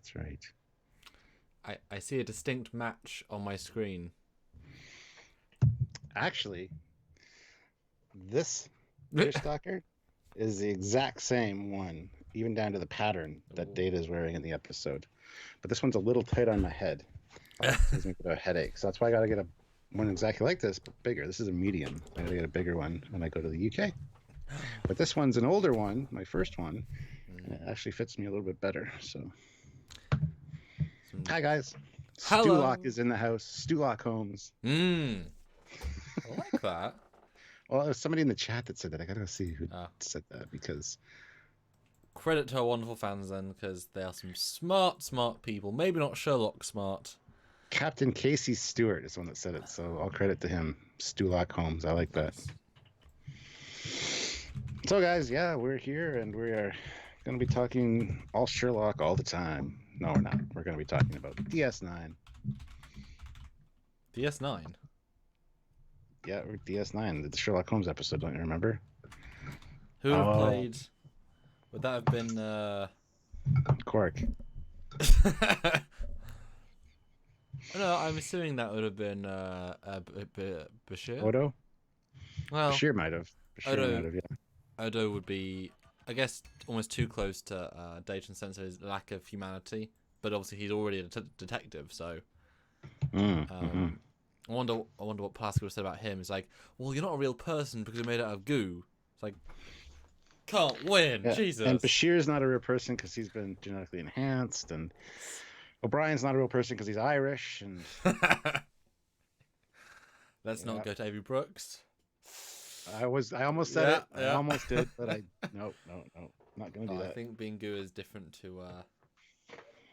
That's right. I see a distinct match on my screen. Actually, this Deerstalker is the exact same one, even down to the pattern that Data is wearing in the episode. But this one's a little tight on my head. So it gives me a headache. So that's why I got to get one exactly like this, but bigger. This is a medium. I got to get a bigger one when I go to the UK. But this one's an older one, my first one, and it actually fits me a little bit better. So, hi guys. Hello. Stulock is in the house. Sherlock Holmes. I like that. Well, there was somebody in the chat that said that. I gotta go see who said that, because credit to our wonderful fans then, because they are some smart people. Maybe not Sherlock smart. Captain Casey Stewart is the one that said it, so all credit to him. Sherlock Holmes. I like that. So guys, yeah, we're here and we are going to be talking all Sherlock all the time. No, we're not. We're going to be talking about DS9. DS9? Yeah, DS9, the Sherlock Holmes episode, don't you remember? Who played? Would that have been Quark? No, I'm assuming that would have been Bashir. Odo? Well, Bashir might have. Yeah. Odo would be, I guess, almost too close to Data in the sense of his lack of humanity. But obviously, he's already a detective, so. I wonder what Pulaski would have said about him. It's like, well, you're not a real person because you're made out of goo. It's like, can't win, yeah. Jesus. And Bashir's not a real person because he's been genetically enhanced, and O'Brien's not a real person because he's Irish. And let's not go to Avery Brooks. I almost said it. I almost did, but no, not gonna do that. I think being goo is different to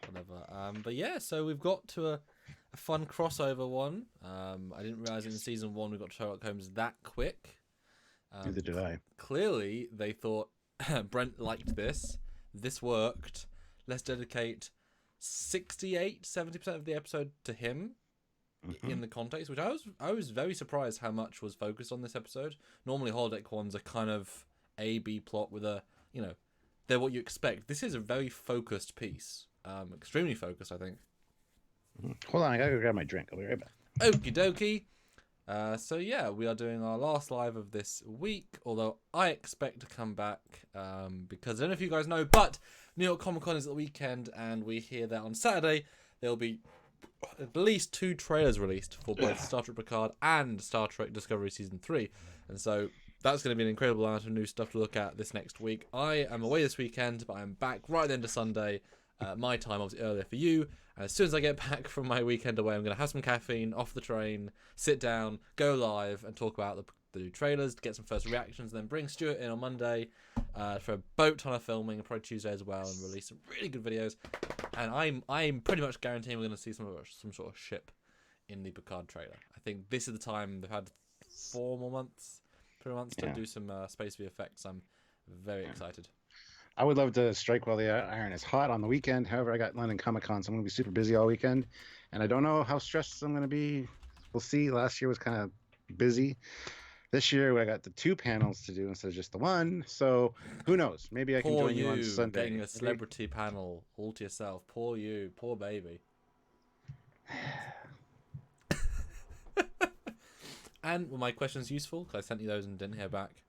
whatever. But yeah, so we've got to a fun crossover one. I didn't realize in season 1 we got Sherlock Holmes that quick. Neither did I. Clearly, they thought Brent liked this. This worked. Let's dedicate 70% of the episode to him. In the context, which I was very surprised how much was focused on this episode. Normally holodeck ones are kind of A-B plot with a, they're what you expect. This is a very focused piece. Extremely focused, I think. Hold on, I gotta go grab my drink. I'll be right back. Okie dokie. So yeah, we are doing our last live of this week, although I expect to come back because I don't know if you guys know, but New York Comic Con is the weekend, and we hear that on Saturday there'll be at least 2 trailers released for both Star Trek Picard and Star Trek Discovery Season 3. And so that's going to be an incredible amount of new stuff to look at this next week. I am away this weekend, but I'm back right at the end of Sunday. My time, obviously earlier for you. And as soon as I get back from my weekend away, I'm going to have some caffeine, off the train, sit down, go live, and talk about the new trailers, to get some first reactions, and then bring Stuart in on Monday for a boat ton of filming, probably Tuesday as well, and release some really good videos. And I'm pretty much guaranteeing we're going to see some sort of ship in the Picard trailer. I think this is the time. They've had 3 months to do some space VFX. I'm very excited. I would love to strike while the iron is hot on the weekend. However, I got London Comic Con, so I'm going to be super busy all weekend. And I don't know how stressed I'm going to be. We'll see. Last year was kind of busy. This year, I got the 2 panels to do instead of just the 1. So who knows? Maybe I can join you on Sunday. Getting a celebrity panel all to yourself. Poor you. Poor baby. And were my questions useful? Because I sent you those and didn't hear back.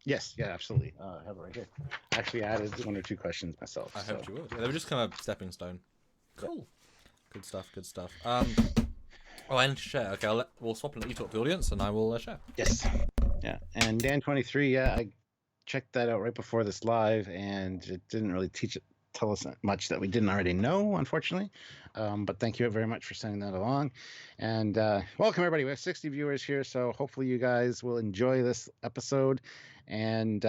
Yes, yeah, absolutely. I have it right here. I actually added 1 or 2 questions myself. I hoped you would. Yeah, they were just kind of stepping stone. Cool. Good stuff. I need to share. Okay, we'll swap and let you talk to the audience, and I will share. Yes. Yeah, and Dan23, I checked that out right before this live, and it didn't really tell us much that we didn't already know, unfortunately. But thank you very much for sending that along. And welcome, everybody. We have 60 viewers here, so hopefully you guys will enjoy this episode. And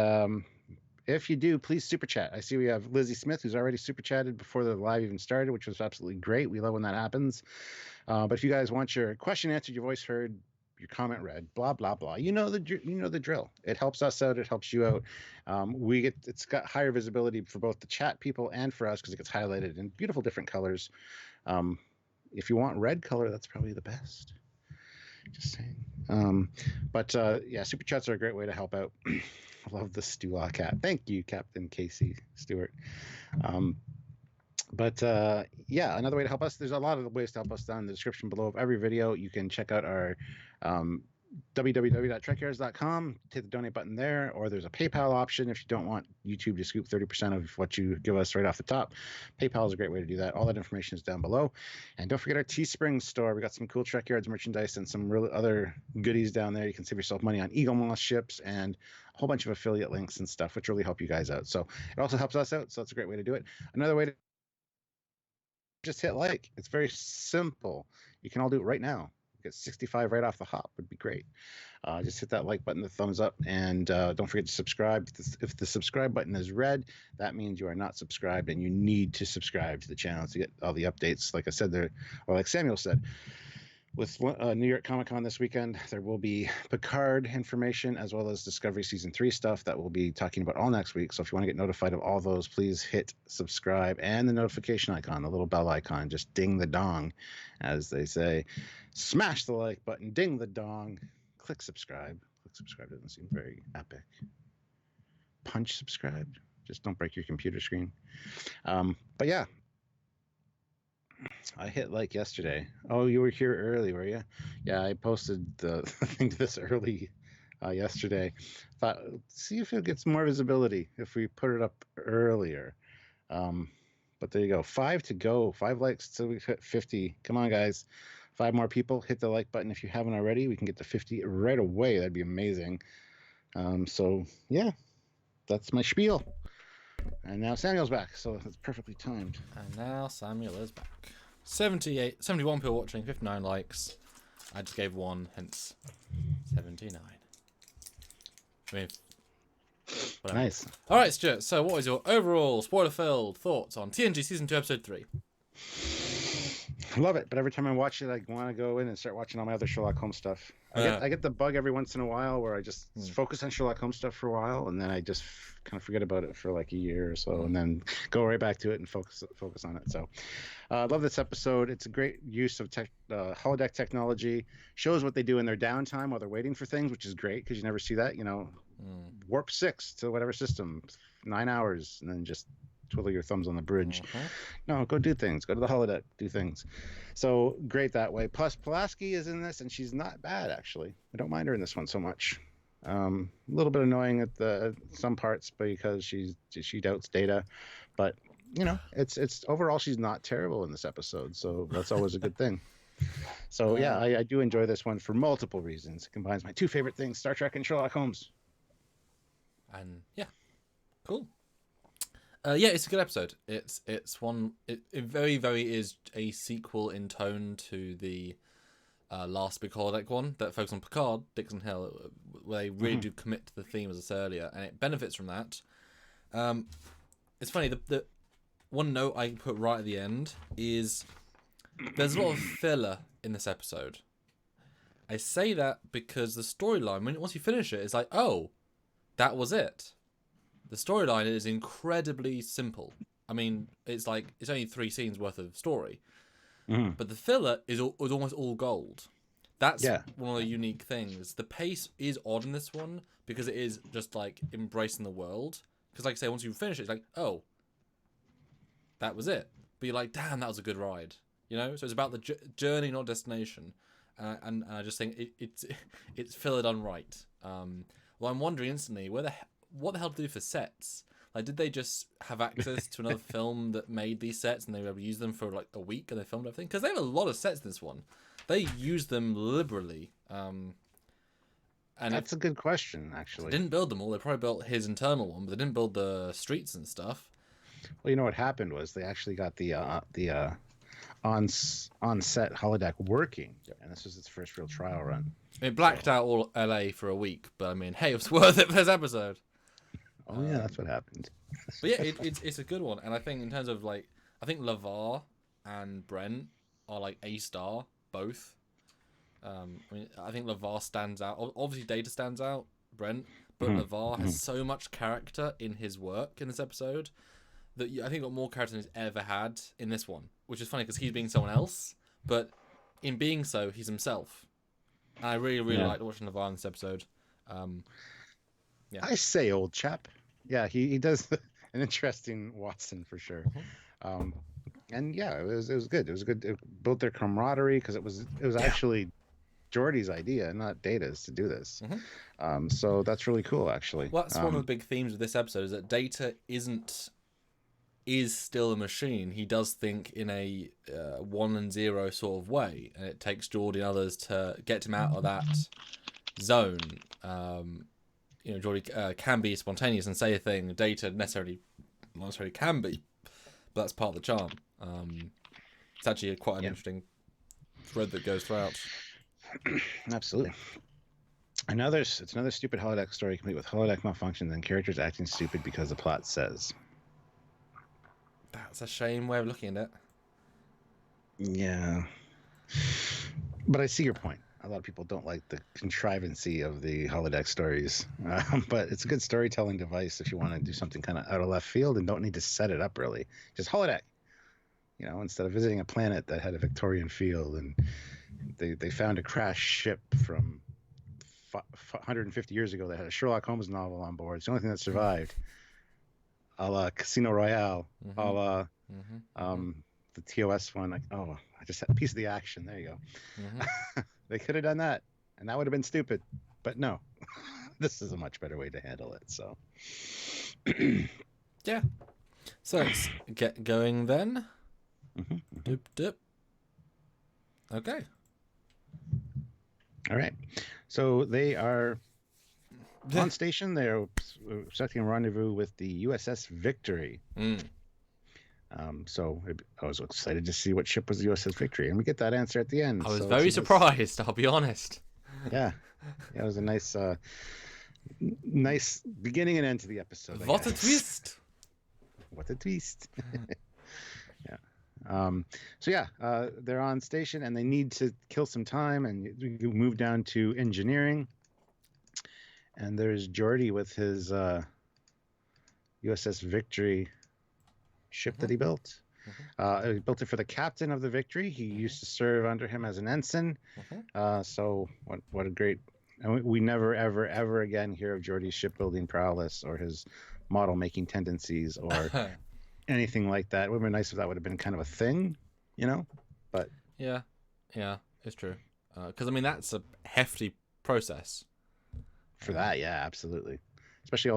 if you do, please super chat. I see we have Lizzie Smith, who's already super chatted before the live even started, which was absolutely great. We love when that happens. But if you guys want your question answered, your voice heard, your comment read, blah blah blah, you know the drill. It helps us out. It helps you out. It's got higher visibility for both the chat people and for us because it gets highlighted in beautiful different colors. If you want red color, that's probably the best. Just saying. But super chats are a great way to help out. love the Stulaw cat. Thank you, Captain Casey Stewart. But yeah, another way to help us, there's a lot of ways to help us down in the description below of every video. You can check out our www.trekyards.com, hit the donate button there, or there's a PayPal option if you don't want YouTube to scoop 30% of what you give us right off the top. PayPal is a great way to do that. All that information is down below. And don't forget our Teespring store. We got some cool Trekyards merchandise and some really other goodies down there. You can save yourself money on Eagle Moss ships and a whole bunch of affiliate links and stuff, which really help you guys out. So it also helps us out, so that's a great way to do it. Another way to just hit like. It's very simple. You can all do it right now. Get 65 right off the hop would be great. Just hit that like button, the thumbs up, and don't forget to subscribe. If the subscribe button is red, that means you are not subscribed, and you need to subscribe to the channel to get all the updates. Like I said there, or like Samuel said, with New York Comic Con this weekend, there will be Picard information as well as Discovery Season 3 stuff that we'll be talking about all next week. So if you want to get notified of all those, please hit subscribe and the notification icon, the little bell icon. Just ding the dong, as they say. Smash the like button, ding the dong, click subscribe. Click subscribe doesn't seem very epic. Punch subscribe. Just don't break your computer screen. But yeah. I hit like yesterday. Oh, you were here early, were you? Yeah, I posted the thing to this early yesterday. Thought, see if it gets more visibility if we put it up earlier. But there you go. 5 to go. 5 likes till we hit 50. Come on, guys. 5 more people. Hit the like button if you haven't already. We can get to 50 right away. That'd be amazing. So, yeah, that's my spiel. And now Samuel's back, so it's perfectly timed. And now Samuel is back. 71 people watching, 59 likes. I just gave 1, hence 79. I mean, whatever. Nice. All right, Stuart. So, what was your overall spoiler-filled thoughts on TNG Season 2, Episode 3? Love it, but every time I watch it, I want to go in and start watching all my other Sherlock Holmes stuff. I get the bug every once in a while where I just focus on Sherlock Holmes stuff for a while, and then I just kind of forget about it for like a year or so, and then go right back to it and focus on it. So, I love this episode. It's a great use of holodeck technology. Shows what they do in their downtime while they're waiting for things, which is great because you never see that. Warp 6 to whatever system, 9 hours, and then just twiddle your thumbs on the bridge. No, go do things. Go to the holodeck, do things. So great that way. Plus, Pulaski is in this, and she's not bad, actually. I don't mind her in this one so much. A little bit annoying at some parts because she doubts Data, but it's overall she's not terrible in this episode, so that's always a good thing. So yeah, I do enjoy this one for multiple reasons. It combines my 2 favorite things, Star Trek and Sherlock Holmes. And yeah, cool. Yeah, it's a good episode. It's one. It very, very is a sequel in tone to the last big holodeck one that focused on Picard, Dixon Hill, where they really do commit to the theme, as I said earlier, and it benefits from that. It's funny. The one note I put right at the end is there's a lot of filler in this episode. I say that because the storyline, once you finish it, it's like, oh, that was it. The storyline is incredibly simple. I mean, it's only 3 scenes worth of story, but the filler is almost all gold. That's one of the unique things. The pace is odd in this one because it is just like embracing the world. Because, like I say, once you finish it, it's like, oh, that was it. But you're like, damn, that was a good ride. So it's about the journey, not destination. And I just think it's filler done right. Well, I'm wondering instantly what the hell to do for sets? Like, did they just have access to another film that made these sets and they were able to use them for like a week and they filmed everything? Because they have a lot of sets in this one. They use them liberally. And that's a good question, actually. They didn't build them all. They probably built his internal one, but they didn't build the streets and stuff. Well, what happened was they actually got the on-set holodeck working, and this was its first real trial run. It blacked out all LA for a week, but I mean, hey, it was worth it for this episode. Oh yeah, that's what happened. But yeah, it's a good one, and I think in terms of I think LeVar and Brent are like A star both. I mean, I think LeVar stands out. Obviously, Data stands out, Brent, but LeVar has so much character in his work in this episode that I think got more character than he's ever had in this one, which is funny because he's being someone else, but in being so, he's himself. And I really, really liked watching LeVar in this episode. Yeah. I say, old chap. Yeah, he does an interesting Watson for sure. Mhm. And yeah, it was good. It was good. It built their camaraderie because it was Yeah. actually Geordi's idea, not Data's, to do this. So that's really cool, actually. Well, that's one of the big themes of this episode is that Data is still a machine. He does think in a 1 and 0 sort of way, and it takes Geordi and others to get him out of that zone. Geordi can be spontaneous and say a thing. Data not necessarily can be, but that's part of the charm. It's actually quite an interesting thread that goes throughout. Absolutely. It's another stupid holodeck story complete with holodeck malfunctions and characters acting stupid because the plot says. That's a shame way of looking at it. Yeah. But I see your point. A lot of people don't like the contrivancy of the holodeck stories. But it's a good storytelling device if you want to do something kind of out of left field and don't need to set it up really. Just holodeck. Instead of visiting a planet that had a Victorian feel and they found a crashed ship from 150 years ago that had a Sherlock Holmes novel on board. It's the only thing that survived. A la Casino Royale. A la the TOS one. I just had a piece of the action. There you go. They could have done that, and that would have been stupid. But no, this is a much better way to handle it. So, yeah. So let's get going then. Dip. Okay. All right. So they are on station. They're expecting a rendezvous with the USS Victory. So I was excited to see what ship was the USS Victory, and we get that answer at the end. I was very surprised, I'll be honest. Yeah, it was a nice beginning and end to the episode. What a twist! What a twist! Yeah. They're on station and they need to kill some time, and you move down to engineering. And there's Geordi with his USS Victory ship that he built. He built it for the captain of the Victory. He used to serve under him as an ensign. So what a great... And we never, ever, ever again hear of Geordi's shipbuilding prowess or his model-making tendencies or anything like that. It would have been nice if that would have been kind of a thing, But yeah, it's true. Because that's a hefty process. For that, yeah, absolutely. Especially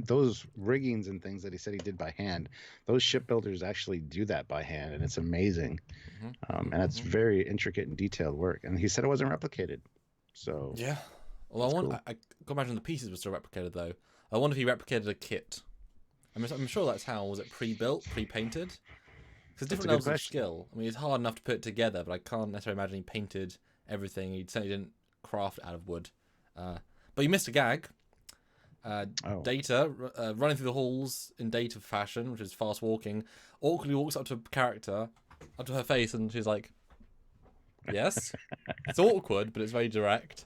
those riggings and things that he said he did by hand. Those shipbuilders actually do that by hand, and it's amazing. And it's very intricate and detailed work. And he said it wasn't replicated. So yeah. Well, I can imagine the pieces were still replicated though. I wonder if he replicated a kit. I'm sure that's how. Was it pre-built, pre-painted? Because different levels of skill. It's hard enough to put it together, but I can't necessarily imagine he painted everything. He certainly didn't craft it out of wood. But you missed a gag. Data, running through the halls in Data fashion, which is fast walking, awkwardly walks up to a character, up to her face, and she's like, yes. It's awkward, but it's very direct.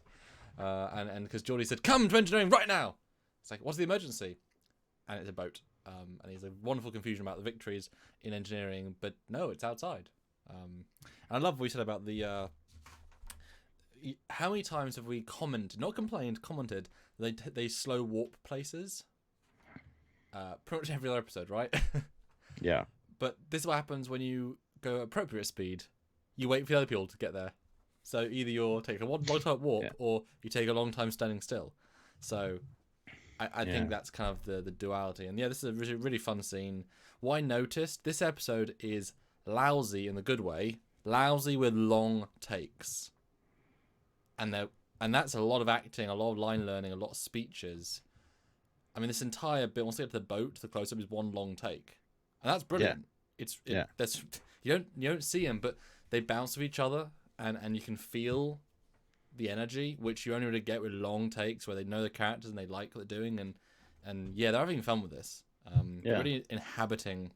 And because Geordi said, come to engineering right now. It's like, what's the emergency? And it's a boat. And he's a wonderful confusion about the Victories in engineering, but no, it's outside. And I love what we said about the... how many times have we commented they slow warp places? Pretty much every other episode, right? Yeah. But this is what happens when you go appropriate speed. You wait for the other people to get there. So either you'll take a long time warp or you take a long time standing still. So I think that's kind of the duality. And yeah, this is a really, really fun scene. What I noticed, this episode is lousy in the good way, lousy with long takes. And that's a lot of acting, a lot of line learning, a lot of speeches. This entire bit, once they get to the boat, the close-up is one long take, and that's brilliant. That's you don't see them, but they bounce off each other, and you can feel the energy, which you only really get with long takes where they know the characters and they like what they're doing, and they're having fun with this. They're really inhabiting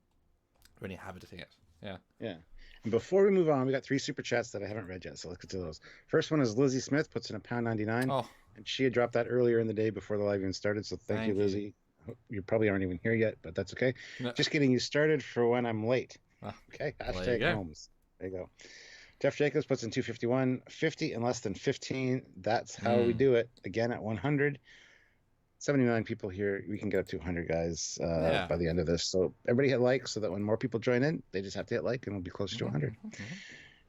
it. Yeah. And before we move on, we got 3 super chats that I haven't read yet, so let's get to those. First one is Lizzie Smith, puts in £1.99. Oh. And she had dropped that earlier in the day before the live even started, so thank you, Lizzie. You probably aren't even here yet, but that's okay. No. Just getting you started for when I'm late. Okay, hashtag Holmes. There you go. Jeff Jacobs puts in 251, 50 and less than 15. That's how we do it. Again at 100. 79 people here. We can get up to 100 guys Yeah. by the end of this. So everybody hit like so that when more people join in, they just have to hit like and we'll be closer to 100.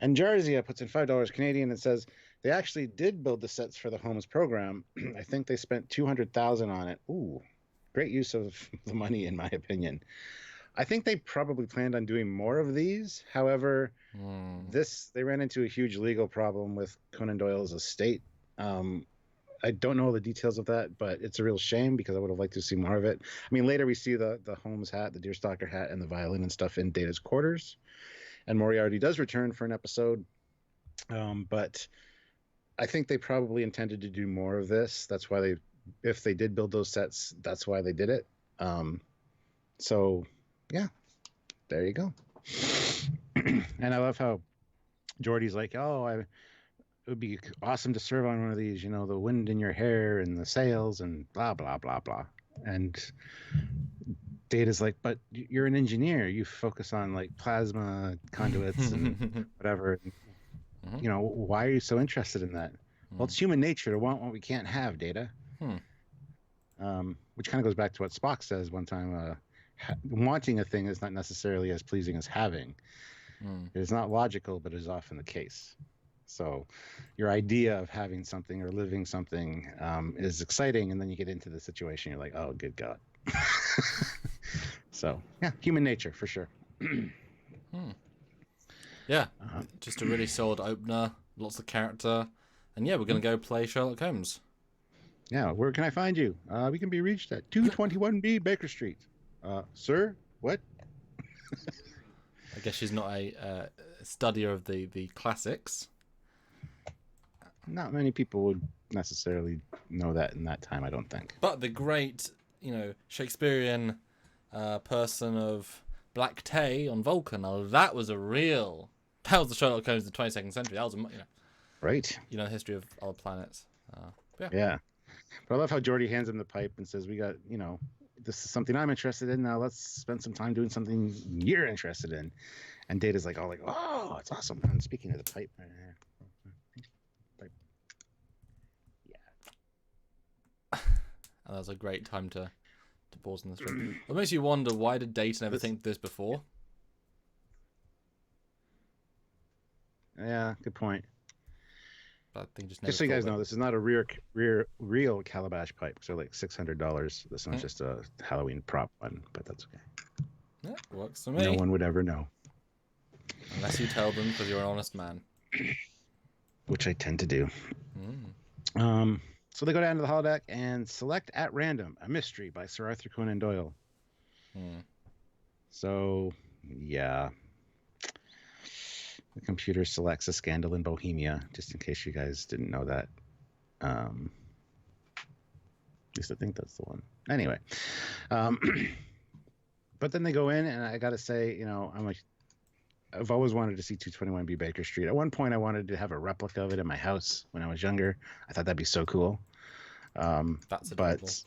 And Jarzia puts in $5 Canadian and says they actually did build the sets for the Holmes program. I think they spent $200,000 on it. Ooh, great use of the money, in my opinion. I think they probably planned on doing more of these. However, they ran into a huge legal problem with Conan Doyle's estate. I don't know the details of that, but it's a real shame because I would have liked to see more of it. I mean, later we see the Holmes hat, the deerstalker hat, and the violin and stuff in Data's quarters. And Moriarty does return for an episode. But I think they probably intended to do more of this. That's why if they did build those sets, that's why they did it. So, yeah, there you go. And I love how Geordi's like, oh, it would be awesome to serve on one of these, you know, the wind in your hair and the sails and blah, blah, blah, blah. And Data's like, but you're an engineer. You focus on like plasma conduits and whatever. You know, why are you so interested in that? Well, it's human nature to want what we can't have, Data. Which kind of goes back to what Spock says one time. Wanting a thing is not necessarily as pleasing as having. It is not logical, but is often the case. So your idea of having something or living something is exciting, and then you get into the situation, you're like, oh, good God. So, yeah, human nature, for sure. Yeah, just a really solid opener, lots of character. And yeah, we're going to go play Sherlock Holmes. Yeah, where can I find you? We can be reached at 221B Baker Street. Sir, what? I guess she's not a studier of the classics. Not many people would necessarily know that in that time, I don't think. But the great, Shakespearean person of Black Tay on Vulcan, that was the Sherlock Holmes of the 22nd century. That was, right. The history of other planets. Yeah. But I love how Geordi hands him the pipe and says, we got, this is something I'm interested in. Now let's spend some time doing something you're interested in. And Data's like, oh, it's awesome. And speaking of the pipe. And that was a great time to pause in this room. It makes you wonder, why did Data never think of this before? Yeah, good point. But I think just so you guys know, this is not a real calabash pipe. So like $600. This one's just a Halloween prop one, but that's okay. Yeah, works for me. No one would ever know. Unless you tell them, because you're an honest man. Which I tend to do. So they go down to the holodeck and select at random a mystery by Sir Arthur Conan Doyle. So, yeah. The computer selects A Scandal in Bohemia, just in case you guys didn't know that. At least I think that's the one. Anyway. But then they go in, and I got to say, I've always wanted to see 221B Baker Street. At one point, I wanted to have a replica of it in my house when I was younger. I thought that'd be so cool. That's adorable. But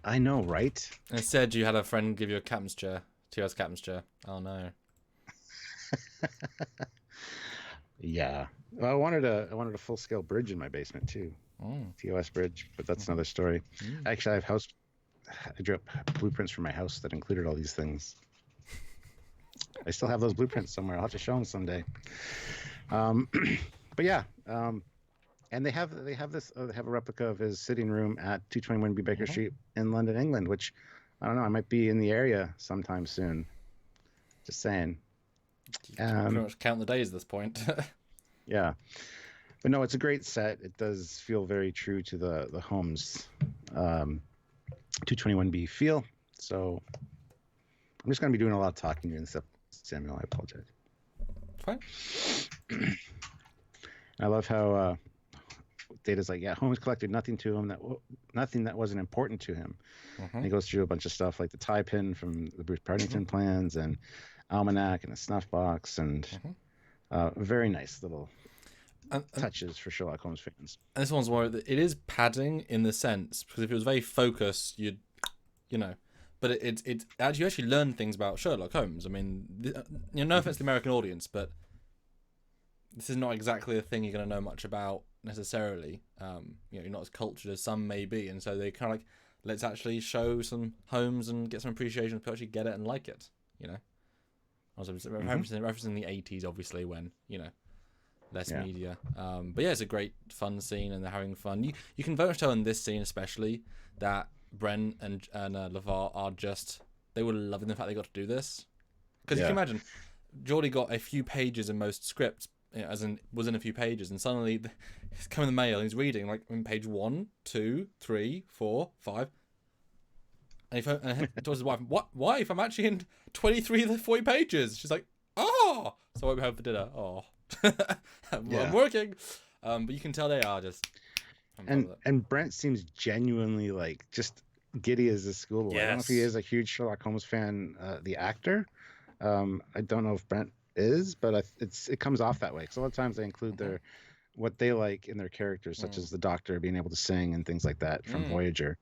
I know, right? Instead, you had a friend give you a captain's chair. TOS captain's chair. Oh, no. Yeah. Well, I wanted a full-scale bridge in my basement, too. TOS bridge, but that's another story. Actually, I drew up blueprints for my house that included all these things. I still have those blueprints somewhere. I'll have to show them someday. But yeah, and they have a replica of his sitting room at 221B Baker Street in London, England. Which I don't know. I might be in the area sometime soon. Just saying. You can pretty much count the days at this point. Yeah, but no, it's a great set. It does feel very true to the Holmes 221B feel. So I'm just going to be doing a lot of talking during this episode, Samuel. I apologize. Fine. I love how Data's like, yeah, Holmes collected nothing that wasn't important to him. And he goes through a bunch of stuff like the tie pin from the Bruce Partington plans and almanac and a snuff box and very nice little touches for Sherlock Holmes fans. And this one's more, it is padding in the sense, because if it was very focused, you'd, but it actually learn things about Sherlock Holmes. I mean, no offense to the American audience, but this is not exactly a thing you're going to know much about necessarily. You're not as cultured as some may be, and so they kind of like let's actually show some Holmes and get some appreciation of people actually get it and like it. You know, I was referencing the 80s, obviously, when less media. But yeah, it's a great fun scene, and they're having fun. You can very much tell in this scene especially that Brent and LeVar are just, they were loving the fact they got to do this. Because you can imagine, Geordi got a few pages in most scripts, as in was in a few pages, and suddenly he's coming the mail and he's reading like in page 1, 2, 3, 4, 5. And he told his wife, "What, wife? I'm actually in 23 of the 40 pages." She's like, "Oh, so I won't be home for dinner." Oh, I'm working. But you can tell they are just. And Brent seems genuinely like just giddy as a schoolboy. Yes. I don't know if he is a huge Sherlock Holmes fan, the actor. I don't know if Brent is, but it comes off that way. Because a lot of times they include what they like in their characters, such as the Doctor being able to sing and things like that from Voyager.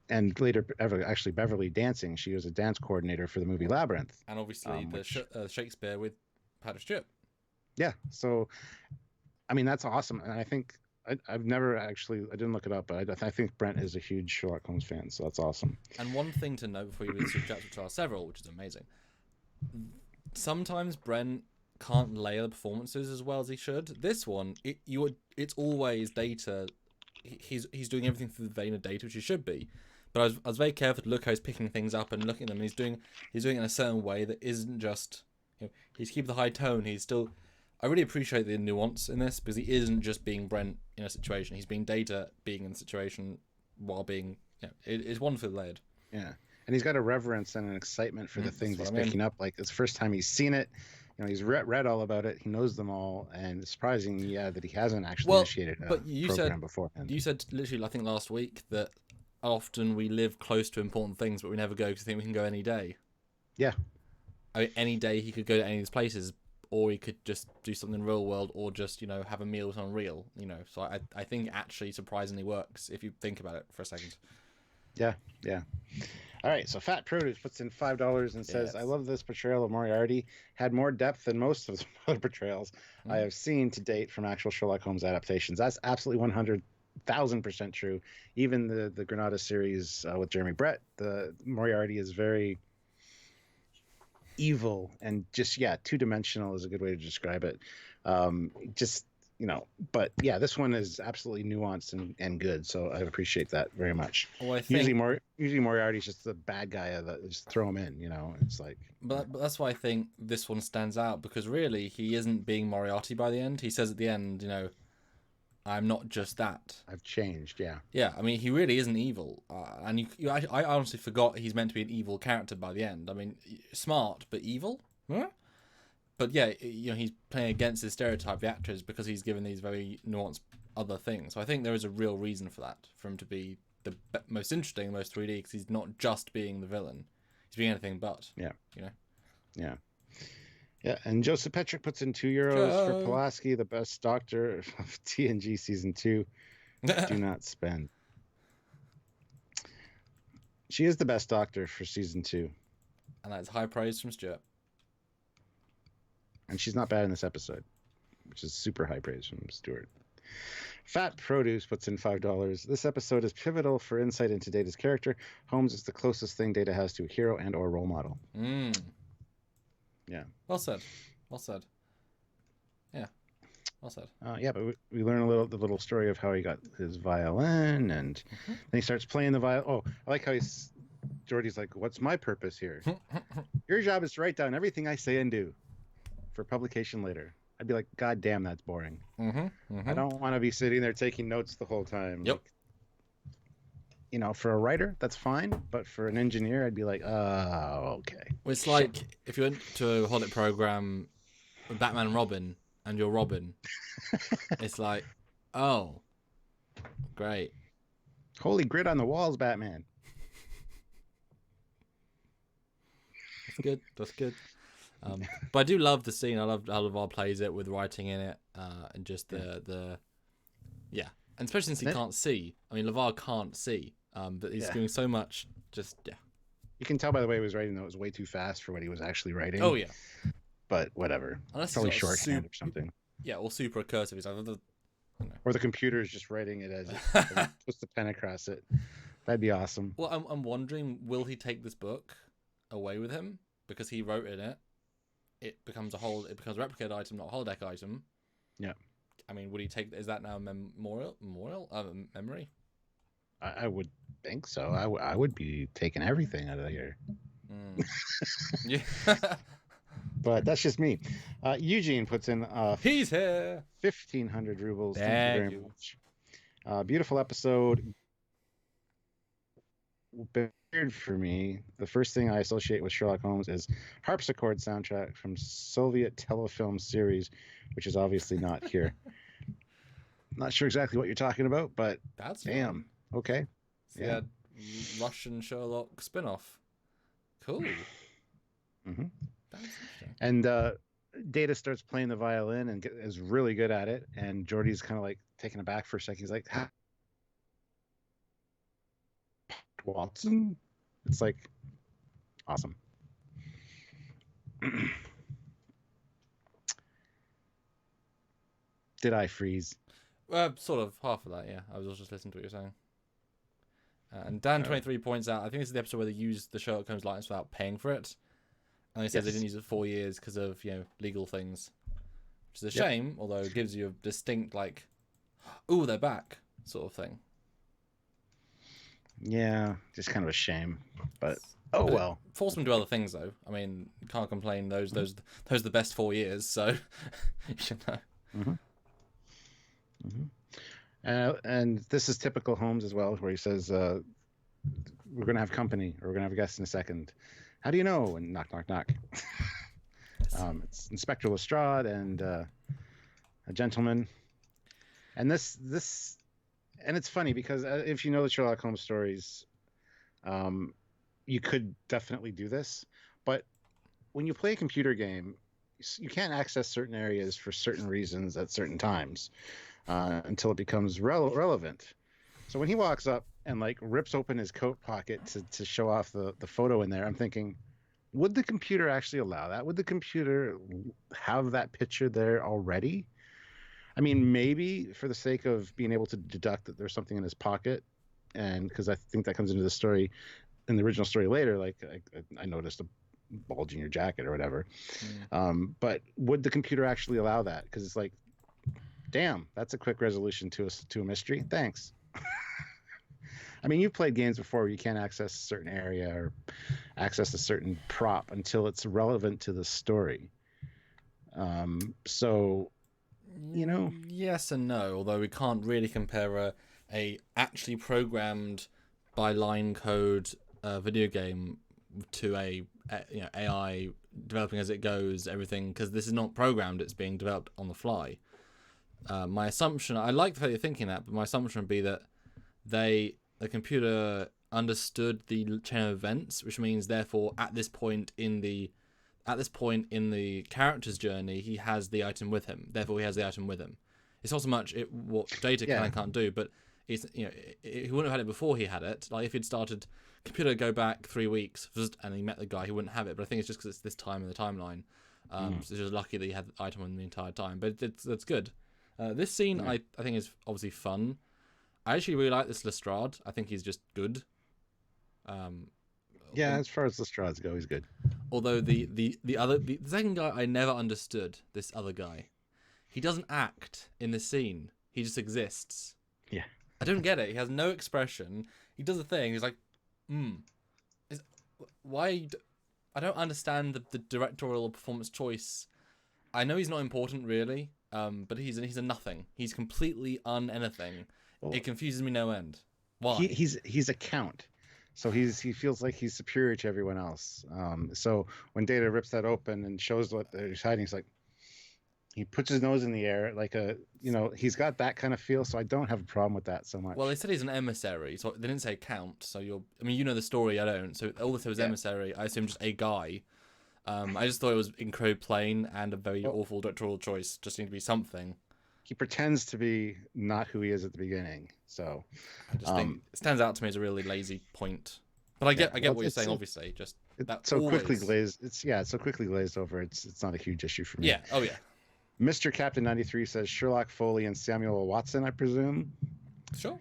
And later, actually, Beverly dancing. She was a dance coordinator for the movie Labyrinth. And obviously the Shakespeare with Patrick Stewart. Yeah. So, I mean, that's awesome. And I think I've never actually, I didn't look it up, but I think Brent is a huge Sherlock Holmes fan. So that's awesome. And one thing to note before you read the subjects, which are several, which is amazing. Sometimes Brent can't layer the performances as well as he should. This one, it's always data. He's doing everything through the vein of data, which he should be. But I was very careful to look how he's picking things up and looking at them. He's doing it in a certain way that isn't just, he's keeping the high tone. He's still, I really appreciate the nuance in this, because he isn't just being Brent in a situation. He's being Data being in the situation while being, it's wonderfully layered. Yeah. And he's got a reverence and an excitement for the things he's picking up. Like, it's the first time he's seen it. He's read all about it. He knows them all. And it's surprising, that he hasn't actually initiated a program beforehand. You said literally, I think last week, that often we live close to important things, but we never go because we think we can go any day. Yeah. I mean, any day he could go to any of these places, or he could just do something real world, or just, have a meal with someone real, So I think it actually surprisingly works if you think about it for a second. Yeah. All right, so Fat Produce puts in $5 and says, "I love this portrayal of Moriarty. Had more depth than most of the other portrayals I have seen to date from actual Sherlock Holmes adaptations." That's absolutely 100,000% true. Even the Granada series with Jeremy Brett, the Moriarty is very evil and just two-dimensional is a good way to describe it. But this one is absolutely nuanced and good, so I appreciate that very much. Well, I think usually Moriarty's just the bad guy that just throw him in, it's like. But that's why I think this one stands out, because really he isn't being Moriarty by the end. He says at the end, "I'm not just that. I've changed." Yeah. Yeah, I mean, he really isn't evil, and I honestly forgot he's meant to be an evil character by the end. I mean, smart but evil. Huh? But yeah, he's playing against his stereotype, the actors, because he's given these very nuanced other things. So I think there is a real reason for that, for him to be the most interesting, most 3D, because he's not just being the villain. He's being anything but. Yeah. Yeah. Yeah, and Joseph Petrick puts in €2 for Pulaski, the best doctor of TNG Season 2. Do not spend. She is the best doctor for Season 2. And that's high praise from Stuart. And she's not bad in this episode, which is super high praise from Stuart. Fat Produce puts in $5. This episode is pivotal for insight into Data's character. Holmes is the closest thing Data has to a hero and or role model. Yeah. Well said. Yeah. Well said. But we learn the little story of how he got his violin, and then he starts playing the violin. Oh, I like how Geordi's like, "What's my purpose here? Your job is to write down everything I say and do for publication later." I'd be like, "God damn, that's boring." I don't want to be sitting there taking notes the whole time. Yep. Like, for a writer, that's fine, but for an engineer, I'd be like, "Oh, okay." Well, it's like if you went to a holiday program with Batman and Robin, and you're Robin. It's like, oh, great. Holy grit on the walls, Batman. That's good. But I do love the scene. I love how LeVar plays it with writing in it, and just the and especially since he can't see. I mean, LeVar can't see, but he's doing so much. You can tell by the way he was writing that it was way too fast for what he was actually writing. Oh yeah, but whatever. Unless probably shorthand or something. Yeah, or super recursive. He's like, or the computer is just writing it as it puts the pen across it. That'd be awesome. Well, I'm wondering, will he take this book away with him because he wrote in it? It becomes a replicated item, not a holodeck item. Yeah. I mean, would he take? Is that now memory? I would think so. I would be taking everything out of here. Yeah. But that's just me. Eugene puts in He's here. 1,500 rubles. Thank Thank you very much. Beautiful episode. Weird for me. The first thing I associate with Sherlock Holmes is harpsichord soundtrack from Soviet telefilm series, which is obviously not here. Not sure exactly what you're talking about, but That's damn. Fun. Okay. So yeah. Russian Sherlock spin-off. Cool. Mm-hmm. That's interesting. And Data starts playing the violin and is really good at it. And Geordi's kind of like taken aback for a second. He's like, Watson? It's like awesome. Did I freeze? Sort of half of that, yeah. I was just listening to what you're saying. And Dan23 points out, I think this is the episode where they used the Sherlock Holmes license without paying for it. And they said they didn't use it for 4 years because of, legal things. Which is a shame, although it gives you a distinct, like, ooh, they're back sort of thing. Yeah, just kind of a shame. But well. Force them to do other things, though. I mean, can't complain. Those are the best 4 years, so you should know. Mm-hmm. Mm-hmm. And this is typical Holmes as well, where he says, we're going to have company, or we're going to have a guest in a second. How do you know? And knock, knock, knock. It's Inspector Lestrade and a gentleman. And this, and it's funny because if you know the Sherlock Holmes stories, you could definitely do this. But when you play a computer game, you can't access certain areas for certain reasons at certain times until it becomes relevant. So when he walks up and like rips open his coat pocket to show off the photo in there, I'm thinking, would the computer actually allow that? Would the computer have that picture there already? I mean, maybe for the sake of being able to deduct that there's something in his pocket, and because I think that comes into the story, in the original story later, like I noticed a bulge in your jacket or whatever. But would the computer actually allow that? Because it's like, damn, that's a quick resolution to a mystery. Thanks. I mean, you've played games before where you can't access a certain area or access a certain prop until it's relevant to the story. So, Yes and no, although we can't really compare a actually programmed by line code video game to a AI developing as it goes, everything, because this is not programmed, it's being developed on the fly. My assumption, I like the fact you're thinking that, but my assumption would be that the computer understood the chain of events, which means therefore at this point in the character's journey, he has the item with him. Therefore, he has the item with him. It's not so much what Data can and can't do, but it's he wouldn't have had it before he had it. Like if he'd started computer go back 3 weeks and he met the guy, he wouldn't have it. But I think it's just because it's this time in the timeline. So it's just lucky that he had the item on the entire time. But that's good. This scene I think is obviously fun. I actually really like this Lestrade. I think he's just good. As far as Lestrades go, he's good. Although the second guy I never understood, this other guy. He doesn't act in this scene. He just exists. Yeah. I don't get it. He has no expression. He does a thing. He's like, why? I don't understand the directorial performance choice. I know he's not important really, but he's a nothing. He's completely anything. Well, it confuses me no end. Why? He's a count. So he feels like he's superior to everyone else. So when Data rips that open and shows what he's hiding, he's like, he puts his nose in the air like he's got that kind of feel. So I don't have a problem with that so much. Well, they said he's an emissary, so they didn't say count. So you know the story, I don't. So all they said was emissary. I assume just a guy. I just thought it was incredibly plain and a very awful directorial choice. Just need to be something. He pretends to be not who he is at the beginning. So I just think it stands out to me as a really lazy point. But I get what you're saying. Obviously, just that quickly glazed. It's so quickly glazed over. It's not a huge issue for me. Yeah. Oh yeah. Mr. Captain 93 says Sherlock Foley and Samuel Watson, I presume. Sure.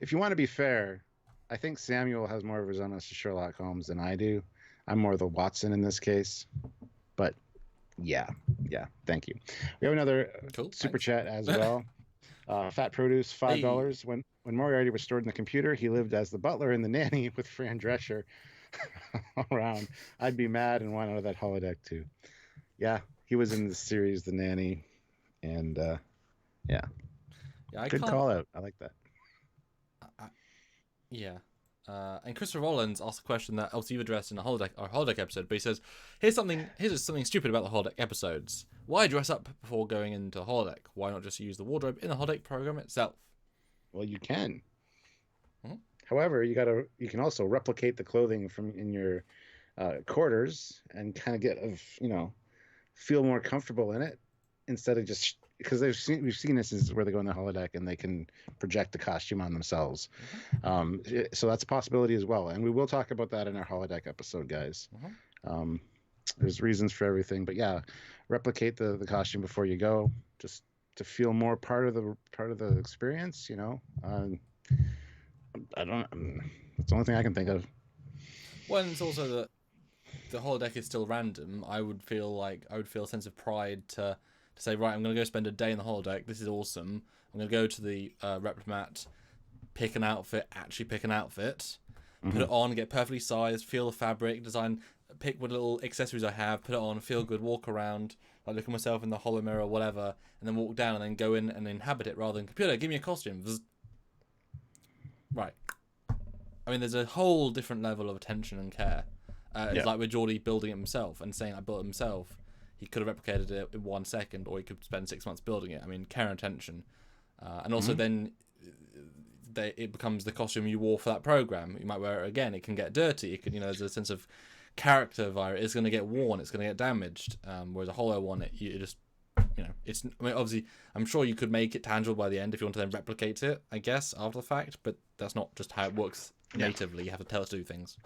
If you want to be fair, I think Samuel has more of a resemblance to Sherlock Holmes than I do. I'm more the Watson in this case. But yeah, thank you. We have another Cool. super Thanks. chat as well. Fat Produce, $5. Hey. When Moriarty was stored in the computer, he lived as the butler and the nanny with Fran Drescher around. I'd be mad and want out of that holodeck too. Yeah, he was in the series The Nanny, and yeah, I good can't. call out. I like that. Yeah. And Christopher Rollins asked a question that obviously you've addressed in our holodeck episode, but he says, here's something stupid about the holodeck episodes. Why dress up before going into the holodeck? Why not just use the wardrobe in the holodeck program itself? Well, you can. Mm-hmm. However, you can also replicate the clothing from in your quarters and kind of feel more comfortable in it instead of just because we've seen this is where they go in the holodeck and they can project the costume on themselves. Mm-hmm. So that's a possibility as well, and we will talk about that in our holodeck episode, guys. Mm-hmm. There's reasons for everything, but yeah, replicate the costume before you go, just to feel more part of the experience. I don't. It's the only thing I can think of. Well, and it's also that the holodeck is still random. I would feel a sense of pride to say, right, I'm going to go spend a day in the holodeck. This is awesome. I'm going to go to the replimat, pick an outfit, put it on, get perfectly sized, feel the fabric, design, pick what little accessories I have, put it on, feel good, walk around, like look at myself in the holo mirror or whatever, and then walk down and then go in and inhabit it rather than computer, give me a costume. Right. I mean, there's a whole different level of attention and care. It's like with Geordi building it himself and saying I built it himself. He could have replicated it in 1 second, or he could spend 6 months building it. I mean, care and attention. And also then it becomes the costume you wore for that program. You might wear it again. It can get dirty. It can, there's a sense of character via it. It's going to get worn. It's going to get damaged. Whereas a holo one, you just, it's. I mean, obviously, I'm sure you could make it tangible by the end if you want to then replicate it, I guess, after the fact. But that's not just how it works natively. You have to tell us to do things.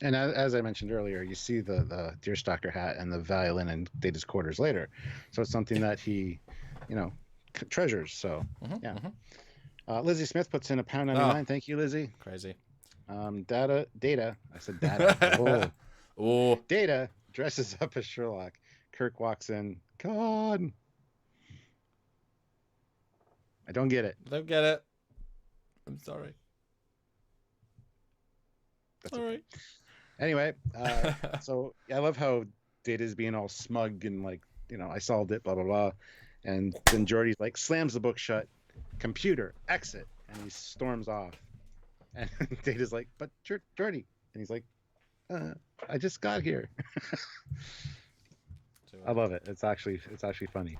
And as I mentioned earlier, you see the deerstalker hat and the violin in Data's quarters later. So it's something that he, treasures. So, Lizzie Smith puts in £1.99. Thank you, Lizzie. Crazy. Data. I said data. Oh. Data dresses up as Sherlock. Kirk walks in. God. I don't get it. I'm sorry. That's all right. Anyway, so I love how Data's being all smug and I solved it, blah, blah, blah. And then Geordi's slams the book shut, computer, exit, and he storms off. And Data's like, but Geordi. And he's like, I just got here. I love it. It's actually funny.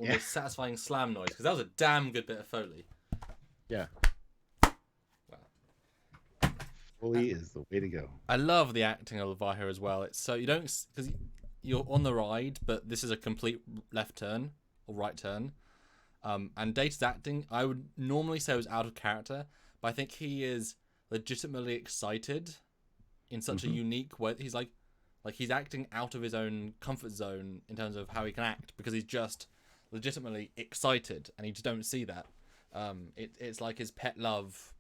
A satisfying slam noise, because that was a damn good bit of Foley. Yeah. Foley is the way to go. I love the acting of Vaher as well. It's so you don't, because you're on the ride, but this is a complete left turn or right turn. And Data's acting, I would normally say was out of character, but I think he is legitimately excited in such a unique way. He's like he's acting out of his own comfort zone in terms of how he can act, because he's just legitimately excited, and you just don't see that. It's like his pet love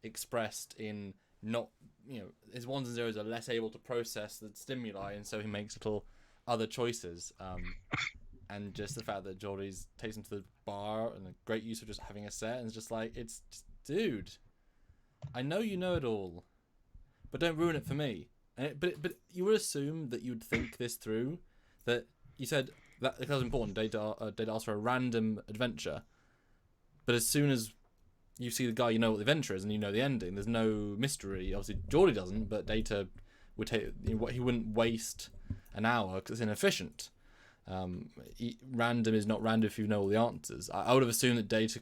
expressed in not, his ones and zeros are less able to process the stimuli, and so he makes little other choices. And just the fact that Geordi takes him to the bar, and a great use of just having a set, and it's just dude, I know you know it all, but don't ruin it for me. But you would assume that you'd think this through, that you said that it was important. Data asked for a random adventure, but as soon as you see the guy, you know what the adventure is, and you know the ending. There's no mystery. Obviously, Geordi doesn't, but Data would take. He wouldn't waste an hour because it's inefficient. Random is not random if you know all the answers. I would have assumed that Data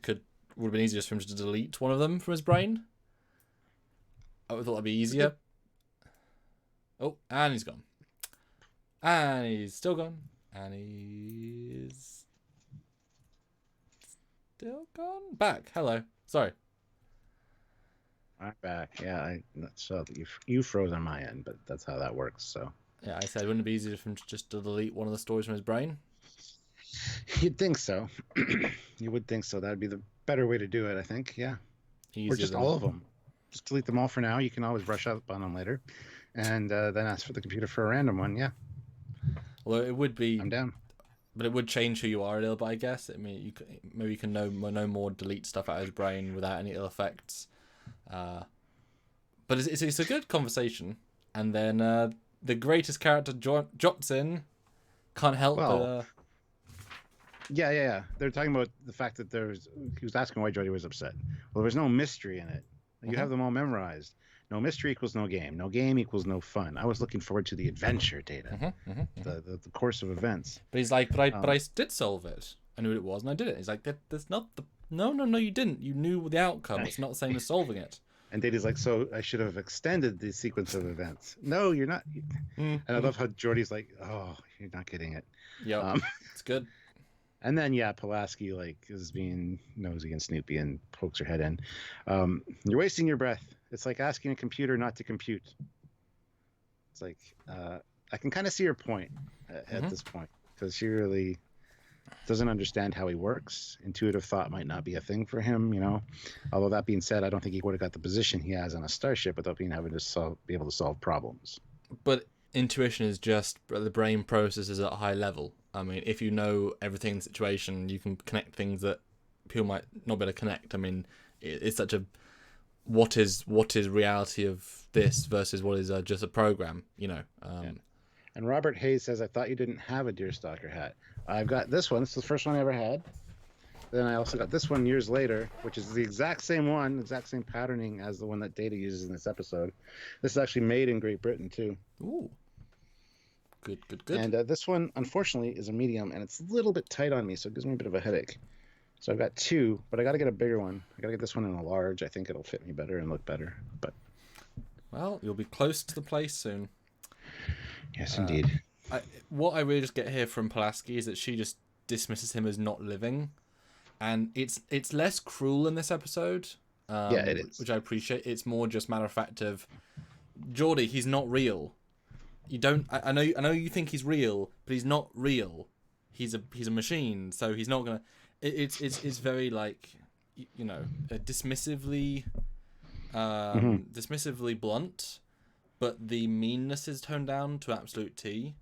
would have been easier for him to delete one of them from his brain. I would have thought that'd be easier. Oh, and he's gone. And he's still gone. And he's still gone. Back. Hello. Sorry. I'm back. Yeah, I'm not sure that you froze on my end, but that's how that works. So. Yeah, I said, wouldn't it be easier for him just to delete one of the stories from his brain? You'd think so. You would think so. That'd be the better way to do it, I think. Yeah. Or just all of them. Just delete them all for now. You can always brush up on them later. And then ask for the computer for a random one, yeah. Although it would be... I'm down. But it would change who you are a little bit, I guess. I mean, maybe you can no more delete stuff out of his brain without any ill effects. But it's a good conversation. And then the greatest character drops in. Can't help but... Yeah. They're talking about the fact that he was asking why Geordi was upset. Well, there was no mystery in it. You have them all memorized. No mystery equals no game. No game equals no fun. I was looking forward to the adventure, Data. The course of events. But he's like, but I did solve it. I knew what it was, and I did it. He's like, that's not the... No, you didn't. You knew the outcome. It's not the same as solving it. And Data's like, so I should have extended the sequence of events. No, you're not. And I love how Geordi's like, oh, you're not getting it. Yeah, it's good. And then, Pulaski, is being nosy and snoopy and pokes her head in. You're wasting your breath. It's like asking a computer not to compute. It's like, I can kind of see her point at this point, because she really doesn't understand how he works. Intuitive thought might not be a thing for him, Although that being said, I don't think he would have got the position he has on a starship without be able to solve problems. But intuition is just the brain processes at a high level. I mean, if you know everything in the situation, you can connect things that people might not be able to connect. I mean, it's such a what is reality of this versus what is just a program, And Robert Hayes says, I thought you didn't have a Deerstalker hat. I've got this one. This is the first one I ever had. Then I also got this one years later, which is the exact same one, exact same patterning as the one that Data uses in this episode. This is actually made in Great Britain, too. Ooh. Good. And this one, unfortunately, is a medium, and it's a little bit tight on me, so it gives me a bit of a headache. So I've got two, but I got to get a bigger one. I got to get this one in a large. I think it'll fit me better and look better. But well, you'll be close to the place soon. Yes, indeed. What I really just get here from Pulaski is that she just dismisses him as not living, and it's less cruel in this episode. It is, which I appreciate. It's more just matter of fact of Geordi. He's not real. You don't. I know you think he's real, but he's not real. He's a machine, so he's not gonna. It's very dismissively, dismissively blunt, but the meanness is toned down to absolute T.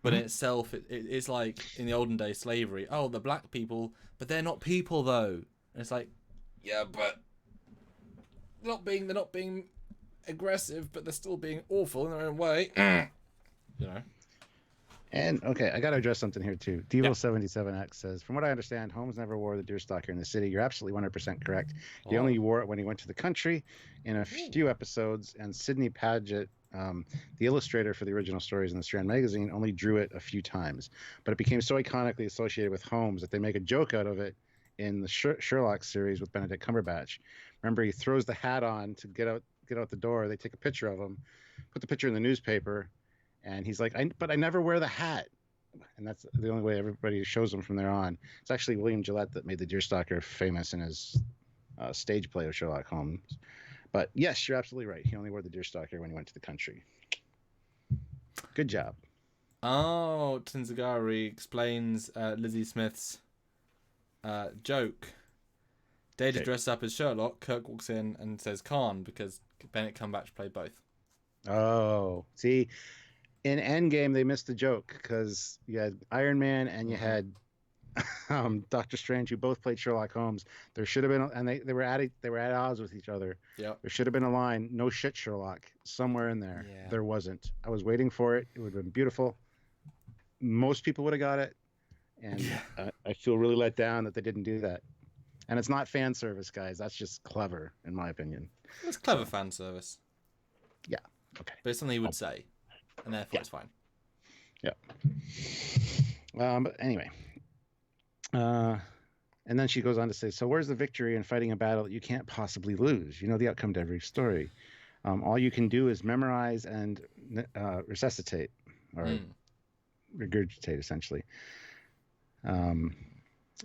But in itself, it's like in the olden days slavery. Oh, the black people, but they're not people though. And it's like, yeah, but they're not being aggressive, but they're still being awful in their own way. And okay, I got to address something here too. Devo77X says, from what I understand, Holmes never wore the Deerstalker in the city. You're absolutely 100% correct. He only wore it when he went to the country in a few episodes, and Sidney Paget, the illustrator for the original stories in the Strand magazine, only drew it a few times. But it became so iconically associated with Holmes that they make a joke out of it in the Sherlock series with Benedict Cumberbatch. Remember, he throws the hat on to get out the door. They take a picture of him, put the picture in the newspaper, and he's like, but I never wear the hat. And that's the only way everybody shows him from there on. It's actually William Gillette that made the Deerstalker famous in his stage play of Sherlock Holmes. But yes, you're absolutely right. He only wore the Deerstalker when he went to the country. Good job. Oh, Tinzagari explains Lizzie Smith's joke. Data dressed up as Sherlock. Kirk walks in and says Khan because Benedict Cumberbatch played both. Oh, see, in Endgame they missed the joke because you had Iron Man and you had Doctor Strange, who both played Sherlock Holmes. There should have been, and they were at odds with each other. Yeah, there should have been a line, "No shit, Sherlock," somewhere in there. Yeah. There wasn't. I was waiting for it. It would have been beautiful. Most people would have got it, and I feel really let down that they didn't do that. And it's not fan service, guys. That's just clever, in my opinion. It's clever fan service. Yeah. Okay. But it's something he would say, and therefore it's fine. Yeah. But anyway. And then she goes on to say, so where's the victory in fighting a battle that you can't possibly lose? You know the outcome to every story. All you can do is memorize and resuscitate or regurgitate, essentially. And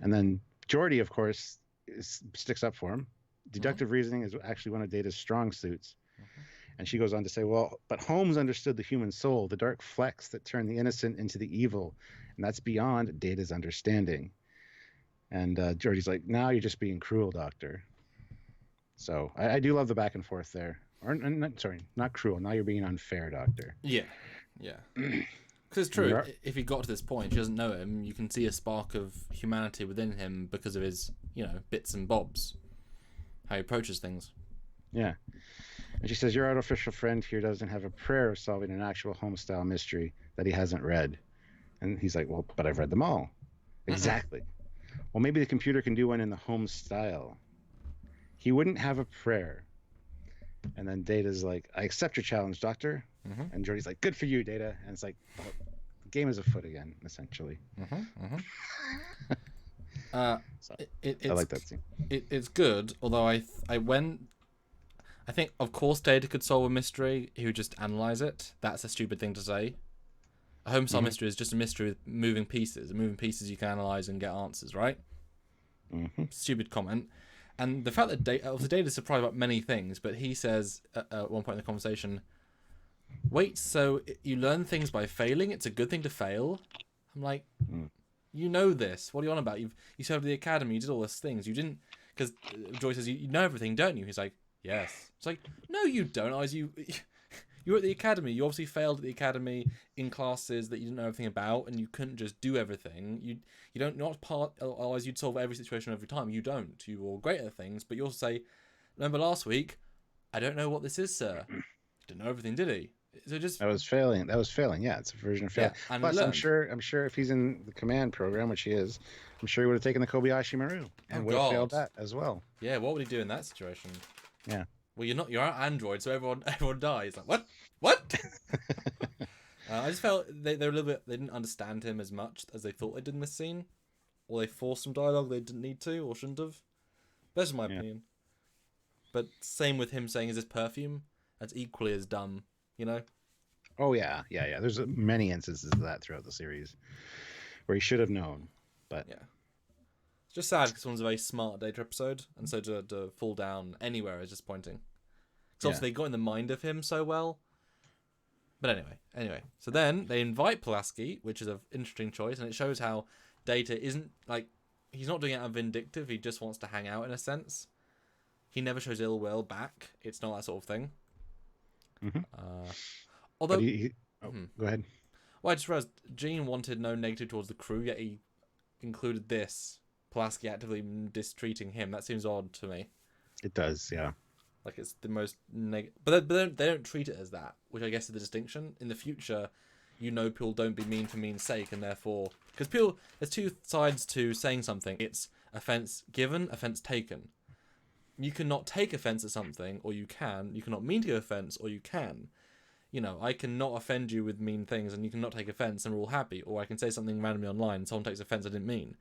then Geordi, of course, sticks up for him. Deductive reasoning is actually one of Data's strong suits. And she goes on to say, well, but Holmes understood the human soul, the dark flecks that turn the innocent into the evil. And that's beyond Data's understanding. And Geordi's like, now you're just being cruel, Doctor. So I do love the back and forth there. Sorry, not cruel. Now you're being unfair, Doctor. Yeah, yeah. Because it's true. If he got to this point, she doesn't know him. You can see a spark of humanity within him because of his, bits and bobs, how he approaches things. Yeah. And she says, your artificial friend here doesn't have a prayer of solving an actual Holmes-style mystery that he hasn't read. And he's like, well, but I've read them all. Exactly. Well, maybe the computer can do one in the Holmes style. He wouldn't have a prayer. And then Data's like, I accept your challenge, Doctor. And Geordi's like, good for you, Data. And it's like, oh, the game is afoot again, essentially. I like that scene. It's good, although I think, of course, Data could solve a mystery. He would just analyze it. That's a stupid thing to say. A home-style mystery is just a mystery with moving pieces. And moving pieces you can analyze and get answers, right? Stupid comment. And the fact that Data's surprised about many things, but he says at one point in the conversation, wait, so you learn things by failing? It's a good thing to fail? I'm like, you know this. What are you on about? You served at the academy. You did all those things. You didn't... Because Joy says, you know everything, don't you? He's like, yes. It's like, no, you don't. You were at the academy. You obviously failed at the academy in classes that you didn't know everything about, and you couldn't just do everything. You don't not part. Otherwise, you'd solve every situation every time. You don't. You were great at things, but you also say, "Remember last week? I don't know what this is, sir." He didn't know everything, did he? So just that was failing. Yeah, it's a version of failing. Yeah, and plus, I'm sure if he's in the command program, which he is, I'm sure he would have taken the Kobayashi Maru and would have failed that as well. Yeah, what would he do in that situation? Yeah. Well, you're an android, so everyone dies. Like what? I just felt they were a little bit. They didn't understand him as much as they thought they did in this scene, or they forced some dialogue they didn't need to or shouldn't have. That's my opinion. But same with him saying, "Is this perfume?" That's equally as dumb, Oh yeah. There's many instances of that throughout the series where he should have known, but yeah. It's just sad because this one's a very smart Data episode, and so to fall down anywhere is disappointing. Because obviously they got in the mind of him so well. But anyway. So then they invite Pulaski, which is an interesting choice, and it shows how Data isn't, he's not doing it out of vindictive, he just wants to hang out in a sense. He never shows ill will back. It's not that sort of thing. Although... go ahead. Well, I just realized Gene wanted no negative towards the crew, yet he included this. Pulaski actively mistreating him. That seems odd to me. It does, yeah. Like it's the most but they don't treat it as that, which I guess is the distinction. In the future, people don't be mean for mean's sake, and therefore, because there's two sides to saying something. It's offense given, offense taken. You cannot take offense at something, or you can. You cannot mean to give offense, or you can. I cannot offend you with mean things, and you cannot take offense, and we're all happy. Or I can say something randomly online, and someone takes offense I didn't mean.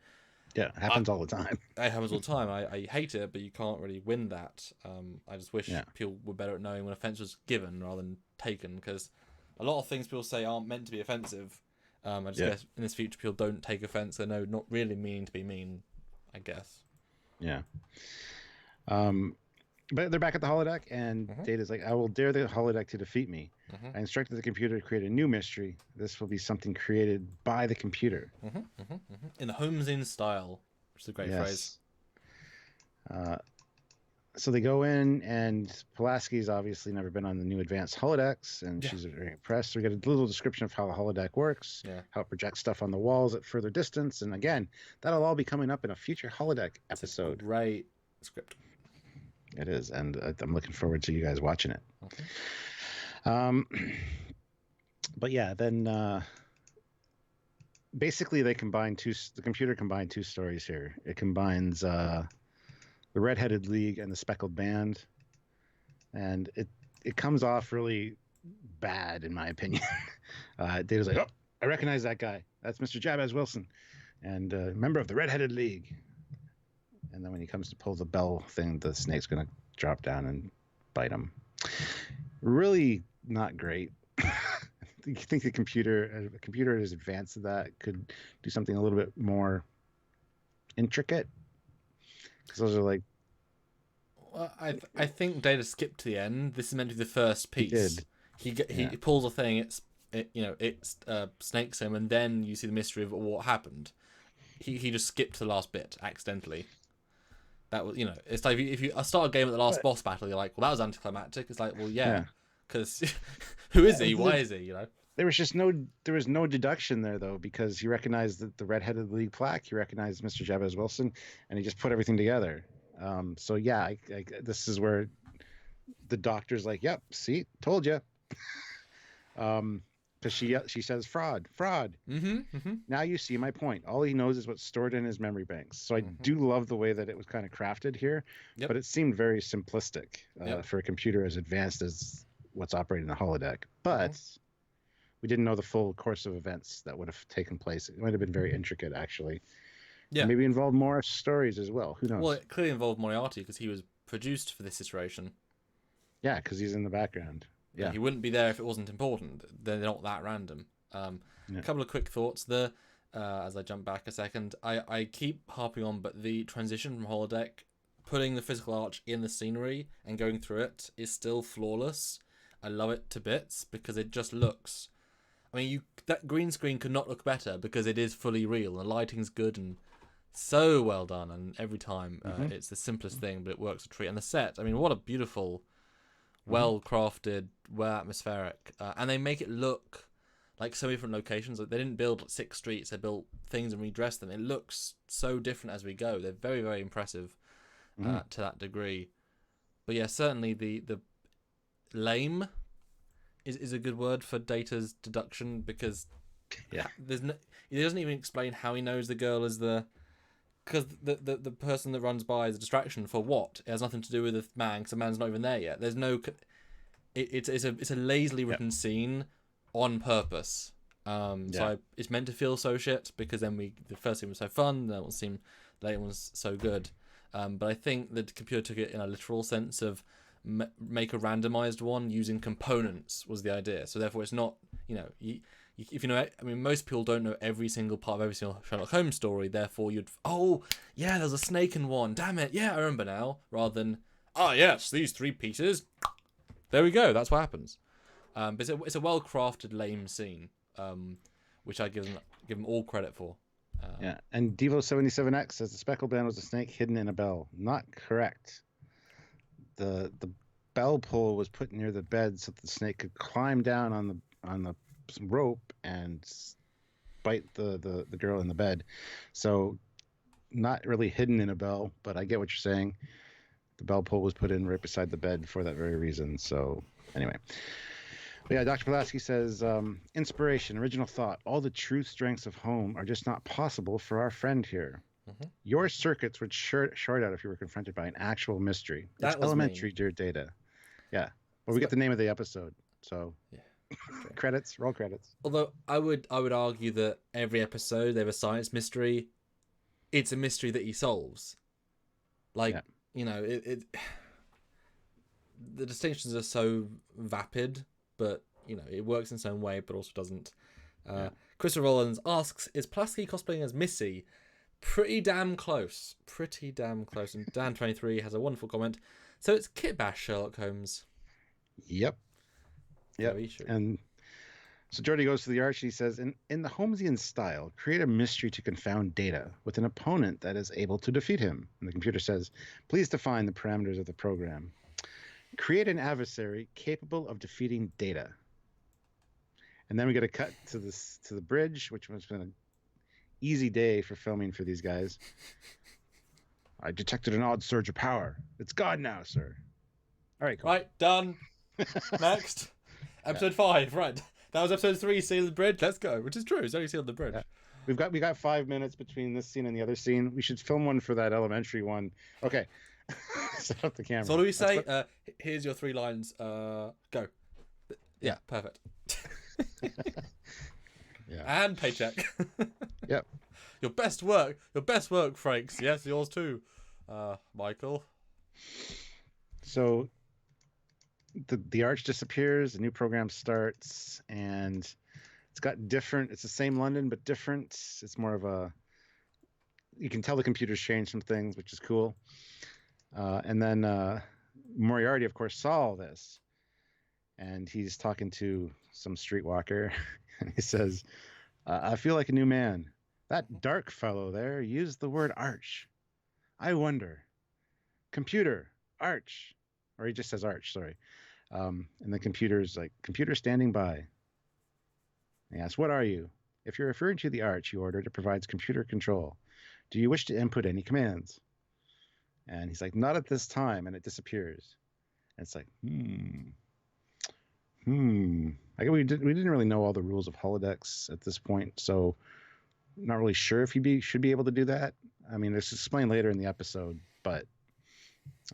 Yeah, it happens all the time. It happens all the time. I hate it, but you can't really win that. I just wish people were better at knowing when offence was given rather than taken, because a lot of things people say aren't meant to be offensive. I just guess in this future people don't take offence. They know not really meaning to be mean, I guess. Yeah. But they're back at the holodeck, and Data's like, I will dare the holodeck to defeat me. I instructed the computer to create a new mystery. This will be something created by the computer. In the Holmesian style, which is a great phrase. So they go in, and Pulaski's obviously never been on the new advanced holodecks, and she's very impressed. We get a little description of how the holodeck works, how it projects stuff on the walls at further distance, and again, that'll all be coming up in a future holodeck episode. Right script. It is, and I'm looking forward to you guys watching it. Okay. But yeah, then basically the computer combined two stories here. It combines the Red-Headed League and the Speckled Band, and it comes off really bad in my opinion. Data's like, oh, I recognize that guy. That's Mr. Jabez Wilson, and member of the Red-Headed League. And then when he comes to pull the bell thing, the snake's going to drop down and bite him. Really not great. You think a computer as advanced as that could do something a little bit more intricate? Because those are like... Well, I think Data skipped to the end. This is meant to be the first piece. He pulls a thing. It snakes him, and then you see the mystery of what happened. He just skipped the last bit accidentally. That was, it's like if you start a game at the last boss battle, you're like, well, that was anticlimactic. It's like, well, yeah, because who is he? Why is he? There was no deduction there though, because he recognized the redheaded league plaque. He recognized Mr. Jabez Wilson, and he just put everything together. So yeah, this is where the doctor's like, "Yep, see, told you." Because she says fraud. Now you see my point. All he knows is what's stored in his memory banks. So I do love the way that it was kind of crafted here, but it seemed very simplistic for a computer as advanced as what's operating the holodeck. But we didn't know the full course of events that would have taken place. It might have been very intricate, actually. Yeah. Maybe involved more stories as well. Who knows? Well, it clearly involved Moriarty because he was produced for this iteration. Yeah, because he's in the background. Yeah, he wouldn't be there if it wasn't important. They're not that random. A couple of quick thoughts there. As I jump back a second, I keep harping on, but the transition from holodeck, putting the physical arch in the scenery and going through it is still flawless. I love it to bits because it just looks. I mean, that green screen could not look better because it is fully real. The lighting's good and so well done. And every time it's the simplest thing, but it works a treat. And the set, I mean, what a beautiful, well-crafted, well-atmospheric. And they make it look like so many different locations. Like, they didn't build 6 streets. They built things and redressed them. It looks so different as we go. They're very, very impressive to that degree. But yeah, certainly the lame is a good word for Data's deduction because he doesn't even explain how he knows the girl is because the person that runs by is a distraction for what? It has nothing to do with the man because the man's not even there yet. There's no it's a lazily written scene on purpose. So it's meant to feel so shit because then the first scene was so fun, the later one was so good. But I think the computer took it in a literal sense of make a randomized one using components was the idea. So therefore it's not, if you know, I mean, most people don't know every single part of every single Sherlock Holmes story. Therefore there's a snake in one. Damn it. Yeah, I remember now. Rather than, yes, these 3 pieces. There we go. That's what happens. But it's a well-crafted, lame scene, which I give them all credit for. And Devo77X says the speckled band was a snake hidden in a bell. Not correct. The bell pull was put near the bed so that the snake could climb down on the rope and bite the girl in the bed. So not really hidden in a bell, but I get what you're saying. The bell pull was put in right beside the bed for that very reason. So anyway. But yeah, Dr. Pulaski says, inspiration, original thought, all the true strengths of home are just not possible for our friend here. Your circuits would short out if you were confronted by an actual mystery. It's elementary, dear Data. Yeah. Well, we get the name of the episode. So credits, roll credits. Although I would argue that every episode they have a science mystery. It's a mystery that he solves. Like, the distinctions are so vapid, but it works in its own way, but also doesn't. Christopher Rollins asks, is Pulaski cosplaying as Missy? Pretty damn close. And Dan23 has a wonderful comment. So it's Kit Bash Sherlock Holmes. Yep. And so Geordi goes to the arch and he says, in the Holmesian style, create a mystery to confound Data with an opponent that is able to defeat him. And the computer says, please define the parameters of the program. Create an adversary capable of defeating Data. And then we get a cut to the bridge, which has been an easy day for filming for these guys. I detected an odd surge of power. It's gone now, sir. All right, cool. Right, done. Next. Episode 5, right. That was episode 3, Seal the Bridge. Let's go. Which is true. It's only Sealed the Bridge. Yeah. We got 5 minutes between this scene and the other scene. We should film one for that elementary one. Okay. Set up the camera. So what do we say? Here's your 3 lines. Go. Yeah, perfect. And paycheck. Yep. Your best work, Frakes. Yes, yours too, Michael. So the arch disappears, a new program starts, and it's got different. It's the same London, but different. It's more of you can tell the computer's changed some things, which is cool. And then Moriarty, of course, saw all this, and he's talking to some streetwalker, and he says, I feel like a new man. That dark fellow there used the word arch. I wonder, computer, Arch. Or he just says Arch, sorry. And the computer's like, computer standing by. He asks, what are you? If you're referring to the Arch you ordered, it provides computer control. Do you wish to input any commands? And he's like, not at this time, and it disappears. And it's like, I guess we didn't really know all the rules of holodecks at this point, so not really sure if he should be able to do that. I mean, it's explained later in the episode, but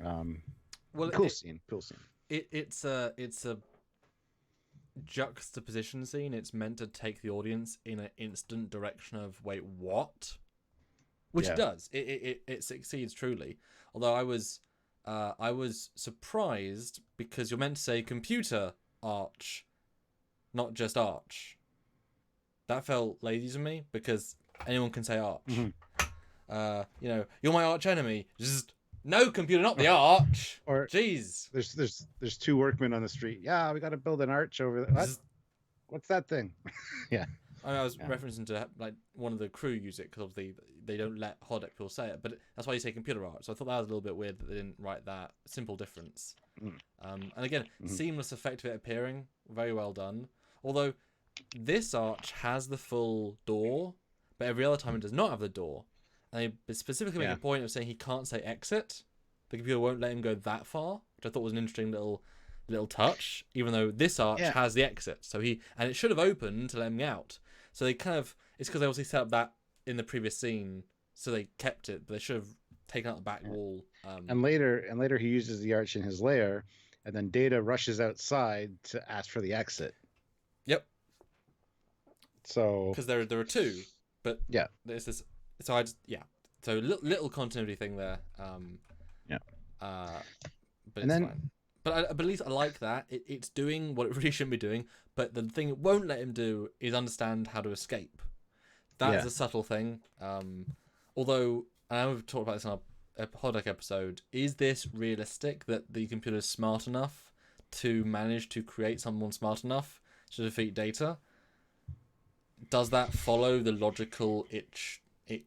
cool scene. It's a juxtaposition scene. It's meant to take the audience in an instant direction of wait, what? Which it does. It succeeds truly. Although I was surprised because you're meant to say computer Arch, not just Arch. That felt lazy to me because anyone can say Arch. Mm-hmm. You're my arch enemy. Just no computer, not the Arch. Or jeez. There's two workmen on the street. Yeah, we got to build an arch over there. What's that thing? Yeah. I was referencing to like one of the crew use it because obviously they don't let holodeck people say it, but that's why you say computer art. So I thought that was a little bit weird that they didn't write that simple difference. And again, seamless effect of it appearing, very well done. Although this arch has the full door, but every other time it does not have the door. And they specifically make a point of saying he can't say exit. The computer won't let him go that far, which I thought was an interesting little touch. Even though this arch has the exit, so it should have opened to let him out. So they it's because they obviously set up that in the previous scene, so they kept it, but they should have taken out the back wall. And later he uses the arch in his lair, and then Data rushes outside to ask for the exit. Yep. So because there are two, but there's this. So so little continuity thing there. But it's fine. But at least I like that. It's doing what it really shouldn't be doing. But the thing it won't let him do is understand how to escape. That is a subtle thing. Although, and I know we've talked about this in our holodeck episode, is this realistic that the computer is smart enough to manage to create someone smart enough to defeat Data? Does that follow the logical it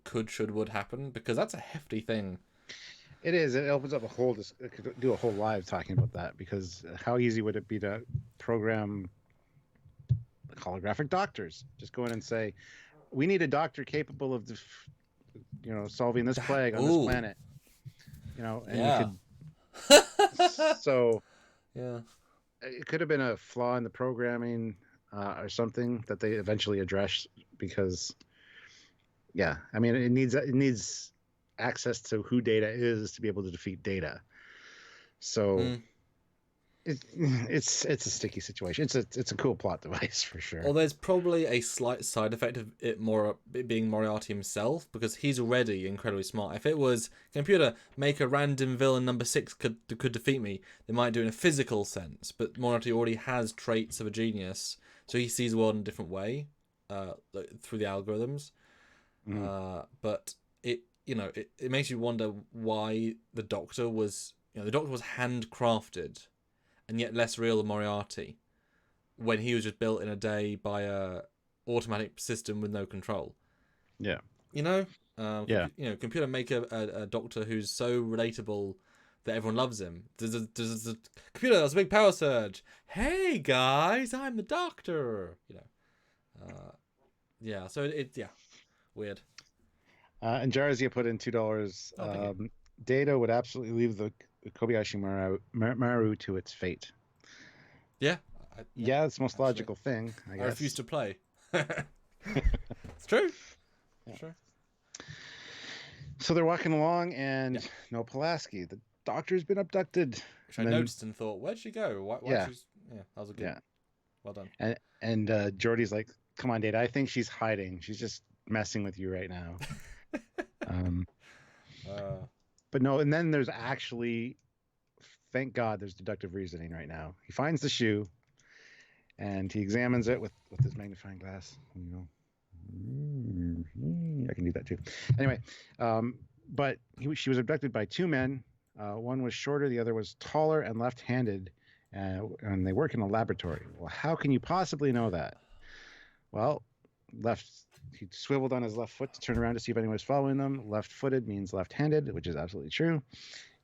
could, should, would happen? Because that's a hefty thing. It is. It opens up it could do a whole live talking about that, because how easy would it be to program holographic doctors? Just go in and say, we need a doctor capable of, solving this plague on this planet. And you could. So. Yeah. It could have been a flaw in the programming or something that they eventually address, because. Yeah, I mean, it needs access to who Data is to be able to defeat Data. So it's a sticky situation. It's a cool plot device for sure. Well, there's probably a slight side effect of it being Moriarty himself, because he's already incredibly smart. If it was computer, make a random villain number 6 could defeat me, they might do it in a physical sense. But Moriarty already has traits of a genius, so he sees the world in a different way through the algorithms. But it makes you wonder why the Doctor was handcrafted and yet less real than Moriarty, when he was just built in a day by a automatic system with no control. Yeah. Computer make a Doctor who's so relatable that everyone loves him. Does computer, that's a big power surge. Hey guys, I'm the Doctor. So weird. And Jarzia put in $2. Data would absolutely leave the Kobayashi Maru to its fate. Yeah. It's the most logical thing, I guess. I refuse to play. It's true. Yeah. Sure. So they're walking along, and no Pulaski. The Doctor's been abducted. Which I noticed and thought, where'd she go? Why that was a good. Yeah. Well done. And Geordi's like, come on, Data. I think she's hiding. She's just messing with you right now. But no, and then there's actually, thank God, there's deductive reasoning right now. He finds the shoe, and he examines it with his magnifying glass. I can do that too. Anyway, but she was abducted by two men. One was shorter, the other was taller and left-handed, and they work in a laboratory. Well, how can you possibly know that? Well, he swiveled on his left foot to turn around to see if anyone was following them. Left-footed means left-handed, which is absolutely true.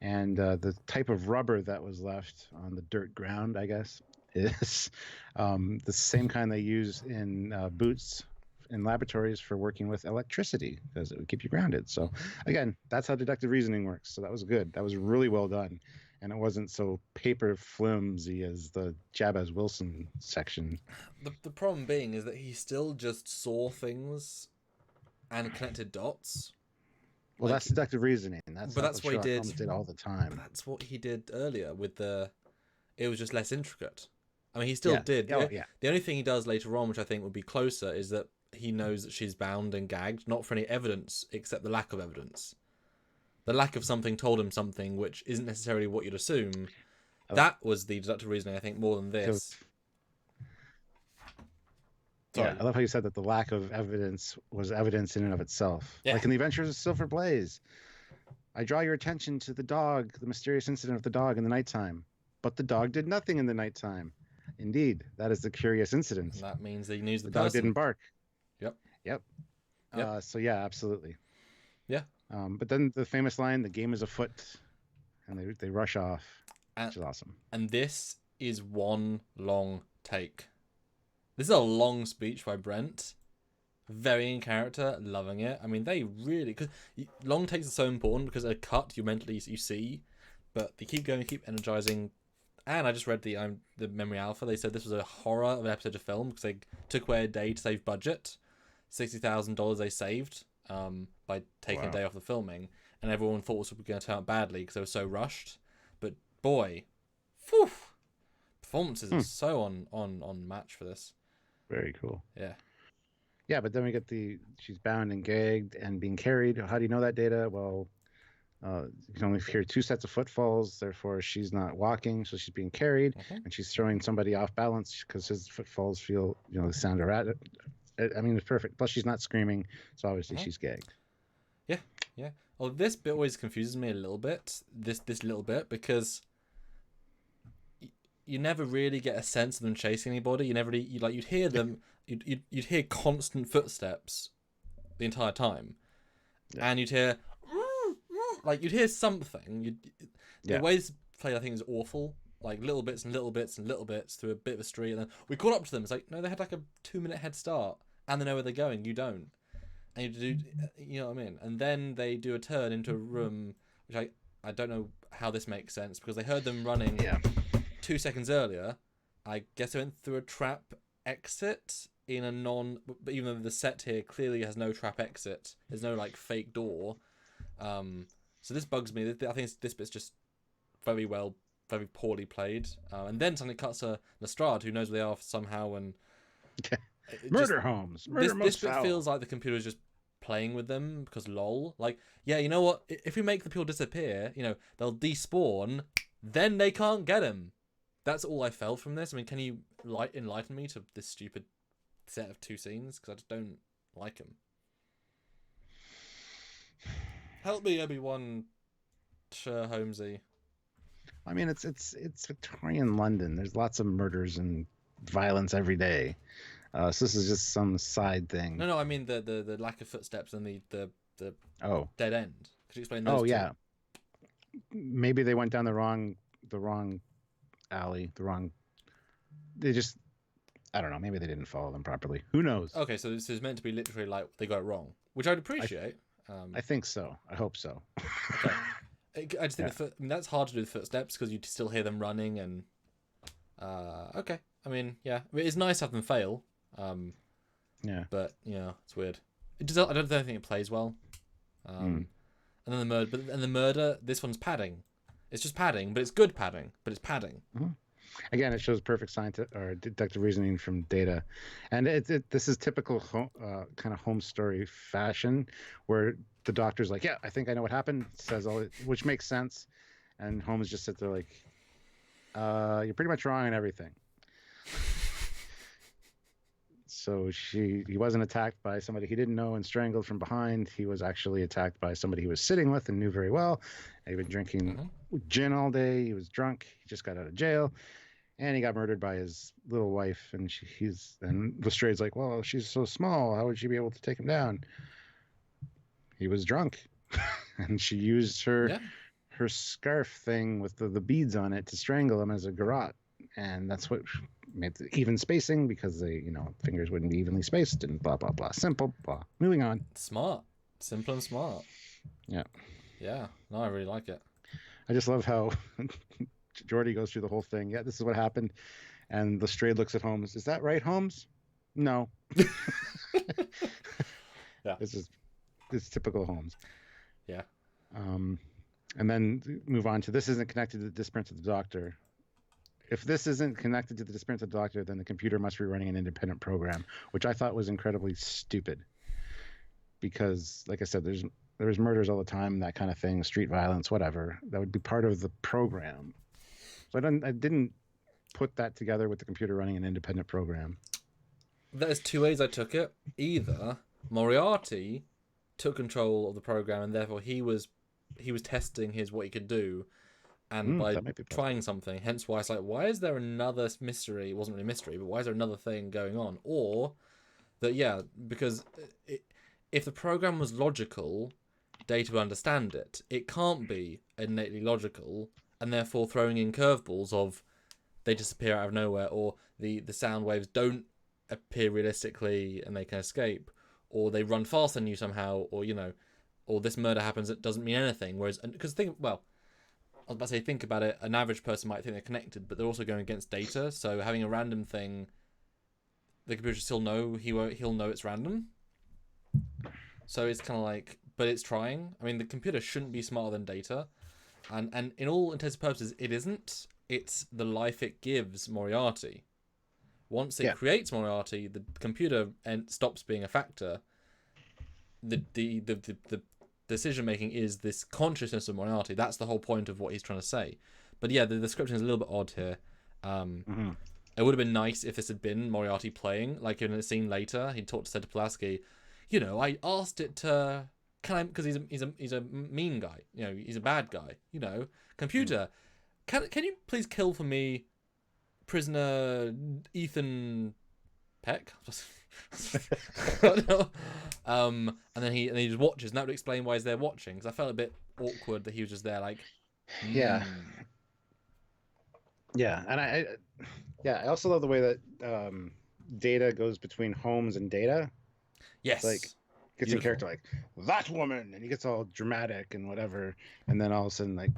And the type of rubber that was left on the dirt ground, I guess, is the same kind they use in boots in laboratories for working with electricity because it would keep you grounded. So again, that's how deductive reasoning works. So that was good. That was really well done. And it wasn't so paper flimsy as the Jabez Wilson section. The problem being is that he still just saw things and connected dots. Well, that's deductive reasoning. That's what he Sherlock Holmes did all the time. That's what he did earlier with the. It was just less intricate. I mean, he still did. Oh, yeah. The only thing he does later on, which I think would be closer, is that he knows that she's bound and gagged, not for any evidence, except the lack of evidence. The lack of something told him something which isn't necessarily what you'd assume. That was the deductive reasoning, I think, more than this. Yeah, I love how you said that the lack of evidence was evidence in and of itself. Yeah. Like in The Adventures of Silver Blaze. I draw your attention to the dog, the mysterious incident of the dog in the nighttime. But the dog did nothing in the nighttime. Indeed, that is the curious incident. And that means that he knew the dog didn't bark. Yep. So yeah, absolutely. Yeah. But then the famous line, "The game is afoot," and they rush off, which is awesome. And this is one long take. This is a long speech by Brent. Very in character, loving it. I mean, they really... Cause long takes are so important because a cut you mentally you see, but they keep going, keep energizing. And I just read the Memory Alpha. They said this was a horror of an episode of film because they took away a day to save budget. $60,000 they saved by taking a day off the filming. And everyone thought it was going to turn out badly because they were so rushed. But boy, phew, performances are so on match for this. Very cool. Yeah. Yeah, but then we get she's bound and gagged and being carried. How do you know that data? Well, you can only hear 2 sets of footfalls. Therefore, she's not walking, so she's being carried, and she's throwing somebody off balance because his footfalls feel, the sound erratic. I mean, it's perfect. Plus, she's not screaming, so obviously she's gagged. Yeah. Well, this bit always confuses me a little bit. This little bit because you never really get a sense of them chasing anybody. You never you'd hear them. You'd hear constant footsteps the entire time, and you'd hear you'd hear something. The way this played, I think, is awful. Like little bits and little bits and little bits through a bit of a street, and then we caught up to them. It's like, no, they had like a 2-minute head start, and they know where they're going. You don't, and you do, you know what I mean? And then they do a turn into a room, which I don't know how this makes sense because they heard them running 2 seconds earlier. I guess they went through a trap exit in a but even though the set here clearly has no trap exit, there's no like fake door. So this bugs me. I think this bit's just very poorly played. And then suddenly cuts to Lestrade, who knows where they are somehow, and Murder Holmes. This bit feels like the computer is just playing with them because lol. Like, yeah, you know what? If we make the people disappear, they'll despawn. Then they can't get him. That's all I felt from this. I mean, can you enlighten me to this stupid set of 2 scenes? Because I just don't like him. Help me, Obi-Wan Holmesy. I mean, it's Victorian London. There's lots of murders and violence every day. So this is just some side thing. No, I mean the lack of footsteps and the dead end. Could you explain those? Oh, yeah. Maybe they went down the wrong alley. They just, I don't know. Maybe they didn't follow them properly. Who knows? Okay, so this is meant to be literally like they got it wrong, which I'd appreciate. I think so. I hope so. Okay. I just think that's hard to do with footsteps because you still hear them running and. Okay. I mean, yeah, it's nice to have them fail. Yeah. But it's weird. I don't think it plays well. And then the murder. This one's padding. It's just padding, but it's good padding. But it's padding. Mm-hmm. Again, it shows perfect scientific or deductive reasoning from data, and this is typical kind of home story fashion, where the doctor's like, "Yeah, I think I know what happened," says which makes sense, and Holmes just sits there like, "You're pretty much wrong on everything." So he wasn't attacked by somebody he didn't know and strangled from behind. He was actually attacked by somebody he was sitting with and knew very well. He'd been drinking gin all day. He was drunk. He just got out of jail. And he got murdered by his little wife. And and Lestrade's like, well, she's so small. How would she be able to take him down? He was drunk. And she used her her scarf thing with the beads on it to strangle him as a garrote, and that's what made the even spacing, because they, fingers wouldn't be evenly spaced, and blah blah blah. Simple, blah. Moving on. Smart, simple and smart. Yeah. Yeah. No, I really like it. I just love how Geordi goes through the whole thing. Yeah, this is what happened, and Lestrade looks at Holmes. Is that right, Holmes? No. Yeah. It's typical Holmes. Yeah. And then move on to, this isn't connected to the disappearance of the doctor. If this isn't connected to the disappearance of the doctor, then the computer must be running an independent program, which I thought was incredibly stupid. Because, like I said, there's murders all the time, that kind of thing, street violence, whatever. That would be part of the program. So I didn't put that together with the computer running an independent program. There's two ways I took it. Either Moriarty took control of the program, and therefore he was testing what he could do, and by trying something, hence why it's like, why is there another mystery? It wasn't really a mystery, but why is there another thing going on? Or that, yeah, because if the program was logical, Data would understand it. It can't be innately logical, and therefore throwing in curveballs of they disappear out of nowhere, or the sound waves don't appear realistically and they can escape, or they run faster than you somehow, or or this murder happens, it doesn't mean anything. Whereas, because I was about to say, think about it, an average person might think they're connected, but they're also going against Data, so having a random thing, the computer still know, he'll know it's random. So it's kind of like, but it's trying. I mean, the computer shouldn't be smarter than Data, and in all intents and purposes, it isn't. It's the life it gives Moriarty. Once it creates Moriarty, the computer stops being a factor. The decision making is this consciousness of Moriarty. That's the whole point of what he's trying to say. But yeah, the description is a little bit odd here. It would have been nice if this had been Moriarty playing, like in a scene later, he'd talk to Pulaski. I asked it to, because he's a mean guy. He's a bad guy. Computer, can you please kill for me prisoner Ethan Peck? And then he just watches, and that would explain why he's there watching. Because I felt a bit awkward that he was just there, like. Yeah. And I also love the way that Data goes between Holmes and Data. Yes. Like, gets in character, like, that woman, and he gets all dramatic and whatever, and then all of a sudden, like,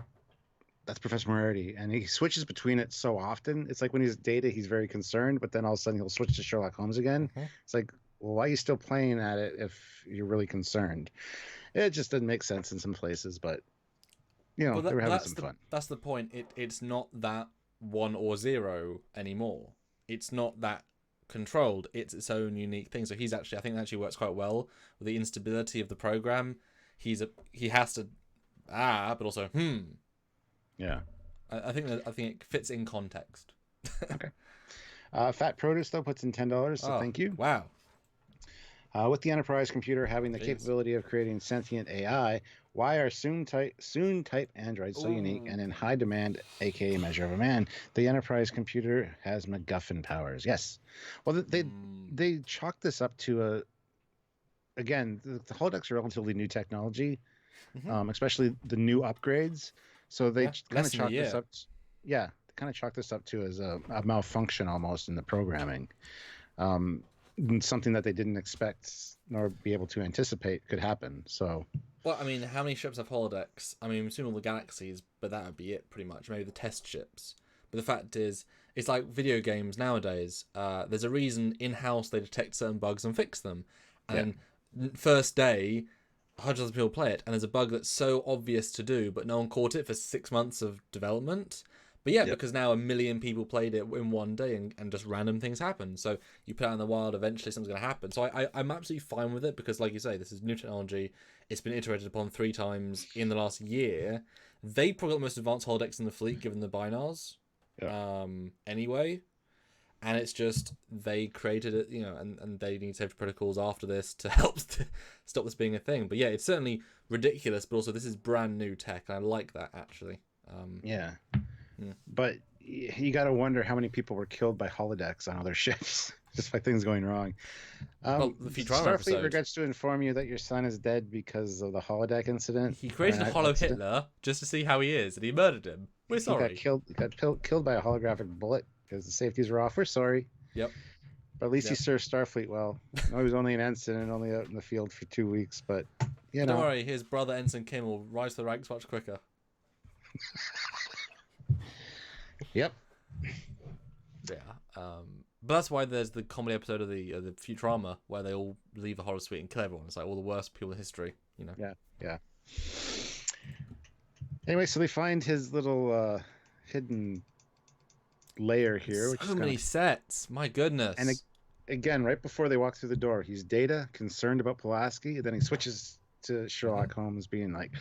that's Professor Moriarty, and he switches between it so often. It's like when he's Data, he's very concerned, but then all of a sudden he'll switch to Sherlock Holmes again. Mm-hmm. It's like, well, why are you still playing at it if you're really concerned? It just doesn't make sense in some places, but they were having some fun. That's the point. It's not that 1 or 0 anymore. It's not that controlled. It's its own unique thing. So I think that actually works quite well with the instability of the program. He has to but also Yeah. I think it fits in context. Okay. Fat Produce though puts in $10, so thank you. Wow. With the Enterprise computer having the capability of creating sentient AI, why are soon type androids so unique and in high demand, aka measure of a man? The Enterprise computer has MacGuffin powers. Yes. Well, they chalk this up to the holodecks are relatively new technology, especially the new upgrades. So they kind of chalk this up. They kind of chalk this up to as a malfunction almost in the programming. Something that they didn't expect nor be able to anticipate could happen. So, well, I mean, how many ships have holodecks? I mean, I'm assuming all the galaxies, but that would be it pretty much. Maybe the test ships. But the fact is, it's like video games nowadays. There's a reason in-house they detect certain bugs and fix them. And first day, hundreds of people play it, and there's a bug that's so obvious to do, but no one caught it for 6 months of development. But because now 1 million people played it in one day, and just random things happen. So you put it out in the wild, eventually something's going to happen. So I'm absolutely fine with it, because like you say, this is new technology. It's been iterated upon 3 times in the last year. They probably got the most advanced holodecks in the fleet, given the binars. Anyway. And it's just, they created it, and they need safety protocols after this to help stop this being a thing. But yeah, it's certainly ridiculous, but also this is brand new tech, and I like that, actually. But you got to wonder how many people were killed by holodecks on other ships. despite things going wrong. Well, the Futurama Starfleet episode. regrets to inform you that your son is dead because of the holodeck incident. He created a hollow accident. Hitler just to see how he is, and he murdered him. We're He sorry. got killed by a holographic bullet because the safeties were off. We're sorry. Yep. But at least he served Starfleet well. No, he was only an ensign and only out in the field for 2 weeks. But you know, Don't worry, his brother Ensign Kim will rise to the ranks much quicker. Yep. Yeah. But that's why there's the comedy episode of the Futurama where they all leave the holosuite and kill everyone. It's like all the worst people in history, you know. Yeah. Anyway, so they find his little hidden layer here. So which is many sets. My goodness. And again, right before they walk through the door, he's Data, concerned about Pulaski, and then he switches to Sherlock Holmes, being like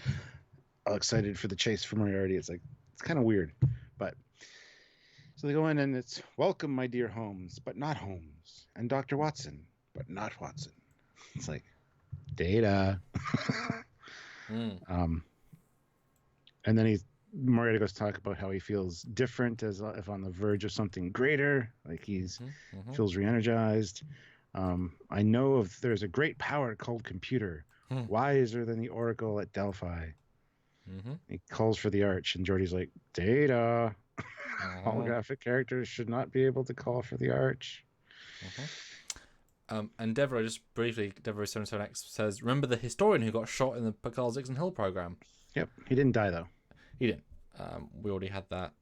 all excited for the chase for Moriarty. It's kind of weird, but so they go in and it's welcome, my dear Holmes, but not Holmes, and Dr. Watson, but not Watson. It's like Data. And then Moriarty goes to talk about how he feels different, as if on the verge of something greater, like he's feels re-energized. I know there's a great power called computer, wiser than the Oracle at Delphi. He calls for the arch, and Geordi's like, Data. Holographic characters should not be able to call for the arch. And Devereaux, just briefly, Devereaux77X says, remember the historian who got shot in the Picard's Dixon Hill program? Yep, he didn't die though. He didn't. We already had that.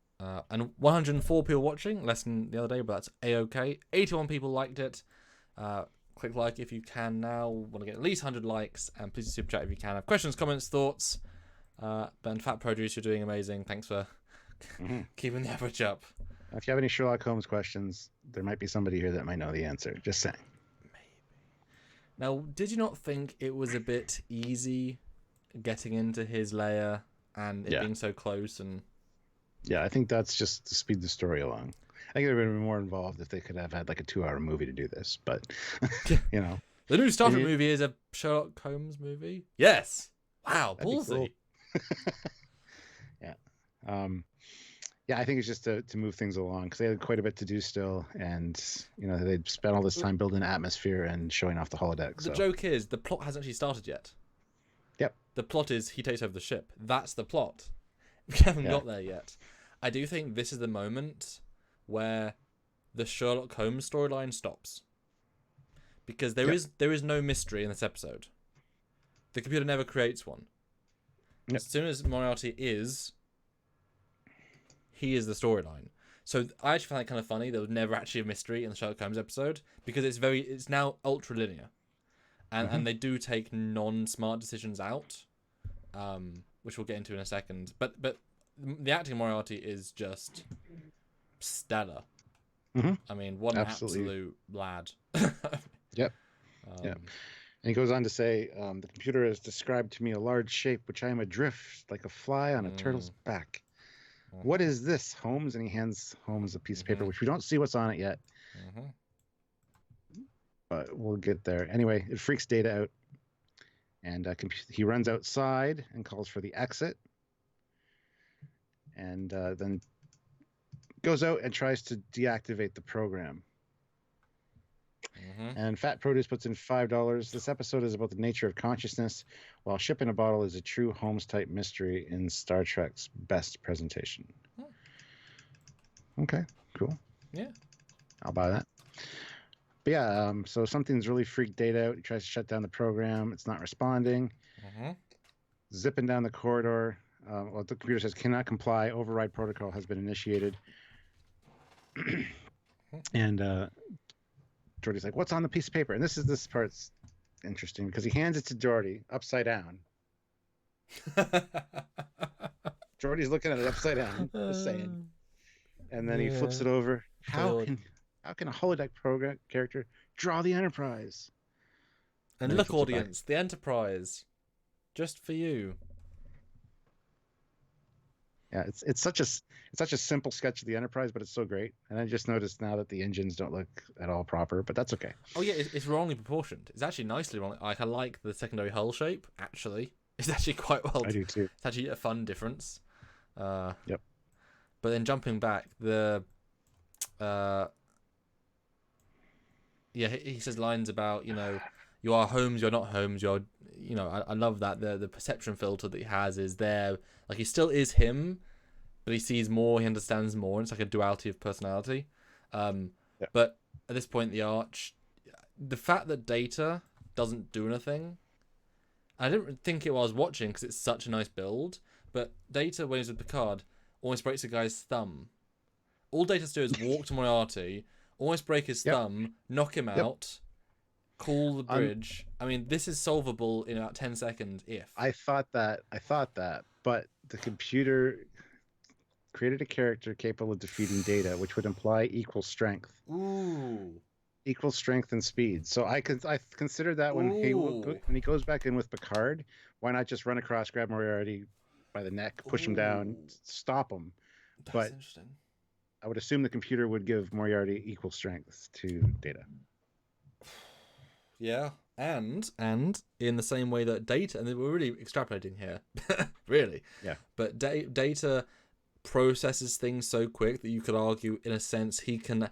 And 104 people watching, less than the other day, but that's A-OK. 81 people liked it. Click like if you can now. Want to get at least 100 likes, and please super chat if you can. Have questions, comments, thoughts. Ben Fat Produce, you're doing amazing. Thanks for keeping the average up. If you have any Sherlock Holmes questions, there might be somebody here that might know the answer. Just saying. Maybe. Now, did you not think it was a bit easy getting into his lair and it being so close? And yeah, I think that's just to speed the story along. I think they would have been more involved if they could have had like a 2-hour movie to do this, but you know. The new Star Trek movie is a Sherlock Holmes movie? Yes. Wow, ballsy. Cool. Yeah. Yeah, I think it's just to move things along because they had quite a bit to do still, and you know they'd spent all this time building atmosphere and showing off the holodeck. The joke is the plot hasn't actually started yet. Yep. The plot is he takes over the ship. That's the plot. We haven't got there yet. I do think this is the moment where the Sherlock Holmes storyline stops, because there is no mystery in this episode. The computer never creates one. As soon as Moriarty is, he is the storyline. So I actually find that kind of funny. There was never actually a mystery in the Sherlock Holmes episode because it's now ultra linear, and they do take non-smart decisions out, which we'll get into in a second. But the acting of Moriarty is just stellar. I mean, what an absolute lad. Yep. And he goes on to say, the computer has described to me a large shape which I am adrift like a fly on a turtle's back. What is this, Holmes? And he hands Holmes a piece of paper, which we don't see what's on it yet. But we'll get there. Anyway, it freaks Data out. And he runs outside and calls for the exit. And then goes out and tries to deactivate the program. And Fat Produce puts in $5. This episode is about the nature of consciousness, while Ship in a Bottle is a true Holmes-type mystery in Star Trek's best presentation. Okay, cool. Yeah. I'll buy that. But yeah, so something's really freaked Data out. He tries to shut down the program. It's not responding. Zipping down the corridor. Well, the computer says, cannot comply. Override protocol has been initiated. And Geordi's like, what's on the piece of paper? And this part's interesting because he hands it to Geordi upside down. Geordi's looking at it upside down, just saying. And then he flips it over. How can a holodeck program character draw the Enterprise? And look, audience, the Enterprise, just for you. Yeah, it's such a simple sketch of the Enterprise, but it's so great. And I just noticed now that the engines don't look at all proper, but that's okay. Oh yeah, it's wrongly proportioned. It's actually nicely wrong. Like I like the secondary hull shape. Actually, it's actually quite well. I do too. It's actually a fun difference. Yep. But then jumping back, the Yeah, he says lines about, you are Holmes, you're not Holmes, you're, I love that. The perception filter that he has is there. Like, he still is him, but he sees more, he understands more. It's like a duality of personality. Yeah. But at this point, the fact that Data doesn't do anything, I didn't think it while I was watching because it's such a nice build, but Data, when he's with Picard, almost breaks a guy's thumb. All Data has to do is walk to Moriarty, almost break his thumb, knock him out, call the bridge. I mean, this is solvable in about 10 seconds if. I thought that, but the computer created a character capable of defeating Data, which would imply equal strength. Ooh. Equal strength and speed. So I considered that when he goes back in with Picard, why not just run across, grab Moriarty by the neck, push him down, stop him? That's interesting. I would assume the computer would give Moriarty equal strength to Data. Yeah, and in the same way that Data, and we're really extrapolating here, really. Yeah. But Data processes things so quick that you could argue, in a sense, he can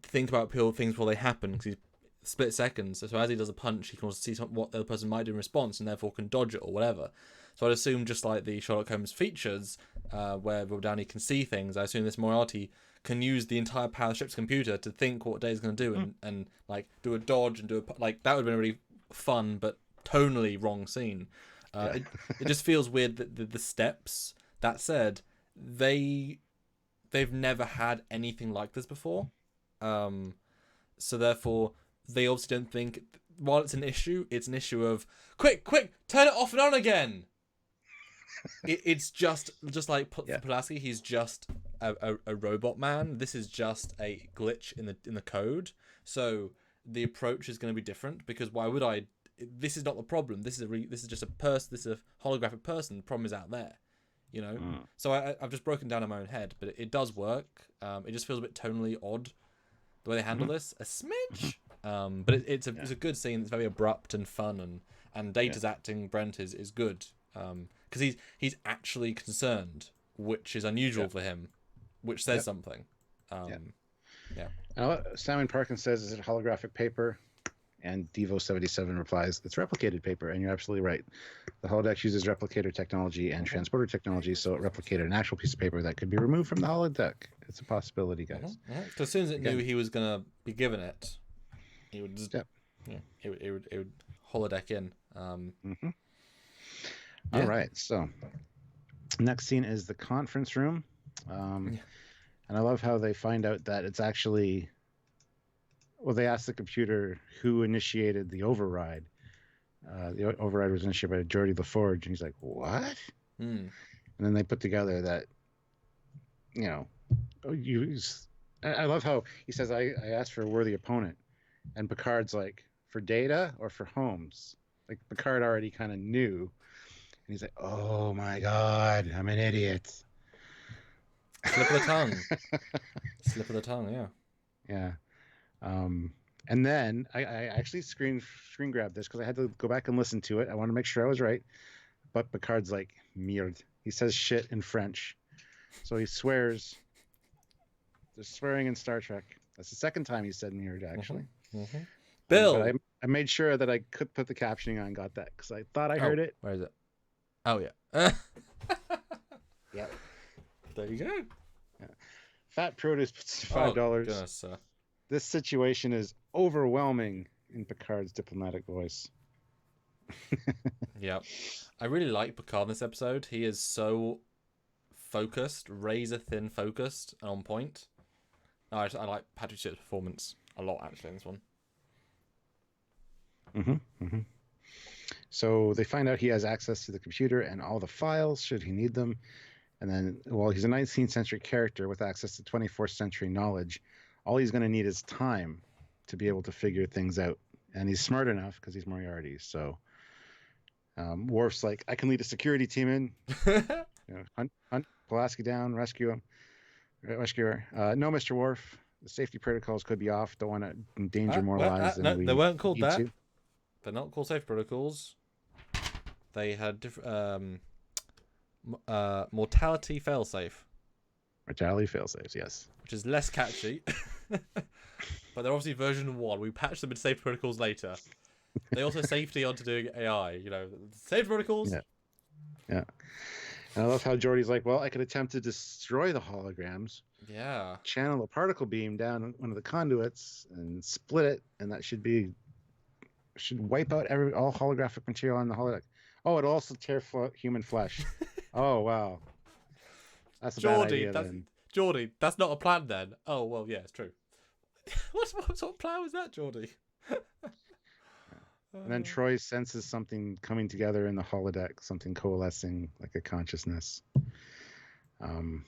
think about things before they happen because he's split seconds. So as he does a punch, he can also see what the other person might do in response, and therefore can dodge it or whatever. So I'd assume, just like the Sherlock Holmes features, where Robert Downey can see things, I assume this Moriarty can use the entire power of the ship's computer to think what Data's going to do and like do a dodge and do a like that would have been a really fun but tonally wrong scene. It just feels weird that the steps. That said, they've never had anything like this before, so therefore they obviously don't think. While it's an issue of quick, turn it off and on again. It's just like Pulaski. He's just a robot man. This is just a glitch in the code. So the approach is going to be different because why would I? This is not the problem. This is just a person. This is a holographic person. The problem is out there, So I've just broken down in my own head, but it does work. It just feels a bit tonally odd the way they handle this, a smidge. But it's a good scene. It's very abrupt and fun, and Data's acting, Brent, is good. Because he's actually concerned, which is unusual for him, which says something. Simon Parkins says, "Is it holographic paper?" And Devo77 replies, "It's replicated paper." And you're absolutely right. The holodeck uses replicator technology and transporter technology, so it replicated an actual piece of paper that could be removed from the holodeck. It's a possibility, guys. So as soon as it knew he was gonna be given it, he would just it would holodeck in. All right, so next scene is the conference room. And I love how they find out that it's actually, they ask the computer who initiated the override. The override was initiated by Geordi LaForge, and he's like, what? And then they put together that, I love how he says, I asked for a worthy opponent. And Picard's like, for Data or for Holmes? Like, Picard already kind of knew. And he's like, oh my God, I'm an idiot. Slip of the tongue. Slip of the tongue, yeah. Yeah. And then I actually screen grabbed this because I had to go back and listen to it. I want to make sure I was right. But Picard's like, merde. He says shit in French. So he swears. There's swearing in Star Trek. That's the second time he said merde, actually. Bill! But I made sure that I could put the captioning on, got that, because I thought I heard it. Where is it? Oh, yeah. Yeah. There you go. Yeah. Fat Produce puts $5. Oh, goodness, This situation is overwhelming in Picard's diplomatic voice. Yeah. I really like Picard in this episode. He is so focused, razor thin focused, and on point. I like Patrick Stewart's performance a lot, actually, in this one. So they find out he has access to the computer and all the files, should he need them. And then, he's a 19th century character with access to 24th century knowledge. All he's going to need is time to be able to figure things out. And he's smart enough because he's Moriarty. So Worf's like, I can lead a security team in. Hunt Pulaski down, rescue her. No, Mr. Worf. The safety protocols could be off. Don't want to endanger more lives than we they weren't called that. To. They're not called safety protocols. They had different mortality failsafe. Mortality failsafes, yes. Which is less catchy. But but they're obviously version 1. We patched them in safety protocols later. They also safety onto doing AI. You know, safety protocols. Yeah. Yeah. And I love how Geordi's like, well, I could attempt to destroy the holograms. Yeah. Channel a particle beam down one of the conduits and split it, and that should wipe out all holographic material on the holodeck. Oh, it'll also tear human flesh. Oh wow, that's a bad idea. Geordi, that's not a plan then. Oh well, yeah, it's true. what sort of plan was that, Geordi? And then Troy senses something coming together in the holodeck, something coalescing like a consciousness. And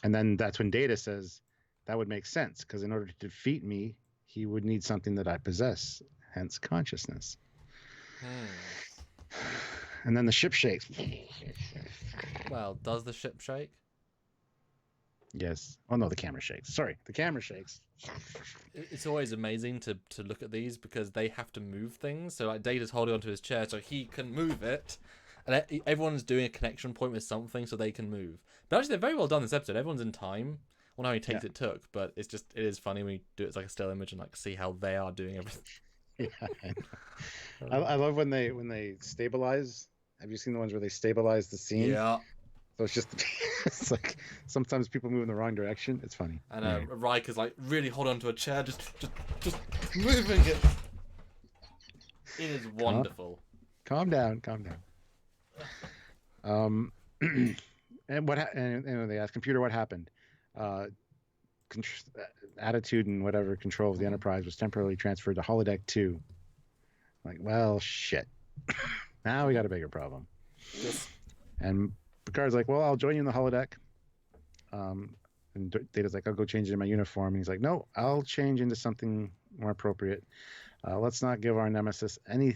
then that's when Data says, that would make sense, because in order to defeat me, he would need something that I possess, hence consciousness. And then the ship shakes. Well, does the ship shake? Yes. Oh no, the camera shakes. Sorry, the camera shakes. It's always amazing to look at these because they have to move things. So like Data's holding onto his chair so he can move it, and everyone's doing a connection point with something so they can move. But actually, they're very well done this episode. Everyone's in time. I don't know how many takes it took, but it is funny when we do it as like a still image and like see how they are doing everything. Yeah, I love when they stabilize. Have you seen the ones where they stabilize the scene? Yeah. So it's just, it's like sometimes people move in the wrong direction. It's funny. And Riker's like really hold on to a chair, just moving it. It is wonderful. Calm down. And and they ask computer what happened. Attitude and whatever control of the Enterprise was temporarily transferred to holodeck 2. Like, well, shit. Now we got a bigger problem. Yes. And Picard's like, well, I'll join you in the holodeck. And Data's like, I'll go change into my uniform. And he's like, no, I'll change into something more appropriate. Let's not give your nemesis any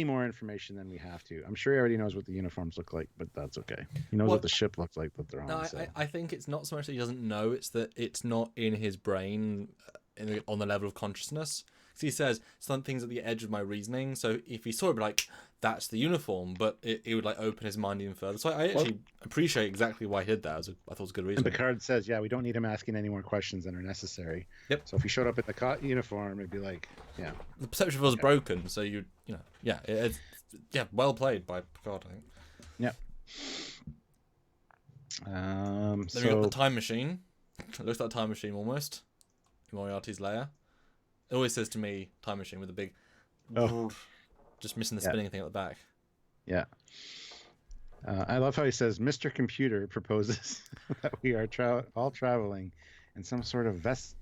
more information than we have to. I'm sure he already knows what the uniforms look like, but that's okay. He knows what the ship looks like that they're on. No, I think it's not so much that he doesn't know, it's that it's not in his brain on the level of consciousness. Because he says, some things at the edge of my reasoning. So if he saw it, he'd be like, that's the uniform, but it would like open his mind even further. So I actually appreciate exactly why he did that. I thought it was a good reason. And Picard says, yeah, we don't need him asking any more questions than are necessary. Yep. So if he showed up in the uniform, it'd be like, yeah. The perception was broken, so it's well played by Picard, I think. Yeah. Then we got the time machine. It looks like a time machine almost. In Moriarty's lair. It always says to me, time machine with a big... Just missing the spinning thing at the back. Yeah. I love how he says, Mr. Computer proposes that we are all traveling in some sort of vest.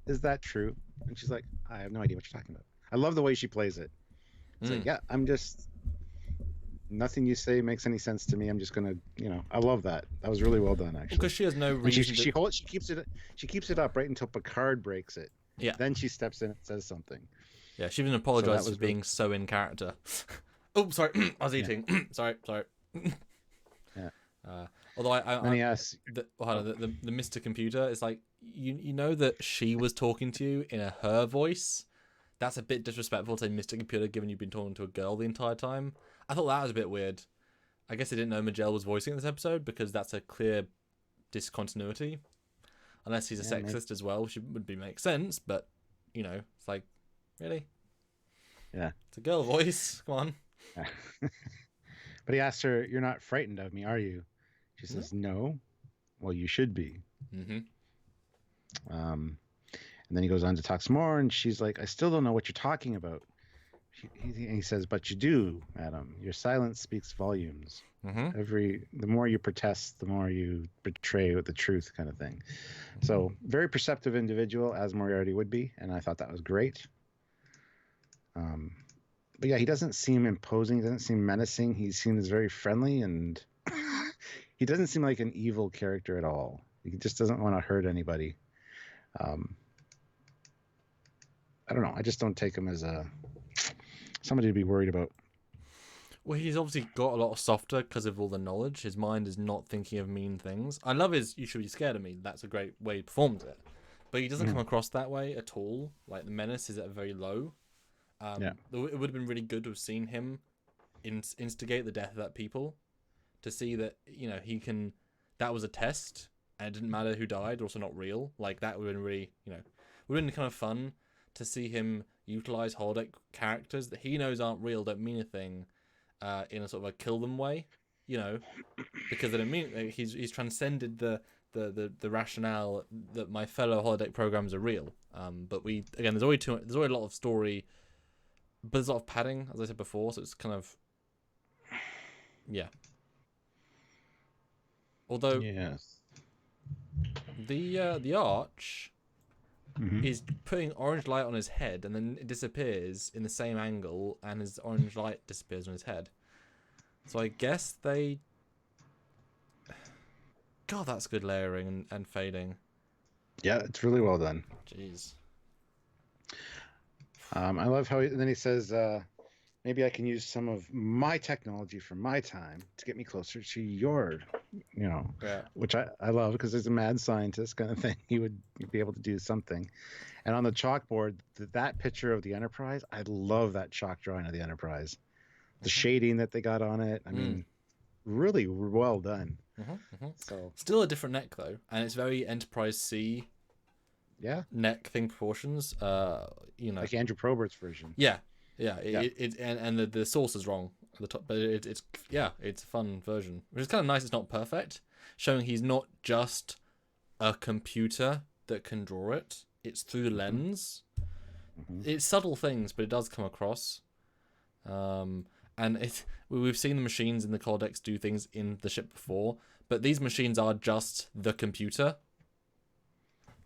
Is that true? And she's like, I have no idea what you're talking about. I love the way she plays it. It's like, yeah, I'm just... Nothing you say makes any sense to me. I'm just gonna, I love that. That was really well done, actually. Because she has no reason. She keeps it up right until Picard breaks it. Yeah. Then she steps in and says something. Yeah, she even apologized for being so in character. Oh, sorry, I was eating. Yeah. sorry. Yeah. Although the Mr. Computer is like, you know that she was talking to you in her voice. That's a bit disrespectful to say Mr. Computer, given you've been talking to a girl the entire time. I thought that was a bit weird. I guess I didn't know Majel was voicing this episode because that's a clear discontinuity. Unless he's a sexist as well, which would make sense. But it's like, really? Yeah. It's a girl voice. Come on. Yeah. But he asked her, "You're not frightened of me, are you?" She says, "No." Well, you should be. Mm-hmm. And then he goes on to talk some more, and she's like, "I still don't know what you're talking about." He says, "But you do, madam. Your silence speaks volumes. Mm-hmm. The more you protest, the more you betray the truth," kind of thing. Mm-hmm. So very perceptive individual, as Moriarty would be, and I thought that was great. But yeah, he doesn't seem imposing. He doesn't seem menacing. He seems very friendly, and he doesn't seem like an evil character at all. He just doesn't want to hurt anybody. I don't know. I just don't take him as somebody to be worried about. Well, he's obviously got a lot softer because of all the knowledge. His mind is not thinking of mean things. I love his "you should be scared of me." That's a great way he performs it. But he doesn't come across that way at all. Like, the menace is at very low. It would have been really good to have seen him instigate the death of that people, to see that he can. That was a test, and it didn't matter who died, also not real. Like, that would have been really, would have been kind of fun to see him utilize holodeck characters that he knows aren't real, don't mean a thing, in a sort of a kill them way, because they don't mean, he's transcended the rationale that my fellow holodeck programs are real. But there's already a lot of story, but there's a lot of padding, as I said before, so it's kind of, yeah. Although yes, the arch mm-hmm. is putting orange light on his head, and then it disappears in the same angle, and his orange light disappears on his head. So I guess they... God, that's good layering and fading. Yeah, it's really well done. Jeez. I love how then he says, maybe I can use some of my technology from my time to get me closer to your, which I love, because there's a mad scientist kind of thing. He would be able to do something. And on the chalkboard, that picture of the Enterprise, I love that chalk drawing of the Enterprise. The shading that they got on it, I mean, really well done. So still a different neck, though, and it's very Enterprise C. Yeah. Neck thing proportions. Like Andrew Probert's version. Yeah. And the source is wrong at the top, but it's a fun version, which is kind of nice. It's not perfect, showing he's not just a computer that can draw it. It's through the lens. It's subtle things, but it does come across. And we've seen the machines in the codex do things in the ship before, but these machines are just the computer.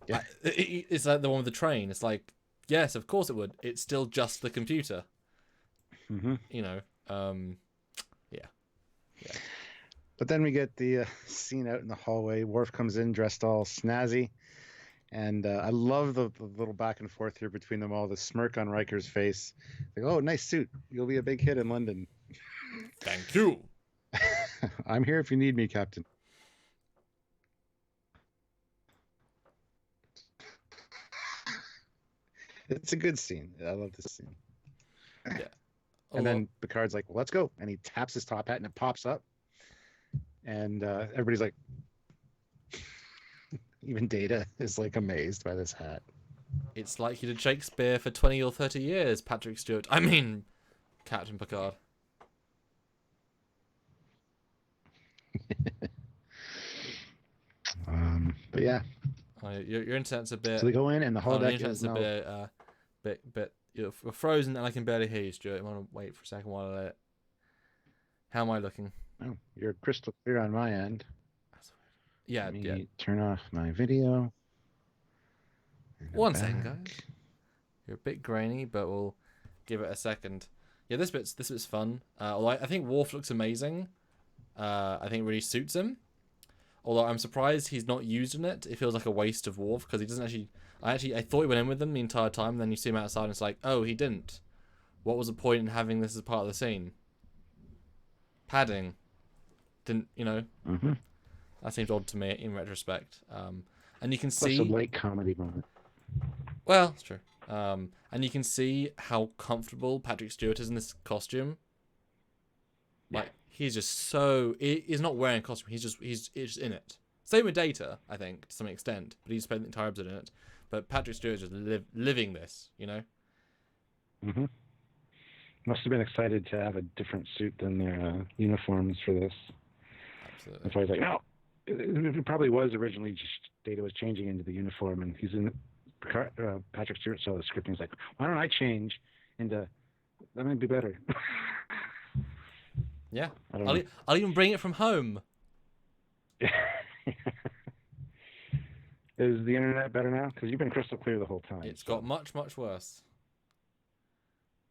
Yeah. It's like the one with the train. It's like, yes, of course it would. It's still just the computer. Yeah. But then we get the scene out in the hallway. Worf comes in dressed all snazzy. And I love the little back and forth here between them all. The smirk on Riker's face. Like, oh, nice suit. You'll be a big hit in London. Thank you. I'm here if you need me, Captain. It's a good scene. I love this scene. Yeah. And then Picard's like, well, let's go. And he taps his top hat and it pops up. And everybody's like, even Data is like amazed by this hat. It's like you did Shakespeare for 20 or 30 years, Patrick Stewart. I mean, Captain Picard. But yeah. Your internet's a bit... So they go in and the holodeck internet's is a bit you're frozen and I can barely hear you, Stuart. I want to wait for a second while I let it... How am I looking? Oh, you're crystal clear on my end. Yeah, Let me turn off my video. One second, guys. You're a bit grainy, but we'll give it a second. Yeah, this bit's fun. Although I think Worf looks amazing. I think it really suits him. Although I'm surprised he's not used in it. It feels like a waste of Worf because he doesn't actually... I thought he went in with them the entire time. And then you see him outside and it's like, oh, he didn't. What was the point in having this as part of the scene? Padding. Didn't, That seems odd to me in retrospect. And you can see... That's a late comedy moment. Well, it's true. And you can see how comfortable Patrick Stewart is in this costume. Like, he's just so... He's not wearing a costume. He's just in it. Same with Data, I think, to some extent. But he's spent the entire episode in it. But Patrick Stewart is just living this, Must have been excited to have a different suit than their uniforms for this. Absolutely. That's why he's like, no. It probably was originally just Data was changing into the uniform, and he's in Patrick Stewart saw the script and he's like, why don't I change into... That might be better. Yeah. I'll even bring it from home. Is the internet better now? Because you've been crystal clear the whole time. It's got much, much worse.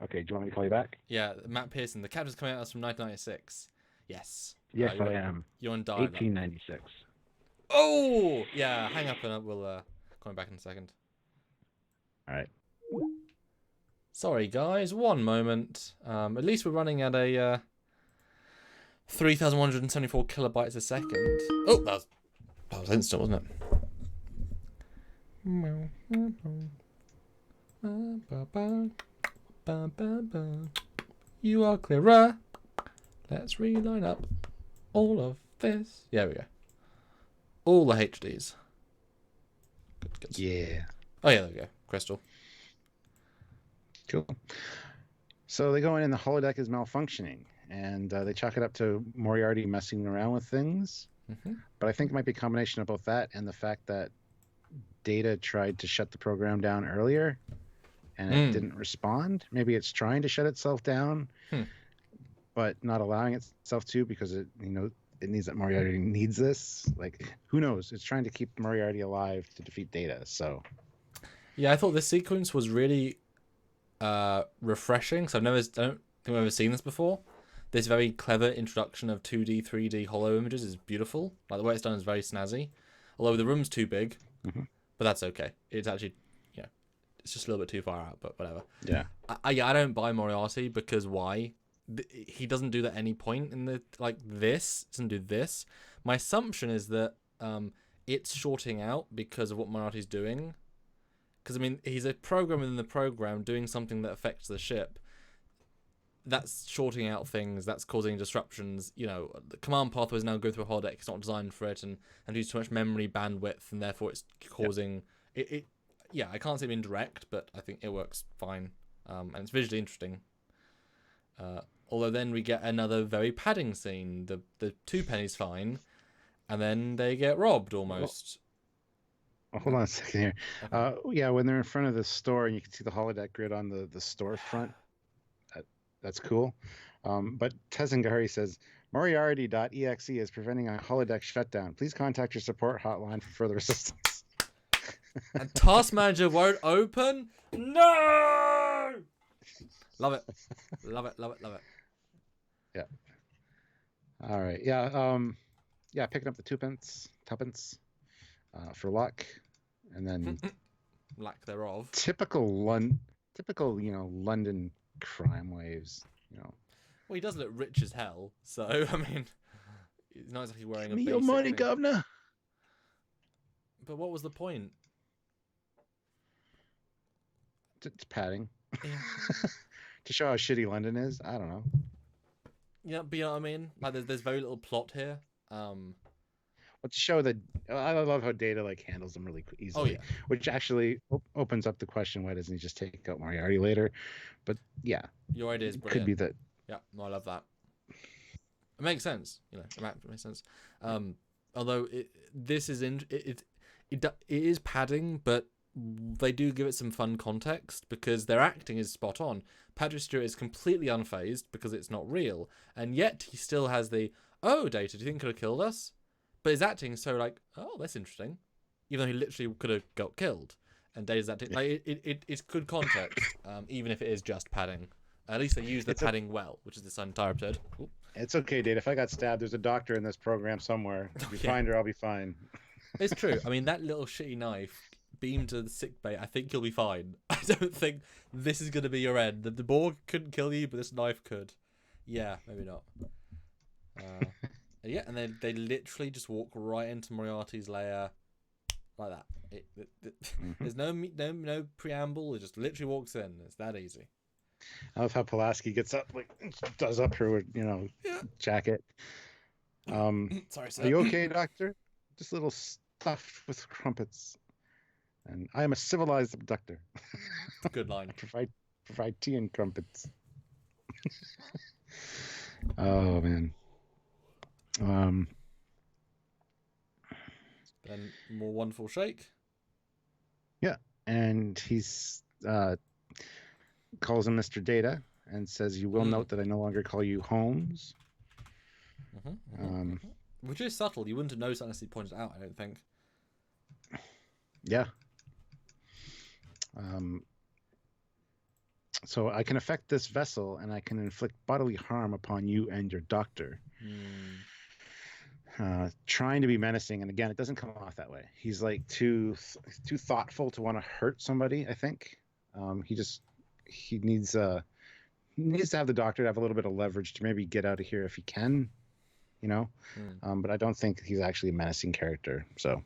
Okay, do you want me to call you back? Yeah, Matt Pearson. The Captain's coming at us from 1996. Yes. Yes, I am. You're on dial. 1896. Oh! Yeah, hang up and we'll call him back in a second. All right. Sorry, guys. One moment. At least we're running at a 3,174 kilobytes a second. Oh, that was instant, wasn't it? You are clearer. Let's reline up all of this. Yeah, we go. all the HDs. Good. Yeah. Oh yeah, there we go. Crystal. Cool. So they go in and the holodeck is malfunctioning, and they chalk it up to Moriarty messing around with things. Mm-hmm. But I think it might be a combination of both that and the fact that Data tried to shut the program down earlier, and it didn't respond. Maybe it's trying to shut itself down, but not allowing itself to because it needs that Moriarty needs this. Like, who knows? It's trying to keep Moriarty alive to defeat Data. So, yeah, I thought this sequence was really refreshing. So I don't think I've ever seen this before. This very clever introduction of 2D, 3D hollow images is beautiful. Like the way it's done is very snazzy. Although the room's too big, but that's okay. It's actually, it's just a little bit too far out, but whatever. Yeah. I don't buy Moriarty because why? He doesn't do that at any point in the this. Doesn't do this. My assumption is that it's shorting out because of what Moriarty's doing. Because I mean, he's a program within the program doing something that affects the ship. That's shorting out things. That's causing disruptions. The command pathways now go through a holodeck. It's not designed for it, and use too much memory bandwidth, and therefore it's causing it. Yeah, I can't say indirect, but I think it works fine, and it's visually interesting. Although then we get another very padding scene. The two pennies fine, and then they get robbed almost. Oh, hold on a second here. Okay. When they're in front of the store and you can see the holodeck grid on the storefront. That's cool. But Tezengari says, Moriarty.exe is preventing a holodeck shutdown. Please contact your support hotline for further assistance. And Task Manager won't open? No! Love it. Love it, love it, love it. Yeah. All right. Yeah. Picking up the tuppence for luck. And then lack thereof. Typical London crime waves. Well, he does look rich as hell, so I mean, he's not exactly wearing a basic your money, thing. governor. But what was the point? It's padding. Yeah. To show how shitty London is. I don't know. Yeah, but you know what I mean? Like, there's very little plot here. But to show that, I love how Data handles them really easily. Oh, yeah. Which actually opens up the question: why doesn't he just take out Moriarty later? But yeah, your idea is brilliant. Could be that. Yeah, no, I love that. It makes sense. It makes sense. Although this is it is padding, but they do give it some fun context because their acting is spot on. Patrick Stewart is completely unfazed because it's not real, and yet he still has the Data. Do you think could have killed us? But his acting is so that's interesting, even though he literally could have got killed. And Data's acting it's good context, even if it is just padding. At least they use the padding well, which is this entire episode. Ooh. It's okay, Data. If I got stabbed, there's a doctor in this program somewhere. If you find her, I'll be fine. It's true. I mean, that little shitty knife beamed to the sick bay. I think you'll be fine. I don't think this is going to be your end. The Borg couldn't kill you, but this knife could. Yeah, maybe not. Yeah, and they literally just walk right into Moriarty's lair like that. There's no preamble. It just literally walks in. It's that easy. I love how Pulaski gets up, does up her, jacket. Sorry, sir. Are you okay, Doctor? Just a little stuffed with crumpets. And I am a civilized abductor. Good line. Provide tea and crumpets. Oh man. Then more wonderful shake. Yeah, and he's calls him Mr. Data and says, "You will note that I no longer call you Holmes." Which is subtle. You wouldn't have noticed unless he pointed it out, I don't think. Yeah. So I can affect this vessel, and I can inflict bodily harm upon you and your doctor. Trying to be menacing, and again, it doesn't come off that way. He's too thoughtful to want to hurt somebody. I think he needs to have the doctor to have a little bit of leverage to maybe get out of here if he can, But I don't think he's actually a menacing character. So,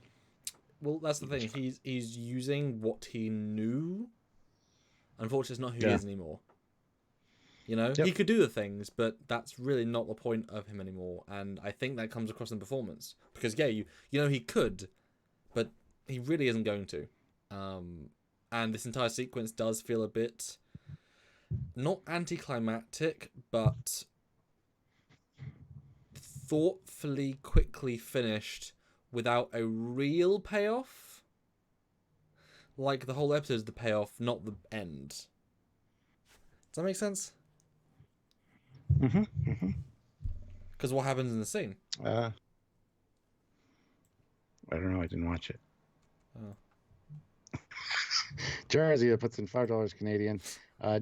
well, that's the thing. He's using what he knew. Unfortunately, it's not who he is anymore. You know, Yep. he could do the things, but that's really not the point of him anymore. And I think that comes across in performance because you know he could, but he really isn't going to. And this entire sequence does feel a bit not anticlimactic, but thoughtfully, quickly finished without a real payoff. Like the whole episode is the payoff, not the end. Does that make sense? Because what happens in the scene? I don't know. I didn't watch it. Oh. Jarzia puts in $5 Canadian.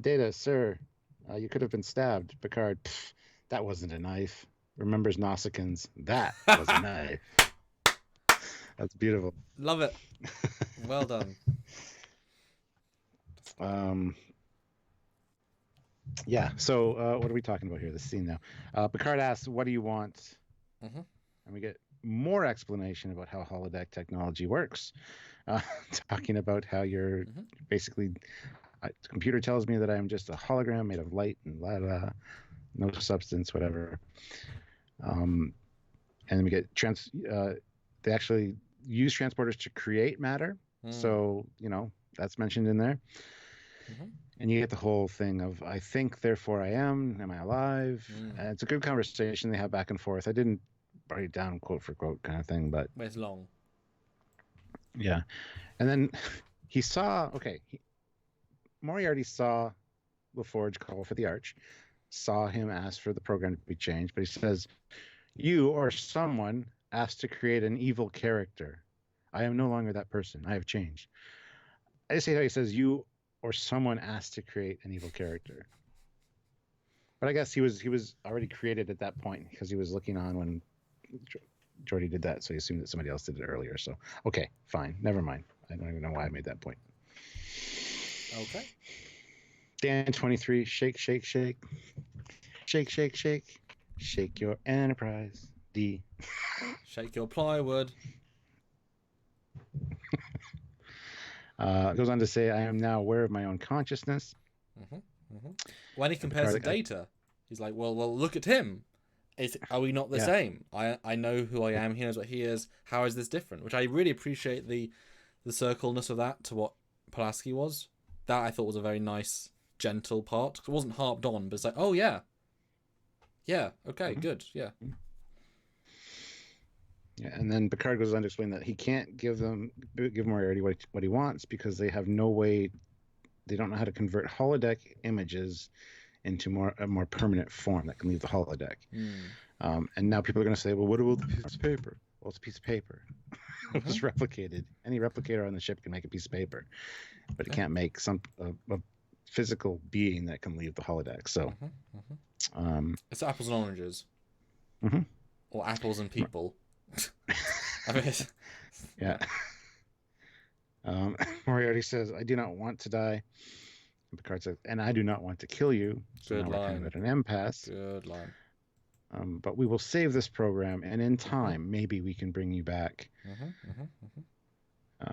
Data, sir, you could have been stabbed. Picard, that wasn't a knife. Remembers Nausicaans. That was a knife. That's beautiful. Love it. Well done. Yeah. So what are we talking about here? This scene now. Picard asks, "What do you want?" Mm-hmm. And we get more explanation about how holodeck technology works. Talking about how you're basically, the computer tells me that I'm just a hologram made of light and blah blah, no substance, whatever. And then we get they actually use transporters to create matter. So, that's mentioned in there. And you get the whole thing of, I think, therefore I am I alive? And it's a good conversation they have back and forth. I didn't write it down quote for quote kind of thing, but it's long. Yeah. And then he saw, Moriarty saw LaForge call for the Arch, saw him ask for the program to be changed, but he says, "You or someone asked to create an evil character. I am no longer that person. I have changed." I just hate how he says, "You or someone asked to create an evil character." But I guess he was already created at that point because he was looking on when Geordi did that, so he assumed that somebody else did it earlier. So, okay, fine. Never mind. I don't even know why I made that point. Okay. Dan 23, shake, shake, shake. Shake, shake, shake. Shake your enterprise. D. Shake your plywood. Goes on to say, "I am now aware of my own consciousness." When he compares the Data, he's like, well, look at him. Are we not the same? I know who I am. He knows what he is. How is this different? Which I really appreciate the circleness of that to what Pulaski was. That I thought was a very nice, gentle part. It wasn't harped on, but it's like, oh yeah. Yeah, okay, good, yeah. Yeah, and then Picard goes on to explain that he can't give Moriarty what he wants because they have no way, they don't know how to convert holodeck images into a more permanent form that can leave the holodeck. And now people are going to say, well, what about the piece of paper? Well, it's a piece of paper. It's replicated. Any replicator on the ship can make a piece of paper, but it can't make a physical being that can leave the holodeck. So it's apples and oranges. Or apples and people. I mean, yeah. Moriarty says, "I do not want to die." And Picard says, "And I do not want to kill you." So Good now line. we're kind of at an impasse. Good line. But we will save this program, and in time, maybe we can bring you back.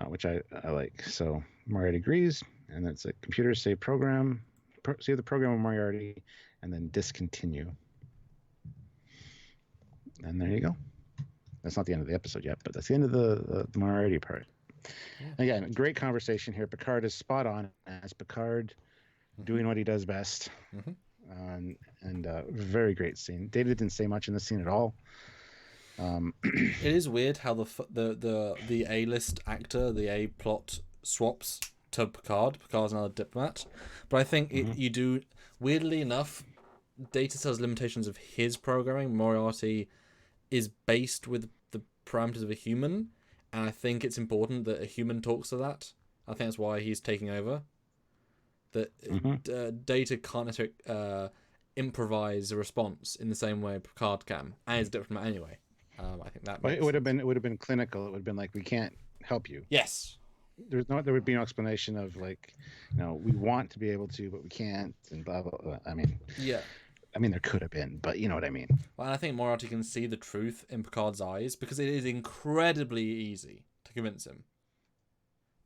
Which I like. So Moriarty agrees, and that's a computer save program, save the program of Moriarty, and then discontinue. And there you go. That's not the end of the episode yet, but that's the end of the Moriarty part. Again, great conversation here. Picard is spot on as Picard, doing what he does best. And very great scene. David didn't say much in this scene at all. It is weird how the A-list actor, the A plot swaps to Picard. Picard's another diplomat, but I think you do, weirdly enough, Data tells limitations of his programming. Moriarty is based with the parameters of a human, and I think it's important that a human talks to that. I think that's why he's taking over. That Data can't necessarily improvise a response in the same way Picard can, and he's a diplomat anyway. I think that it would have been clinical. It would have been like, we can't help you. Yes. There would be no explanation of like, we want to be able to, but we can't, and blah blah blah. I mean, yeah. I mean, there could have been, but you know what I mean. Well, and I think Moriarty can see the truth in Picard's eyes because it is incredibly easy to convince him.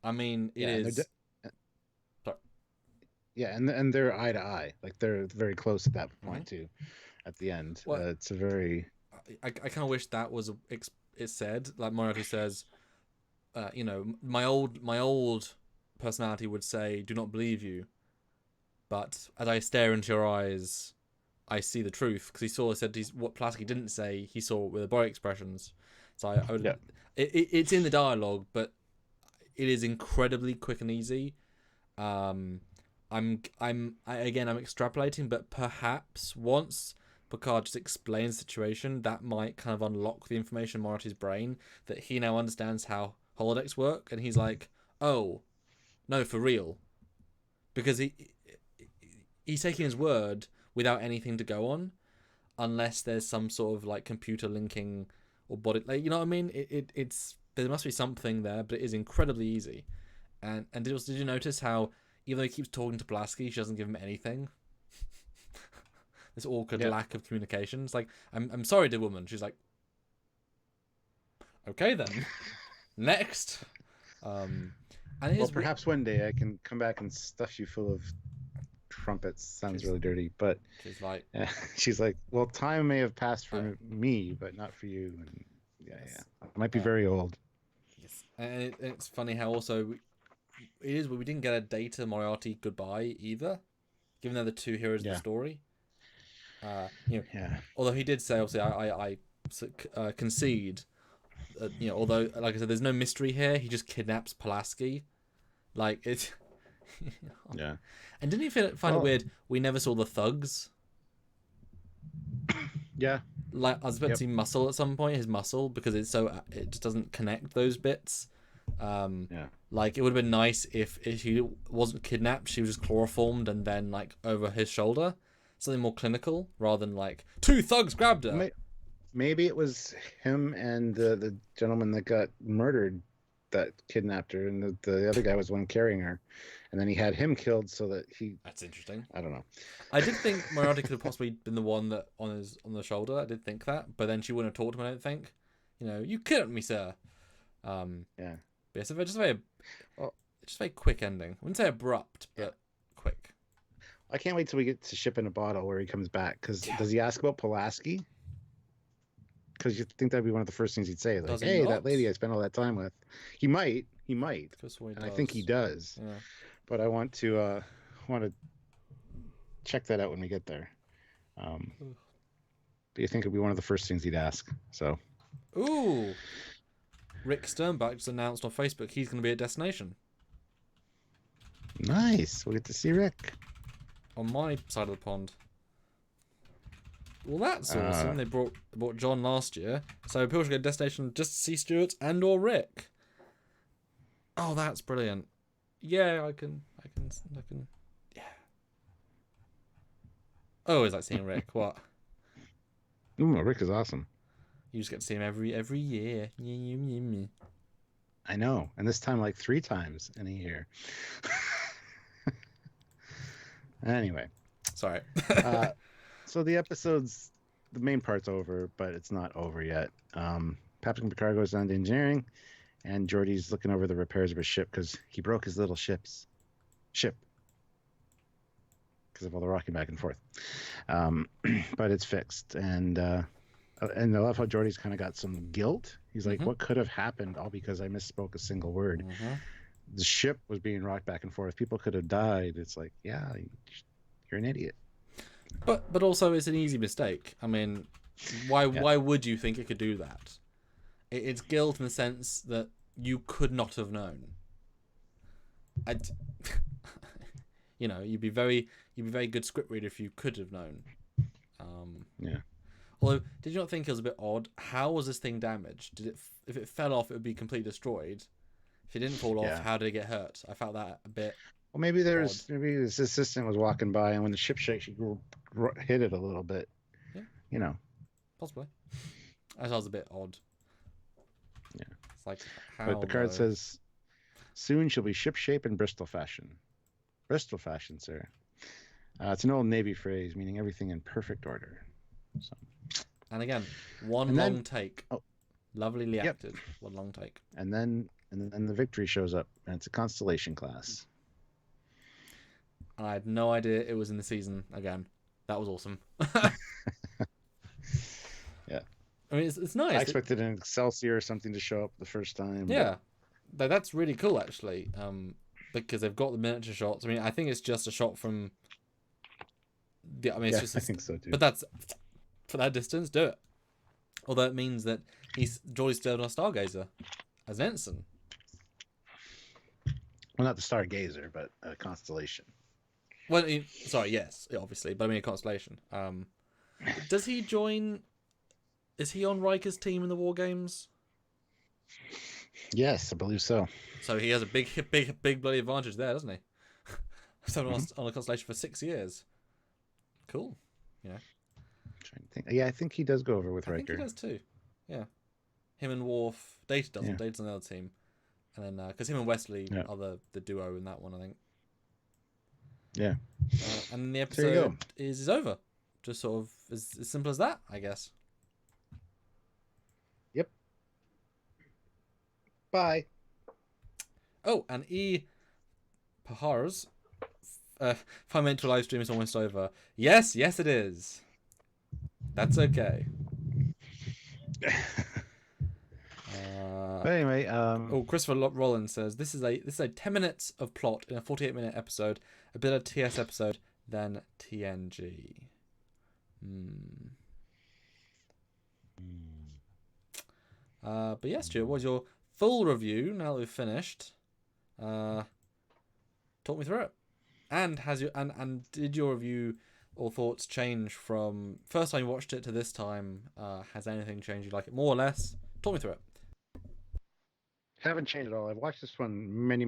I mean, it is. Sorry. Yeah, and they're eye to eye, like they're very close at that point too. At the end, Well, it's a very I kind of wish that was it said like Moriarty says, you know, my old personality would say, "Do not believe you," but as I stare into your eyes, I see the truth, because he said what Pulaski didn't say. He saw with the body expressions. So I would. yeah. It's in the dialogue, but it is incredibly quick and easy. Again, I'm extrapolating, but perhaps once Picard just explains the situation, that might kind of unlock the information in Moriarty's brain, that he now understands how holodecks work, and he's like, oh, no, for real, because he's taking his word without anything to go on, unless there's some sort of like computer linking or body, like, you know what I mean? It's there must be something there, but it is incredibly easy. And did you notice how even though he keeps talking to Pulaski, she doesn't give him anything? This awkward lack of communication. It's like, I'm sorry, dear woman. She's like, okay then, next. And well, perhaps one day I can come back and stuff you full of trumpets. Sounds really dirty, but she's like, well, time may have passed for me, but not for you. And yeah, I might be very old. Yes, and it's funny how also we didn't get a Data Moriarty goodbye either, given they're the two heroes of the story. Although he did say, obviously, I concede. Although, like I said, there's no mystery here. He just kidnaps Pulaski. Like, it's... Yeah. And didn't you find it weird? We never saw the thugs. Yeah. Like, I was about to see Muscle at some point, his muscle, because it just doesn't connect those bits. Like, it would have been nice if she wasn't kidnapped, she was just chloroformed and then, like, over his shoulder. Something more clinical, rather than, like, two thugs grabbed her. Maybe it was him and the gentleman that got murdered that kidnapped her, and the other guy was the one carrying her, and then he had him killed so that he... That's interesting. I don't know. I did think Moriarty could have possibly been the one that on the shoulder. I did think that, but then she wouldn't have talked to him, I don't think. You killed me, sir. Yeah. But it's just a very quick ending. I wouldn't say abrupt, but quick. I can't wait till we get to Ship in a Bottle where he comes back, because does he ask about Pulaski? Because you think that'd be one of the first things he'd say, like, "Hey, that lady I spent all that time with." He might, and I think he does. Yeah. But I want to check that out when we get there. But you think it'd be one of the first things he'd ask? So. Ooh. Rick Sternbach just announced on Facebook he's going to be at Destination. Nice. We'll get to see Rick on my side of the pond. Well, that's awesome. They brought John last year, so people should go to Destination just to see Stuart and or Rick. Oh, that's brilliant. Yeah, I can. Yeah. Oh, is that seeing Rick? What? Rick is awesome. You just get to see him every year. I know, and this time like 3 times in a year. Anyway, sorry. So the main part's over, but it's not over yet. Captain Picard goes down to engineering, and Geordi's looking over the repairs of his ship because he broke his little ship because of all the rocking back and forth. But it's fixed, and I love how Geordi's kind of got some guilt. He's like, "What could have happened? All because I misspoke a single word." The ship was being rocked back and forth. People could have died. It's like, yeah, you're an idiot. But also, it's an easy mistake. I mean, why would you think it could do that? It's guilt in the sense that you could not have known. You'd be very good script reader if you could have known. Although, did you not think it was a bit odd? How was this thing damaged? If it fell off, it would be completely destroyed. If it didn't fall off, how did it get hurt? I felt that a bit. Well, maybe maybe his assistant was walking by, and when the ship shakes, she hit it a little bit. Yeah. Possibly. I thought it was a bit odd. Yeah. It's like, how? But Picard says, "Soon she'll be shipshape in Bristol fashion." Bristol fashion, sir. It's an old Navy phrase meaning everything in perfect order. So. And again, long take. Oh. Lovelily acted. One long take. And then the Victory shows up, and it's a Constellation class. and I had no idea it was in the season again. That was awesome. Yeah. I mean, it's nice. I expected an Excelsior or something to show up the first time. Yeah, that's really cool actually. Because they've got the miniature shots. I mean, I think it's just a shot from. I mean, it's just. I think so too. But that's for that distance. Do it. Although it means that Geordi's still on a stargazer as an ensign. Well, not the Stargazer, but a constellation. Well, sorry, yes, obviously, but I mean a constellation. Does he join? Is he on Riker's team in the War Games? Yes, I believe so. So he has a big bloody advantage there, doesn't he? So on a constellation for 6 years. Cool. Yeah. Trying to think. Yeah, I think he does go over with Riker. I think he does too. Yeah. Him and Worf. Data doesn't. Yeah. Data's on the other team. And then, because him and Wesley are the duo in that one, I think. Yeah. And then the There you episode is over. Just sort of as simple as that, I guess. Yep. Bye. Oh, and Pahars. 5 minute live stream is almost over. Yes, it is. That's okay. But anyway, Christopher Rollins says this is a 10 minutes of plot in a 48-minute episode, a bit of TS episode, then TNG. But yes, Stuart, what was your full review now that we've finished? Talk me through it. And did your review or thoughts change from first time you watched it to this time? Has anything changed? You like it more or less? Talk me through it. haven't changed at all. I've watched this one many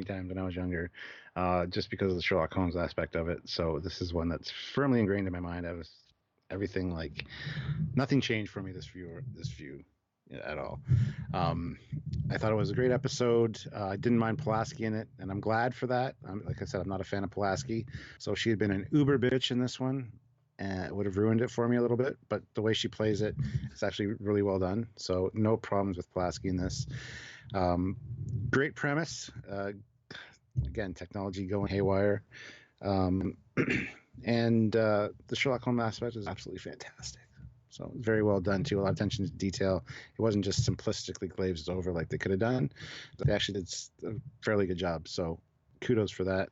times when I was younger, just because of the Sherlock Holmes aspect of it. So this is one that's firmly ingrained in my mind. Everything, like, nothing changed for me this view at all. I thought it was a great episode. I didn't mind Pulaski in it, and I'm glad for that. Like I said, I'm not a fan of Pulaski, so if she had been an uber bitch in this one, it would have ruined it for me a little bit. But the way she plays it, it's actually really well done. So no problems with Pulaski in this. Great premise. Again, technology going haywire. And the Sherlock Holmes aspect is absolutely fantastic. So very well done too. A lot of attention to detail. It wasn't just simplistically glazed over like they could have done. They actually did a fairly good job. So kudos for that.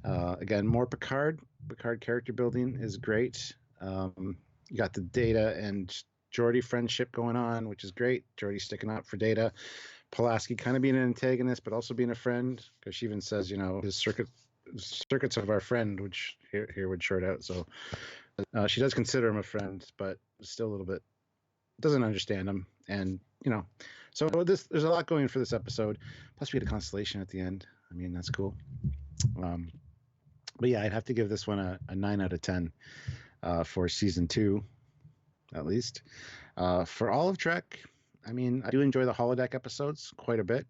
Again, more Picard. Picard character building is great. You got the Data and Geordi friendship going on, which is great. Geordi sticking up for Data. Pulaski kind of being an antagonist, but also being a friend, because she even says, his circuits of our friend, which here would short out. So she does consider him a friend, but still a little bit doesn't understand him. And, so there's a lot going for this episode. Plus we had a constellation at the end. I mean, that's cool. But yeah, I'd have to give this one a 9 out of 10 for season 2, at least. For all of Trek, I mean, I do enjoy the holodeck episodes quite a bit.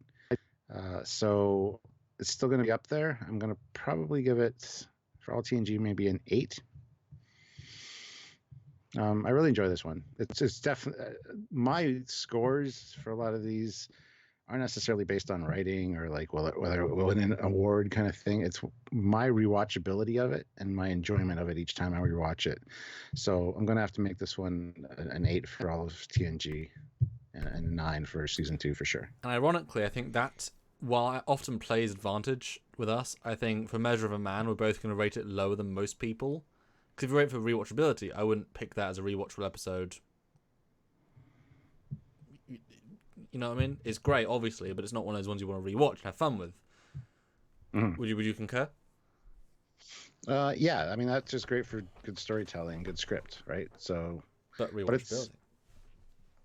So it's still going to be up there. I'm going to probably give it, for all TNG, maybe an 8. I really enjoy this one. It's definitely my scores for a lot of these aren't necessarily based on writing or like whether it will win an award kind of thing. It's my rewatchability of it and my enjoyment of it each time I rewatch it. So I'm going to have to make this one an 8 for all of TNG and a 9 for season 2 for sure. And ironically, I think that while it often plays advantage with us, I think for Measure of a Man, we're both going to rate it lower than most people. Because if you rate for rewatchability, I wouldn't pick that as a rewatchable episode. You know what I mean? It's great, obviously, but it's not one of those ones you want to rewatch and have fun with. Mm-hmm. Would you concur? Yeah, I mean, that's just great for good storytelling, good script, right? So, but rewatchability.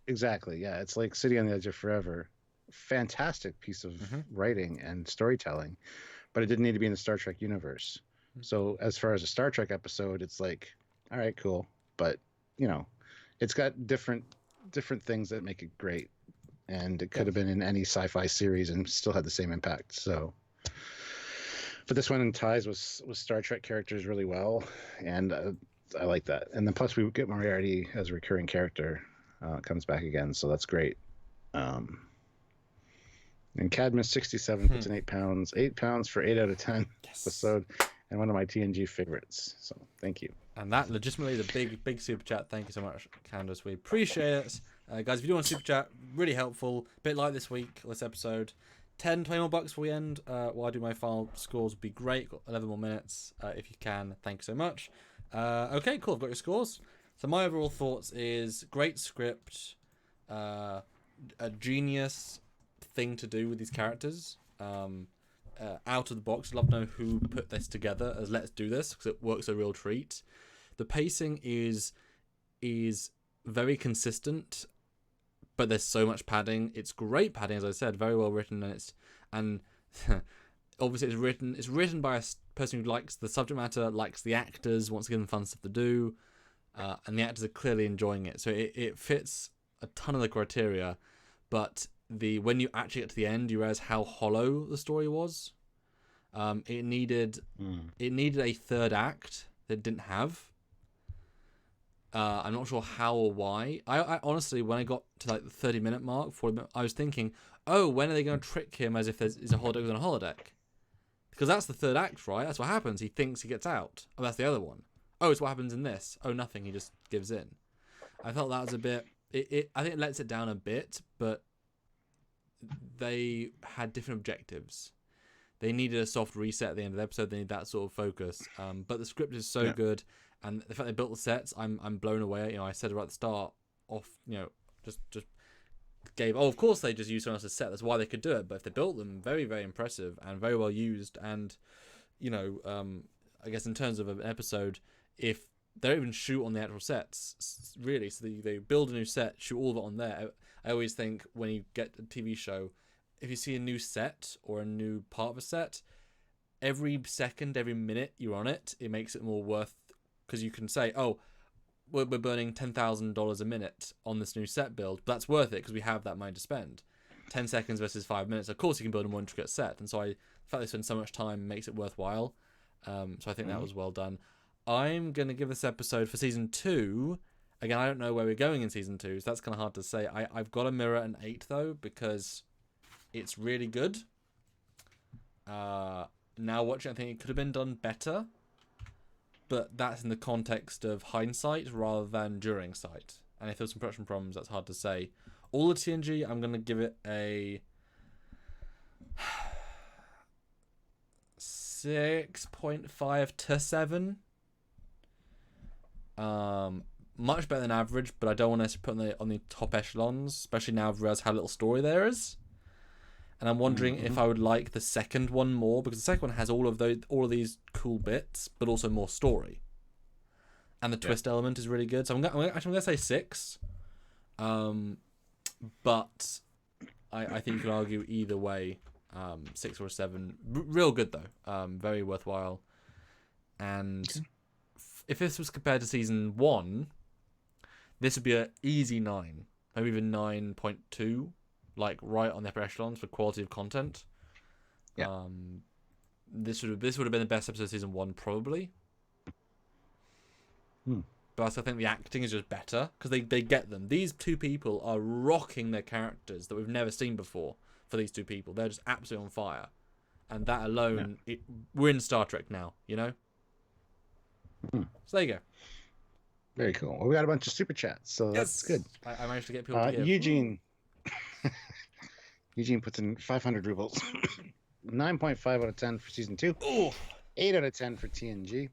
Exactly, yeah. It's like City on the Edge of Forever. Fantastic piece of writing and storytelling, but it didn't need to be in the Star Trek universe. So as far as a Star Trek episode, it's like, all right, cool. But, it's got different things that make it great. And it could have been in any sci-fi series and still had the same impact. So, but this one ties with Star Trek characters really well. And I like that. And then plus we get Moriarty as a recurring character, comes back again. So that's great. And Cadmus 67 puts in 8 pounds. 8 pounds for 8 out of 10 episode. and one of my TNG favorites. So thank you. And that legitimately is a big super chat. Thank you so much, Candace. We appreciate it. Guys, if you do want a super chat, really helpful. A bit like this week, this episode. 10, 20 more bucks before we end. While I do my final scores would be great. Got 11 more minutes. If you can, thank you so much. Okay, cool. I've got your scores. So my overall thoughts is great script. A genius thing to do with these characters. Out of the box. Love to know who put this together as let's do this, because it works a real treat. The pacing is very consistent, but there's so much padding. It's great padding, as I said, very well written, and obviously it's written by a person who likes the subject matter, likes the actors, wants to give them fun stuff to do, and the actors are clearly enjoying it. So it fits a ton of the criteria, but when you actually get to the end, you realize how hollow the story was. It needed a third act that it didn't have. I'm not sure how or why. I honestly, when I got to like the 30-minute mark, 40 minutes, I was thinking, oh, when are they going to trick him as if there's a holodeck on a holodeck? Because that's the third act, right? That's what happens. He thinks he gets out. Oh, that's the other one. Oh, it's what happens in this. Oh, nothing. He just gives in. I felt that was a bit... I think it lets it down a bit, but they had different objectives. They needed a soft reset at the end of the episode. They need that sort of focus. But the script is so good. And the fact they built the sets, I'm blown away. You know, I said right at the start, just gave. Oh, of course they just used someone else's set. That's why they could do it. But if they built them, very very impressive and very well used. And I guess in terms of an episode, if they don't even shoot on the actual sets, really, so they build a new set, shoot all of it on there. I always think when you get a TV show, if you see a new set or a new part of a set, every second, every minute you're on it, it makes it more worth. Because you can say, oh, we're burning $10,000 a minute on this new set build, but that's worth it because we have that money to spend. 10 seconds versus 5 minutes. Of course, you can build a more intricate set, and so the fact they spend so much time makes it worthwhile. So I think that was well done. I'm going to give this episode for season 2. Again, I don't know where we're going in season 2, so that's kind of hard to say. I've got to mirror an 8 though, because it's really good. Now watching, I think it could have been done better. But that's in the context of hindsight rather than during sight. And if there's some production problems, that's hard to say. All the TNG, I'm going to give it a 6.5 to 7. Much better than average, but I don't want to put on the top echelons, especially now I've realized how little story there is. And I'm wondering if I would like the second one more, because the second one has all of these cool bits, but also more story. And the twist element is really good. So I'm going to say 6. But I think you can argue either way, 6 or 7. Real good though. Very worthwhile. And if this was compared to season 1, this would be an easy 9, maybe even 9.2. Like right on the upper echelons for quality of content. Yeah. This would have been the best episode of season 1 probably. But I think the acting is just better because they get them. These two people are rocking their characters that we've never seen before. For these two people, they're just absolutely on fire, and that alone, we're in Star Trek now. You know. So there you go. Very cool. Well, we got a bunch of super chats, so that's good. I managed to get people to give. Eugene. Eugene puts in 500 rubles. 9.5 out of 10 for season 2. Ooh. 8 out of 10 for TNG.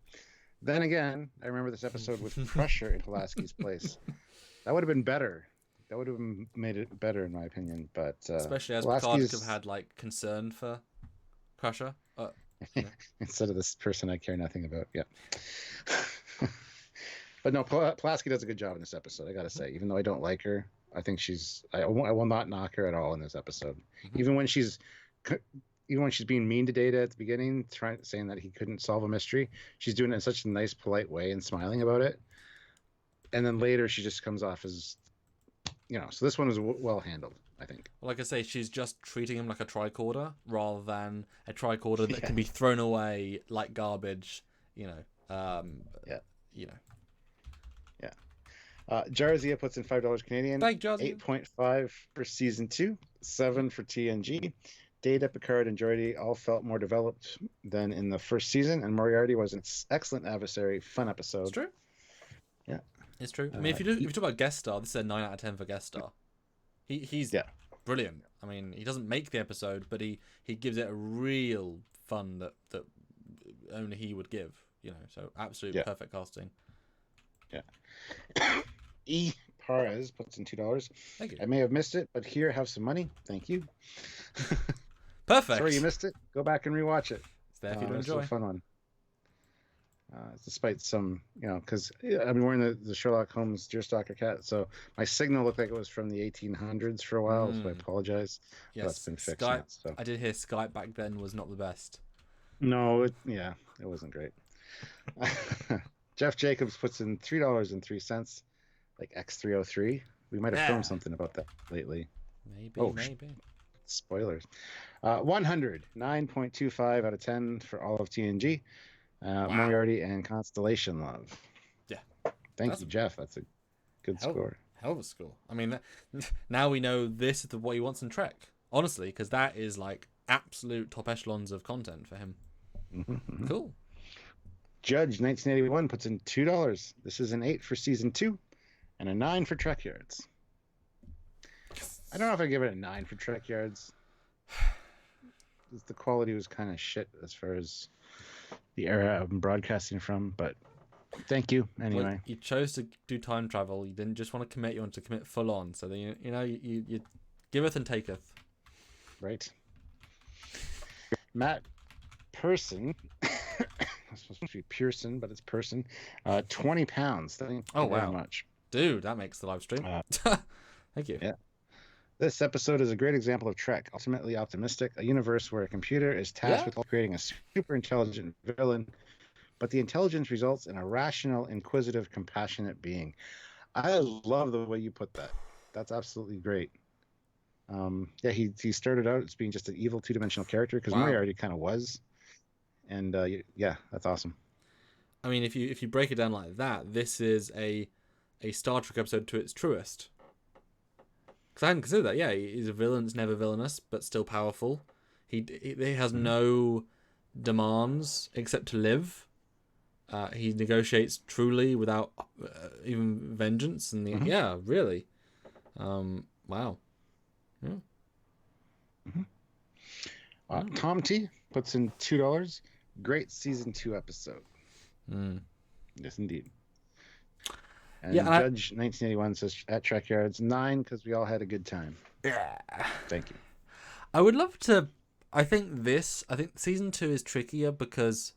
Then again, I remember this episode with Crusher in Pulaski's place. That would have been better. That would have made it better, in my opinion. But especially as Picard could have had like concern for Crusher. Instead of this person I care nothing about. Yeah. But no, Pulaski does a good job in this episode, I gotta say. Even though I don't like her, I think I will not knock her at all in this episode. Even when she's being mean to Data at the beginning, saying that he couldn't solve a mystery, she's doing it in such a nice, polite way and smiling about it. And then later she just comes off as, so this one was well handled, I think. Like I say, she's just treating him like a tricorder rather than a tricorder that can be thrown away like garbage, Jarzia puts in $5 Canadian. Thank you, Jarzia. 8.5 for season 2, 7 for TNG. Data, Picard, and Geordi all felt more developed than in the first season, and Moriarty was an excellent adversary. Fun It's episode. true. Yeah, It's true. I mean, if you talk about guest star, this is a 9 out of 10 for guest star. He's yeah, brilliant. I mean, he doesn't make the episode, but he gives it a real fun that only he would give. You know, so absolute perfect casting. yeah. E. Perez puts in $2. Thank you. I may have missed it, but here, have some money. Thank you. Perfect. Sorry you missed it. Go back and rewatch it. It's there for you to It's enjoy. a fun one. Despite some, because I'm wearing the Sherlock Holmes Deerstalker cat, so my signal looked like it was from the 1800s for a while, so I apologize. Yes, That's been fixed Skype. now, so. I did hear Skype back then was not the best. No, it wasn't great. Jeff Jacobs puts in $3.03, like X303. We might have filmed something about that lately. Maybe. Spoilers. 100, 9.25 out of 10 for all of TNG. Moriarty and Constellation Love. Yeah. Thank you, Jeff. That's a good score. Hell of a score. I mean, now we know this is what he wants in Trek. Honestly, because that is like absolute top echelons of content for him. Mm-hmm. Cool. Judge 1981 puts in $2. This is an 8 for season 2 and a 9 for Trekyards. I don't know if I give it a 9 for Trekyards. The quality was kind of shit as far as the era I'm broadcasting from, but thank you anyway. Well, you chose to do time travel. You didn't just want to commit. You wanted to commit full on. So then you giveth and taketh. Right. Matt Person. It's supposed to be Pearson, but it's Person. 20 pounds. Thank you very much. Dude, that makes the live stream. Thank you. Yeah. This episode is a great example of Trek, ultimately optimistic, a universe where a computer is tasked with creating a super intelligent villain, but the intelligence results in a rational, inquisitive, compassionate being. I love the way you put that. That's absolutely great. He started out as being just an evil two-dimensional character, because Moriarty kind of was. And that's awesome. I mean, if you break it down like that, this is a Star Trek episode to its truest. Because I hadn't considered that. Yeah, he's a villain that's never villainous, but still powerful. He has no demands except to live. He negotiates truly without even vengeance. And really. Wow. Yeah. Tom T puts in $2. Great season 2 episode. Yes, indeed. And Judge 1981 says at Trekyards 9 because we all had a good time. Yeah. Thank you. I would love to. I think season 2 is trickier because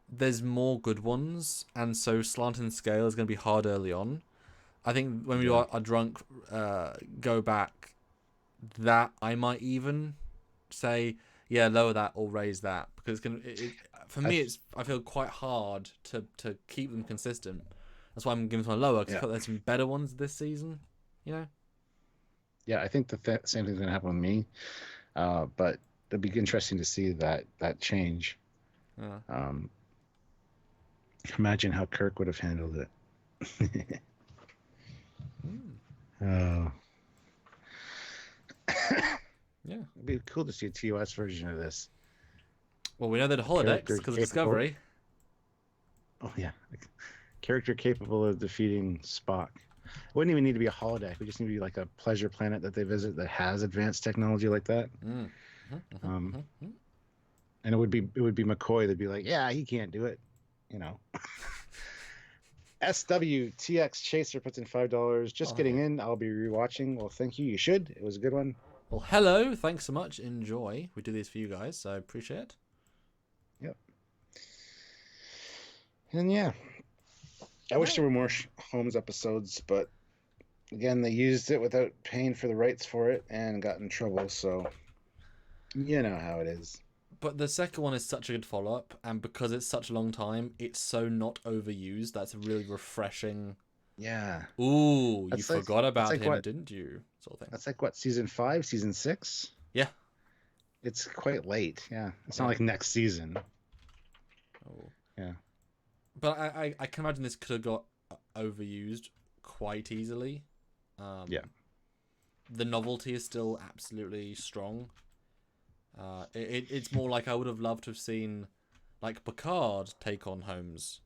there's more good ones, and so slanting scale is going to be hard early on. I think when we are drunk, go back, that I might even say, lower that or raise that, because for me I feel quite hard to keep them consistent. That's why I'm giving this one lower, because I feel there's some better ones this season, Yeah, I think the same thing's going to happen with me, but it'd be interesting to see that change. Imagine how Kirk would have handled it. Oh. Yeah. It'd be cool to see a TOS version of this. Well, we know that holodecks because of Discovery. Oh, yeah. Character capable of defeating Spock. It wouldn't even need to be a holodeck. We just need to be like a pleasure planet that they visit that has advanced technology like that. And it would be McCoy. They'd be like, yeah, he can't do it. SWTX Chaser puts in $5. Just getting in. I'll be rewatching. Well, thank you. You should. It was a good one. Well, hello. Thanks so much. Enjoy. We do these for you guys, so I appreciate it. Yep. And I wish there were more Holmes episodes, but again, they used it without paying for the rights for it and got in trouble, so you know how it is. But the second one is such a good follow-up, and because it's such a long time, it's so not overused. That's a really refreshing... Yeah. Ooh, you forgot about him, didn't you? Sort of thing. That's like, what, season 5, season 6? Yeah. It's quite late, yeah. It's not like next season. Oh. Yeah. But I can imagine this could have got overused quite easily. The novelty is still absolutely strong. It's more like I would have loved to have seen, like, Picard take on Holmes.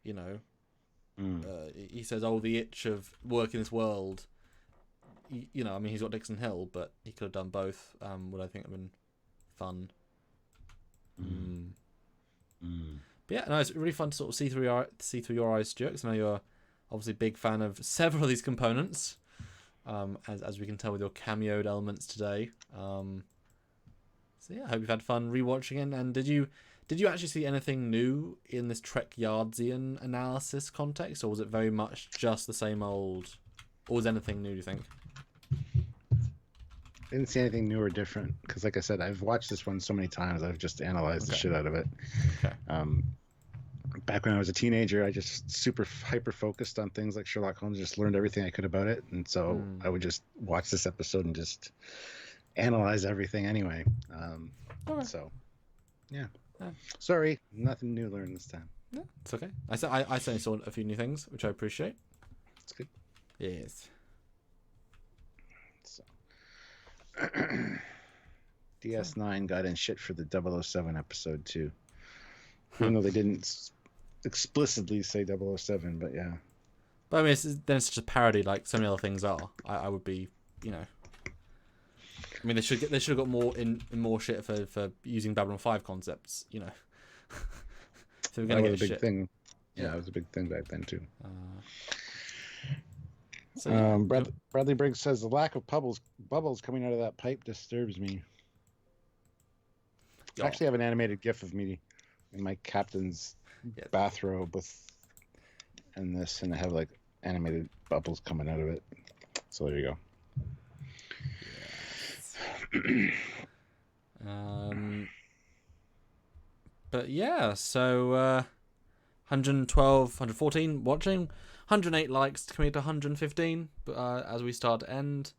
You know, he says, "Oh, the itch of working this world." You know, I mean, he's got Dixon Hill, but he could have done both. Would I think have been fun. But yeah, no, it's really fun to sort of see through your eyes, Stuart. 'Cause I know you're obviously a big fan of several of these components, as we can tell with your cameoed elements today. So yeah, I hope you've had fun rewatching it. And did you actually see anything new in this Trekyardsian analysis context, or was it very much just the same old? Or was anything new, do you think? Didn't see anything new or different because, like I said, I've watched this one so many times. I've just analyzed the shit out of it. Okay. Back when I was a teenager, I just super hyper focused on things like Sherlock Holmes. Just learned everything I could about it, and so I would just watch this episode and just analyze everything anyway. So, yeah. Sorry, nothing new learned this time. Yeah, it's okay. I certainly saw a few new things, which I appreciate. It's good. Yes. So, DS9 got in shit for the 007 episode too. Even though they didn't explicitly say 007, but yeah. But I mean, then it's such a parody, like so many other things are. I would be, you know. I mean, they should have got more shit for using Babylon 5 concepts, you know. So we're gonna that get was a big shit. thing. Yeah, it was a big thing back then too. Bradley Briggs says the lack of bubbles coming out of that pipe disturbs me. I actually have an animated GIF of me in my captain's bathrobe and I have like animated bubbles coming out of it. So there you go. Yes. But yeah, so 112, 114 watching, 108 likes to commit to 115. But as we start to end,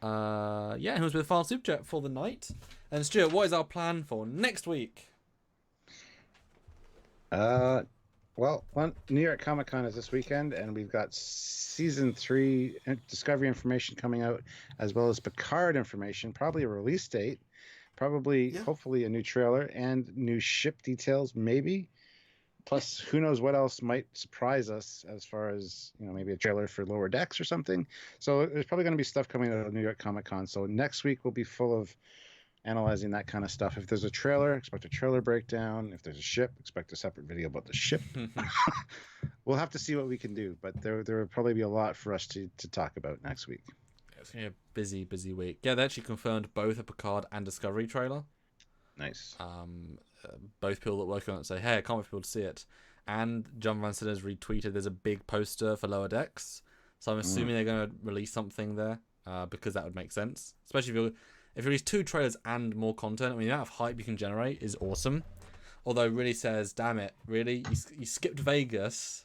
yeah, who was with Final Super Chat for the night? And Stuart, what is our plan for next week? Well, New York Comic Con is this weekend, and we've got season 3 Discovery information coming out, as well as Picard information, probably a release date, hopefully a new trailer and new ship details, maybe. Plus, who knows what else might surprise us as far as, maybe a trailer for Lower Decks or something. So there's probably going to be stuff coming out of New York Comic Con. So next week will be full of analyzing that kind of stuff. If there's a trailer, expect a trailer breakdown. If there's a ship, expect a separate video about the ship. We'll have to see what we can do, but there will probably be a lot for us to talk about next week. It's going to be a busy week. Yeah, they actually confirmed both a Picard and Discovery trailer. Nice. Both people that work on it say, hey, I can't wait for people to see it. And John Van Sin has retweeted there's a big poster for Lower Decks. So I'm assuming they're going to release something there, because that would make sense. Especially if you release 2 trailers and more content. I mean, the amount of hype you can generate is awesome. Although it really says, damn it, really? You skipped Vegas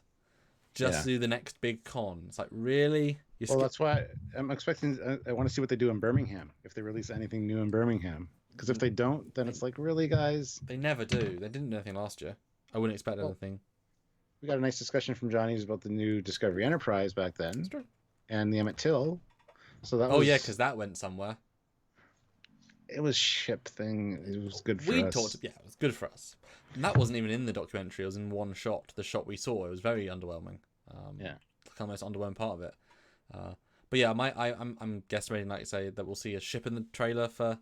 just to do the next big con. It's like, really? That's why I'm expecting, I want to see what they do in Birmingham, if they release anything new in Birmingham. Because if they don't, then it's like, really, guys? They never do. They didn't do anything last year. I wouldn't expect anything. We got a nice discussion from Johnny's about the new Discovery Enterprise back then. And the Emmett Till. So that yeah, because that went somewhere. It was ship thing. It was good for us. It was good for us. And that wasn't even in the documentary. It was in one shot. The shot we saw. It was very underwhelming. Kind of most underwhelming part of it. But yeah, I'm guesstimating, like I say, that we'll see a ship in the trailer for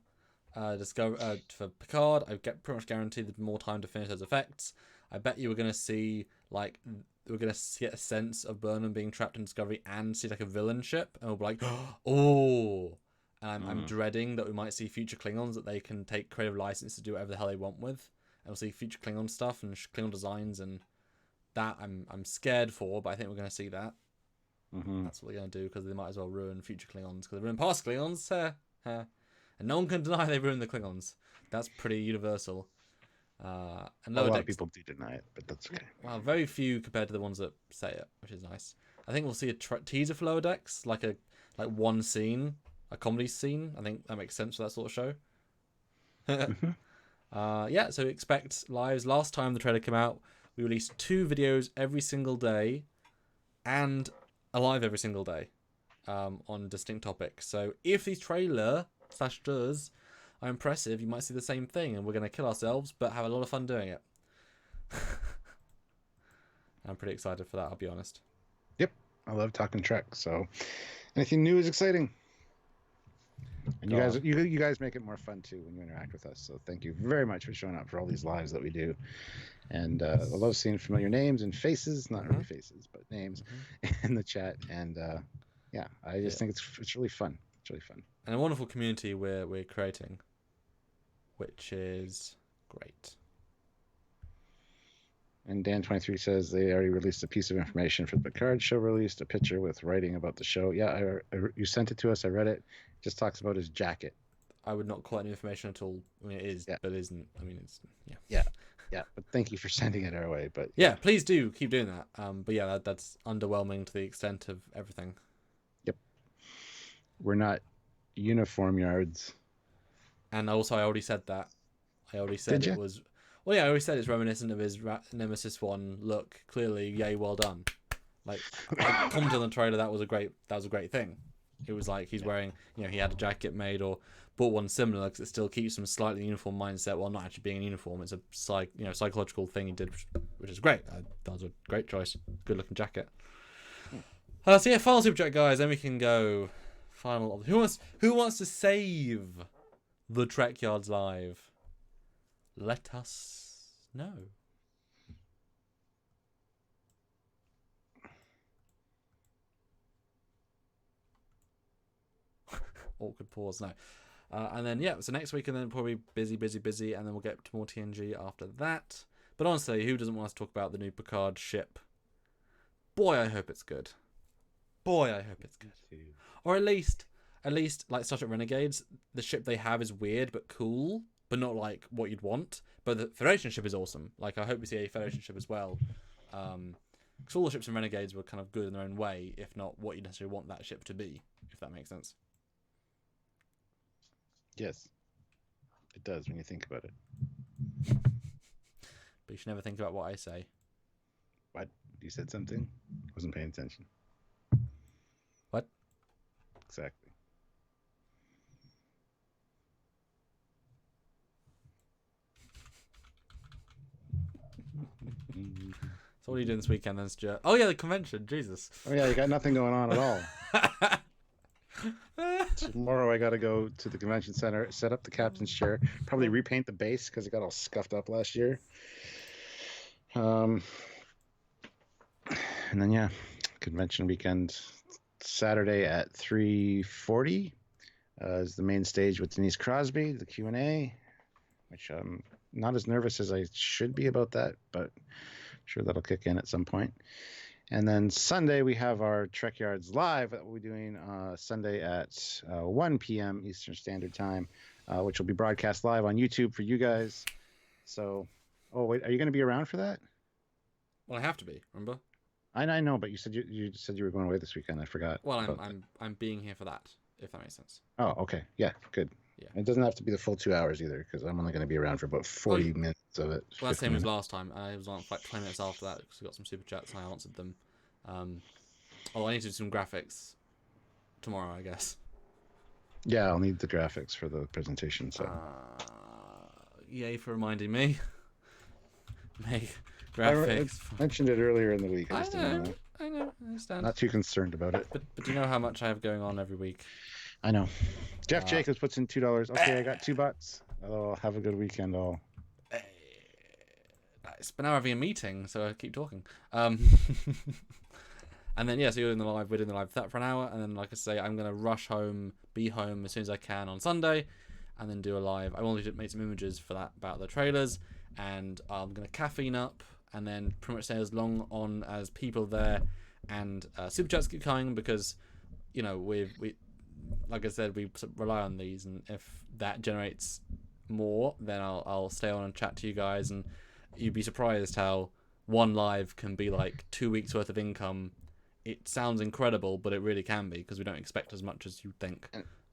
for Picard. I get pretty much guaranteed there's more time to finish those effects. I bet you we're gonna see get a sense of Burnham being trapped in Discovery and see like a villain ship, and we'll be like, oh. And I'm dreading that we might see future Klingons that they can take creative license to do whatever the hell they want with, and we'll see future Klingon stuff and Klingon designs, and that I'm scared for, but I think we're gonna see that. That's what they're gonna do, because they might as well ruin future Klingons, because they ruin past Klingons. And no one can deny they ruined the Klingons. That's pretty universal. And a lot of people do deny it, but that's okay. Well, very few compared to the ones that say it, which is nice. I think we'll see a teaser for Lower Decks, like one scene, a comedy scene. I think that makes sense for that sort of show. Yeah, so expect lives. Last time the trailer came out, we released 2 videos every single day, and a live every single day, on distinct topics. So if these trailer /does are impressive, you might see the same thing, and we're going to kill ourselves, but have a lot of fun doing it. I'm pretty excited for that, I'll be honest. Yep, I love talking Trek, so anything new is exciting. And you guys make it more fun too when you interact with us. So thank you very much for showing up for all these lives that we do. And I love seeing familiar names and faces, not really faces, but names in the chat. And yeah, I just think it's really fun. It's really fun. And a wonderful community we're creating, which is great. And Dan23 says they already released a piece of information for the Picard show, released a picture with writing about the show. Yeah, you sent it to us. I read it. It just talks about his jacket. I would not call it new information at all. I mean, it is, but it isn't. I mean, it's, Yeah, but thank you for sending it our way. But yeah, please do keep doing that. But yeah, that's underwhelming to the extent of everything. Yep. We're not uniform yards. And also, I already said that. I already said it was... Well, yeah, I always said it's reminiscent of his Nemesis one look. Clearly, yay, well done. Like, I commented on the trailer, that was a great thing. It was like he's wearing, he had a jacket made or bought one similar because it still keeps him slightly uniform mindset while not actually being in uniform. It's a psychological thing he did, which is great. That was a great choice. Good looking jacket. So yeah, final super chat, guys. Then we can go final. Who wants to save the Trekyards live? Let us know. Awkward pause. No. And then so next week, and then probably busy, and then we'll get to more TNG after that. But honestly, who doesn't want us to talk about the new Picard ship? Boy, I hope it's good. Or at least like Star Trek Renegades, the ship they have is weird but cool, but not like what you'd want. But the Federation ship is awesome. Like, I hope we see a Federation ship as well. Because all the ships in Renegades were kind of good in their own way, if not what you necessarily want that ship to be, if that makes sense. Yes, it does when you think about it. But you should never think about what I say. What? You said something? I wasn't paying attention. What? Exactly. So what are you doing this weekend then, Stuart? Oh yeah, the convention. Jesus. Oh yeah, you got nothing going on at all. Tomorrow I got to go to the convention center, set up the captain's chair, probably repaint the base because it got all scuffed up last year. And then convention weekend, Saturday at 3:40 is the main stage with Denise Crosby, the Q&A, which I'm not as nervous as I should be about that, but I'm sure that'll kick in at some point. And then Sunday, we have our Trekyards Live that we'll be doing Sunday at 1 p.m. Eastern Standard Time, which will be broadcast live on YouTube for you guys. So, wait, are you going to be around for that? Well, I have to be, remember? I know, but you said you were going away this weekend. I forgot. Well, I'm being here for that, if that makes sense. Oh, okay. Yeah, good. Yeah. It doesn't have to be the full 2 hours either, because I'm only going to be around for about 40 minutes of it. Well, that's the same as last time. I was on for like 20 minutes after that because we got some super chats and I answered them. Although I need to do some graphics tomorrow, I guess. Yeah, I'll need the graphics for the presentation. So. Yay for reminding me. Make graphics. I mentioned it earlier in the week. I know. I understand. Not too concerned about it. But do you know how much I have going on every week? I know. Jeff Jacobs puts in $2. Okay, I got $2. Oh, have a good weekend, all. Nice. But now we're having a meeting, so I keep talking. And then so you're doing the live. We're doing the live for an hour, and then like I say, I'm gonna rush home, be home as soon as I can on Sunday, and then do a live. I wanted to make some images for that about the trailers, and I'm gonna caffeine up, and then pretty much stay as long on as people there, and super chats keep coming because, we like I said, we rely on these, and if that generates more, then I'll stay on and chat to you guys, and you'd be surprised how one live can be like 2 weeks worth of income. It sounds incredible, but it really can be because we don't expect as much as you think.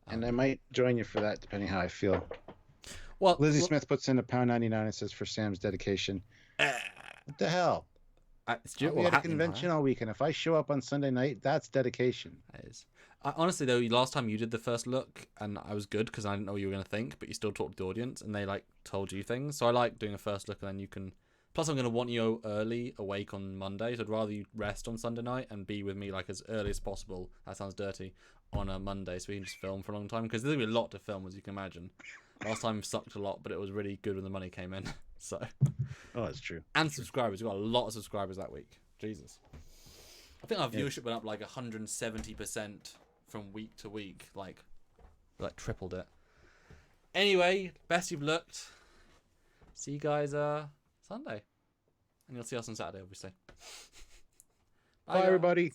And I might join you for that, depending how I feel. Well, Lizzie Smith puts in £1.99 and says for Sam's dedication. What the hell? I'll be at a convention all week, and if I show up on Sunday night, that's dedication. That is. Honestly though, last time you did the first look, and I was good because I didn't know what you were gonna think, but you still talked to the audience, and they like told you things. So I like doing a first look, and then you can. Plus, I'm gonna want you early awake on Monday, so I'd rather you rest on Sunday night and be with me like as early as possible. That sounds dirty. On a Monday, so we can just film for a long time because there's gonna be a lot to film, as you can imagine. Last time sucked a lot, but it was really good when the money came in. So. Oh, that's true. And subscribers, we got a lot of subscribers that week. Jesus. I think our viewership went up like 170% from week to week, like tripled it. Anyway, best you've looked. See you guys Sunday, and you'll see us on Saturday, obviously. Bye everybody.